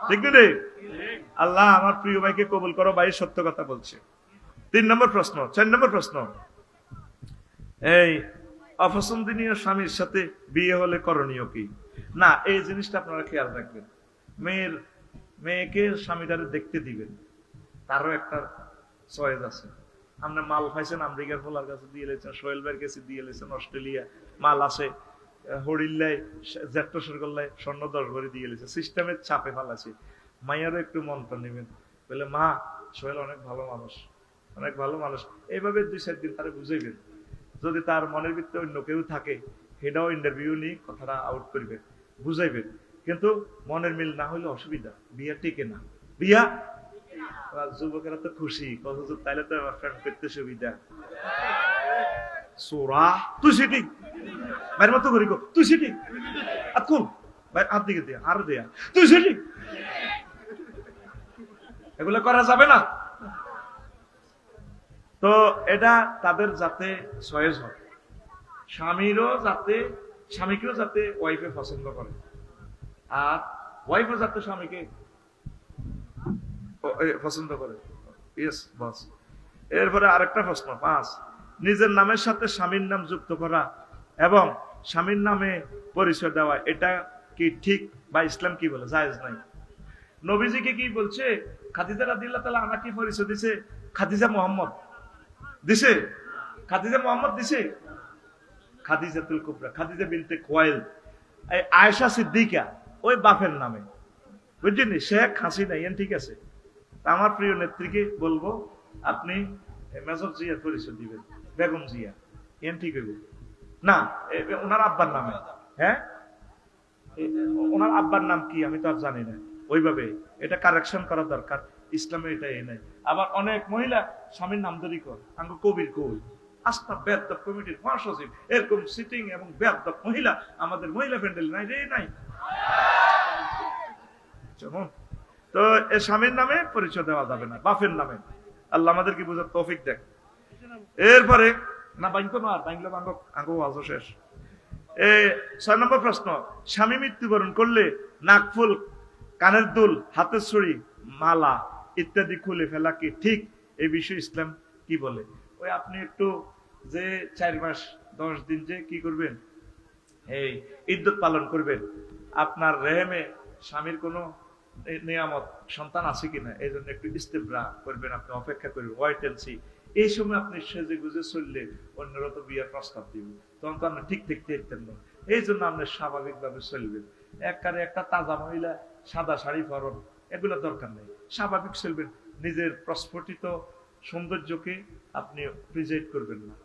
ঠিক রে? আল্লাহ আমার প্রিয় ভাইকে কবুল করো, ভাই সত্য কথা বলছে। 3 নম্বর প্রশ্ন। 4 নম্বর প্রশ্ন, এই অপছন্দনীয় স্বামীর সাথে বিয়ে হলে করণীয় কি? না, এই জিনিসটা আপনারা খেয়াল রাখবেন। মেয়েকে স্বামীটারে দেখতে দিবেন, তারও একটা চয়েস আছে। আপনি মাল পাইছেন আমেরিকার ফলার কাছে দিয়ে লেছেন, সোহেল ভাইয়ের কাছে দিয়ে লেছেন, অস্ট্রেলিয়া মাল আছে, হরিল্লায় জ্যাঠসর গল্লায় স্বর্ণ 10 ভরি দিয়ে লেছে, সিস্টেমের চাপে ফালাছে। মাইয়ারও একটু মনটা নেবেন, বলে মা সোহেল অনেক ভালো মানুষ, অনেক ভালো মানুষ, এইভাবে 2-4 দিন তারা বুঝাইবেন। যদি তার মনের ভিতরে অন্য কেউ থাকে, সেটাও ইন্টারভিউ নিয়ে কথাটা আউট করবেন, বুঝাইবেন। কিন্তু মনের মিল না হলে অসুবিধা, বিয়া টিকে না। বিয়া যুবকেরা তো খুশি, তাইলে তো আমার ফ্রেন্ড করতে সুবিধা। সোরা তুই সেটি বাইরের মতো করি, তুই সেটি আকুল হাত দিকে দিয়া আর দেয়া, তুই সেটি, এগুলো করা যাবে না। তো এটা তাদের যাতে চয়েস হয়, স্বামীকেও যাতে ওয়াইফে পছন্দ করে, আর ওয়াইফও যাতে স্বামীকে পছন্দ করে। Yes boss. এরপরে আরেকটা প্রশ্ন 5, নিজের নামের সাথে স্বামীর নাম যুক্ত করা এবং স্বামীর নামে পরিচয় দেওয়া, এটা কি ঠিক বা ইসলাম কি বলে? জায়েজ নাই। নবীজিকে কি বলছে? খাদিজা রাদিয়াল্লাহু তাআলা আনহা কি পরিচয় দিছে? খাদিজা মুহাম্মদ দিছে, খাদিজা মুহাম্মদ দিছে, খাদিজাতুল কুবরা, খাদিজা বিনতে খুয়াইলিদ। এই আয়েশা সিদ্দিকা ওই বাপের নামে, বুঝছেন? শেখ হাসিনা, এন ঠিক আছে। আমার প্রিয় নেত্রীকে বলবো, আপনি মেজর জিয়ার পরিচয় দিবেন, বেগম জিয়া, এন ঠিক হইব না? ওনার আব্বার নামে, হ্যাঁ, ওনার আব্বার নাম কি আমি তো আর জানি না, ওইভাবে এটা কারেকশন করা দরকার। ইসলামে এটা নাই। আবার অনেক মহিলা স্বামীর নাম ধরি কর, আঙ্গ কবির কই আস্থা বেয়াদব কমিটির মহাসচিব, এরকম সিটিং এবং বেয়াদব মহিলা আমাদের মহিলা প্যান্ডেল নাই রে, নাই। যেমন তো স্বামীর নামে পরিচয় দেওয়া যাবে না, বাপের নামে। আল্লাহ আমাদেরকে বোঝার তৌফিক দেখ। এরপরে না বাংতো না, বাংলা আঙ্গ আজ শেষ। 6 নম্বর প্রশ্ন, স্বামী মৃত্যুবরণ করলে নাকফুল, কানের দুল, হাতের ছড়ি, মালা ইত্যাদি খুলে ফেলা কি ঠিক? এই বিষয়ে ইসলাম কি বলে? ওই আপনি একটু যে 4 মাস 10 দিন যে কি করবেন, এই ইদ্যত পালন করবেন, আপনার রেহেমে স্বামীর কোনো নিয়ামত সন্তান আছে কিনা, এই জন্য একটু ইস্তেবরা করবেন, আপনি অপেক্ষা করবেন, ওয়াইট এন্ড সি। এই সময় আপনি সেজে গুজে চললে অন্যরা তো বিয়ের প্রস্তাব দিবেন, তখন তো আপনি ঠিক দেখতেন না। এই জন্য আপনি স্বাভাবিকভাবে চলবেন। একটা তাজা মহিলা সাদা শাড়ি পরন, এগুলো দরকার নেই, স্বাভাবিক চলবেন। নিজের প্রস্ফুটিত সৌন্দর্যকে আপনি প্রিজাইড করবেন না,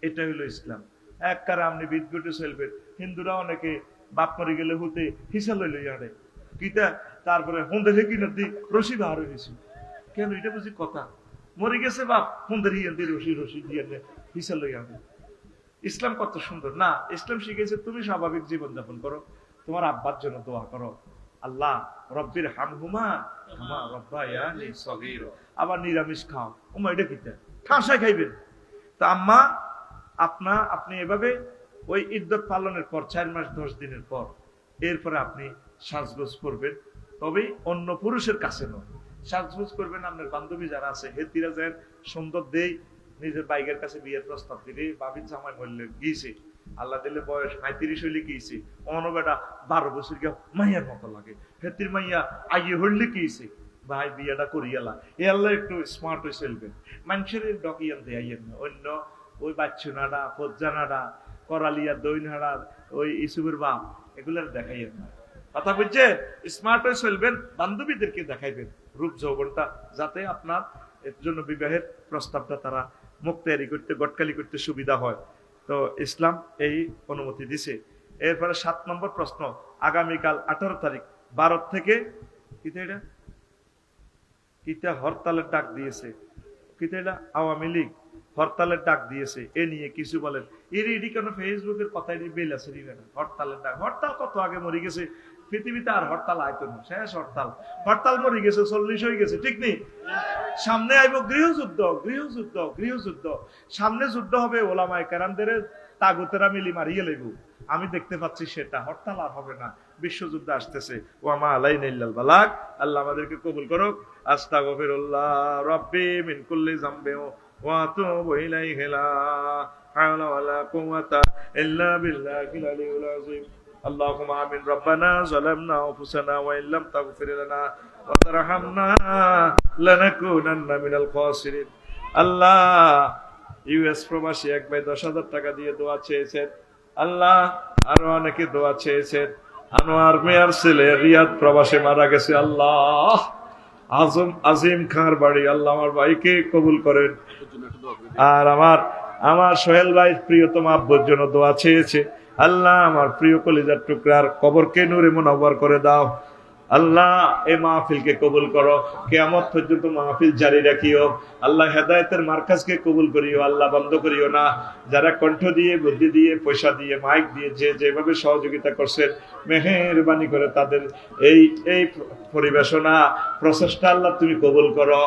এটা হলো ইসলাম। আপনি বিদঘুটে চলবেন। হিন্দুরা অনেকে বাপ মরে গেলে হতে হিসা লইল ইয়ারে কিতা, তারপরে হুন্দের কিনা দি রশি বাহার হয়েছে, কেন? এটা বুঝি কথা, মরে গেছে বাপ, হুন্দের হিয়ান দিয়ে রশি দিয়ে হিসা লই আনে। ইসলাম কত সুন্দর না? ইসলাম শিখেছে তুমি স্বাভাবিক জীবন যাপন করো, তোমার আব্বার জন্য দোয়া করো, আল্লাহ রব্বির হামহুমা কামা রাব্বায়ানি সগীরা। আবার নিরামিষ খাও, ওমা এটা কিতা ঠাসায় খাইবেন। তা আম্মা আপনি এভাবে ওই ইদ্যত পালনের পর 4 মাস 10 দিনের পর এরপরে আপনি সাজগোজ করবেন, তবে অন্য পুরুষের কাছে নয়। সাজগোজ করবেন আপনার বান্ধবী যারা আছে, হেতিরা যায় সুন্দর দেই, নিজের বাইকের কাছে বিয়ের প্রস্তাব দিলে বাবির জামাই মরলে গিয়েছে, আল্লাহ দিলে বয়স 35 হইলে গিয়েছে, অনবেটা 12 বছর গিয়ে মাইয়ার মতো লাগে, হেতির মাইয়া আইয়ে হইলে গিয়েছে, ভাই বিয়েটা করিয়ালা। এ আল্লাহ একটু স্মার্ট হয়ে চলবেন, মানুষের ডকিয়ান দেয়াইয়েন না। অন্য ওই বাচ্চুনাডা, ফজ্জানাডা, করালিয়া, দৈনহাড়া, ওই ইসুবের বাপ, এগুলার দেখাইয়েন না। কথা বুঝছেন? স্মার্ট হয়ে চলবেন, বান্ধবীদেরকে দেখাইবেন রূপ যৌবনটা, যাতে আপনার এর জন্য বিবাহের প্রস্তাবটা তারা মুক্তারি করতে, গটকালি করতে সুবিধা হয়। তো ইসলাম এই অনুমতি দিছে। এরপরে 7 নম্বর প্রশ্ন, আগামীকাল 18 তারিখ ভারত থেকে কিতা হরতালের ডাক দিয়েছে, কিতা এটা আওয়ামী লীগ হরতালের ডাক দিয়েছে, এ নিয়ে কিছু বলেন। এডি কেন ফেসবুকের কথাই বেল আছে হরতালের ডাক? হরতাল কত আগে মরে গেছে, পৃথিবীতে আর হরতাল আয়তো না, শেষ হরতাল। হরতাল মরে গেছে, 40 হয়ে গেছে, ঠিক নেই? সামনে আইব গৃহযুদ্ধ, গৃহযুদ্ধ, গৃহযুদ্ধ। সামনে যুদ্ধ হবে, ওলামায়ে কেরামদের তাগুতেরা মিলি মারিয়ে লইব। আমি দেখতে পাচ্ছি সেটা, হরতাল আর হবে না, বিশ্বযুদ্ধ আসতেছে। ওয়া মা আলাইনা ইল্লাল বালাগ। আল্লাহ আমাদেরকে কবুল করুক। আস্তাগফিরুল্লাহ রাব্বি মিন কুল্লি যামবি ওয়া আতুবু ইলাইহি লা হাওলা ওয়ালা কুওয়াতা ইল্লা বিল্লাহিল আলিয়্যিল আযীম। আল্লাহুম্মা আমিন। রব্বানা যালামনা আনফুসানা ওয়া ইল্লাম তাগফির লানা ওয়া তারহামনা লানাকুনান্না মিনাল খাসিরিন। আল্লাহ, ইউএস প্রবাসী এক ভাই 10,000 টাকা দিয়ে দোয়া চেয়েছেন। আল্লাহ, আরো অনেকে দোয়া চেয়েছেন। আনোয়ার মেয়ার ছেলে রিয়াদ প্রবাসে মারা গেছে। আল্লাহ, আজিম খাঁর বাড়ি, আল্লাহ আমার ভাইকে কবুল করেন। আর আমার সোহেল ভাই প্রিয়তম আব্বুর জন্য দোয়া চেয়েছে। আল্লাহ, আমার প্রিয় কলিজার টুকরার কবরকে নূরে মুনাওয়ার করে দাও। আল্লাহ, এই মাহফিলকে কবুল করো, কিয়ামত পর্যন্ত মাহফিল জারি রাখিও। আল্লাহ, হেদায়েতের মার্কাজকে কবুল করিও, আল্লাহ বন্ধ করিও না। যারা কণ্ঠ দিয়ে, বুদ্ধি দিয়ে, পয়সা দিয়ে, মাইক দিয়ে যেভাবে সহযোগিতা করছেন, মেহেরবানি করে তাদের এই পরিবেশনা প্রচেষ্টা আল্লাহ তুমি কবুল করো।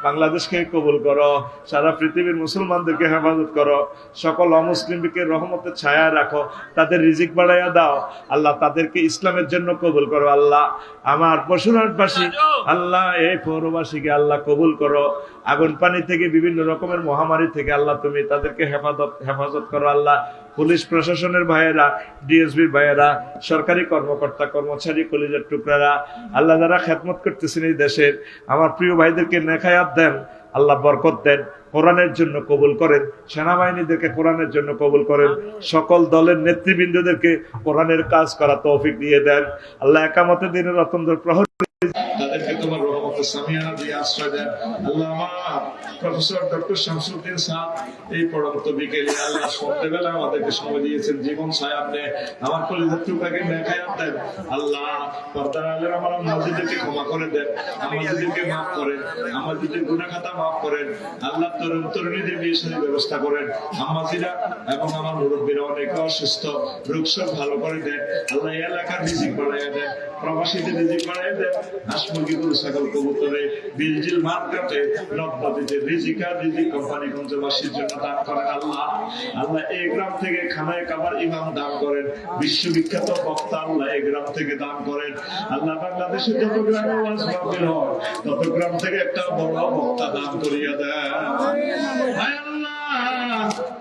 বাংলাদেশকে কবুল করো, সারা পৃথিবীর মুসলমানদেরকে হেফাজত করো, সকল অমুসলিমকে রহমতের ছায়া রাখো, তাদের রিজিক বাড়াইয়া দাও। আল্লাহ, তাদেরকে ইসলামের জন্য কবুল করো। আল্লাহ, আমার বসুরহাটবাসী, আল্লাহ এই পৌরবাসীকে আল্লাহ কবুল করো। আগুন পানি থেকে, বিভিন্ন রকমের মহামারী থেকে আল্লাহ তুমি তাদেরকে হেফাজত করো। আল্লাহ, পুলিশ প্রশাসনের ভাইয়েরা, ডিএসবির ভাইয়েরা, সরকারি কর্মকর্তা কর্মচারী, কলিজার টুকরারা, আল্লাহ যারা খেদমত করতেছেন এই দেশের, আমার প্রিয় ভাইদেরকে নেখায়াত দেন, আল্লাহ বরকত দেন, কোরআনের জন্য কবুল করেন, সেনাবাহিনীদেরকে কোরআনের জন্য কবুল করেন, সকল দলের নেতৃবৃন্দদেরকে কোরআনের কাজ করা তৌফিক দিয়ে দেন। আল্লাহ, একামতে দিনের অত্যন্ত প্রহর তাদেরকে তোমার রহমতের সামিয়ানা দিয়ে আশ্রয় দেন। আল্লাহ, আমার প্রফেসর ডক্টর শামসুদ্দিন স্যার এই পরবর্তী বিকেলে আল্লাহ সন্ধ্যেবেলা আমাদেরকে সময় দিয়েছেন, জীবন সায়াব দেন, আমার কলিজার টুকরাকে নেখায়াত দেন। আল্লাহ, পর্দার আলের আমার মসজিদকে ক্ষমা করে দেন, আমাদেরকে মাফ করেন, আমাদের গুনাহ খাতা মাফ করেন। আল্লাহ, তরুণ তরুণীদের বিয়ে শাদীর ব্যবস্থা করেন। আমাজিরা এবং আমার মুরব্বীরা অনেক অসুস্থ, রোগশোক ভালো করে দেন। আল্লাহ, এই এলাকার রিজিক বাড়াইয়া দেন, প্রবাসীদের রিজিক বাড়াইয়া দেন। হাঁস মুরগি গরু ছাগল কবুতরে বিলজিল মার্কেটে নদনদীতে রিজিক কোম্পানিগঞ্জবাসীর জন্য দান করেন। আল্লাহ, এই গ্রাম থেকে খানায় কাবার ইমাম দান করেন, বিশ্ববিখ্যাত বক্তা আল্লাহ এই গ্রাম থেকে দান করেন। আল্লাহ, বাংলাদেশের যত গ্রামে ওয়াজ মাহফিল হয় তত গ্রাম থেকে একটা বড় বক্তা দান করিয়া দেন। আল্লাহ,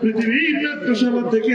পৃথিবীর 100 থেকে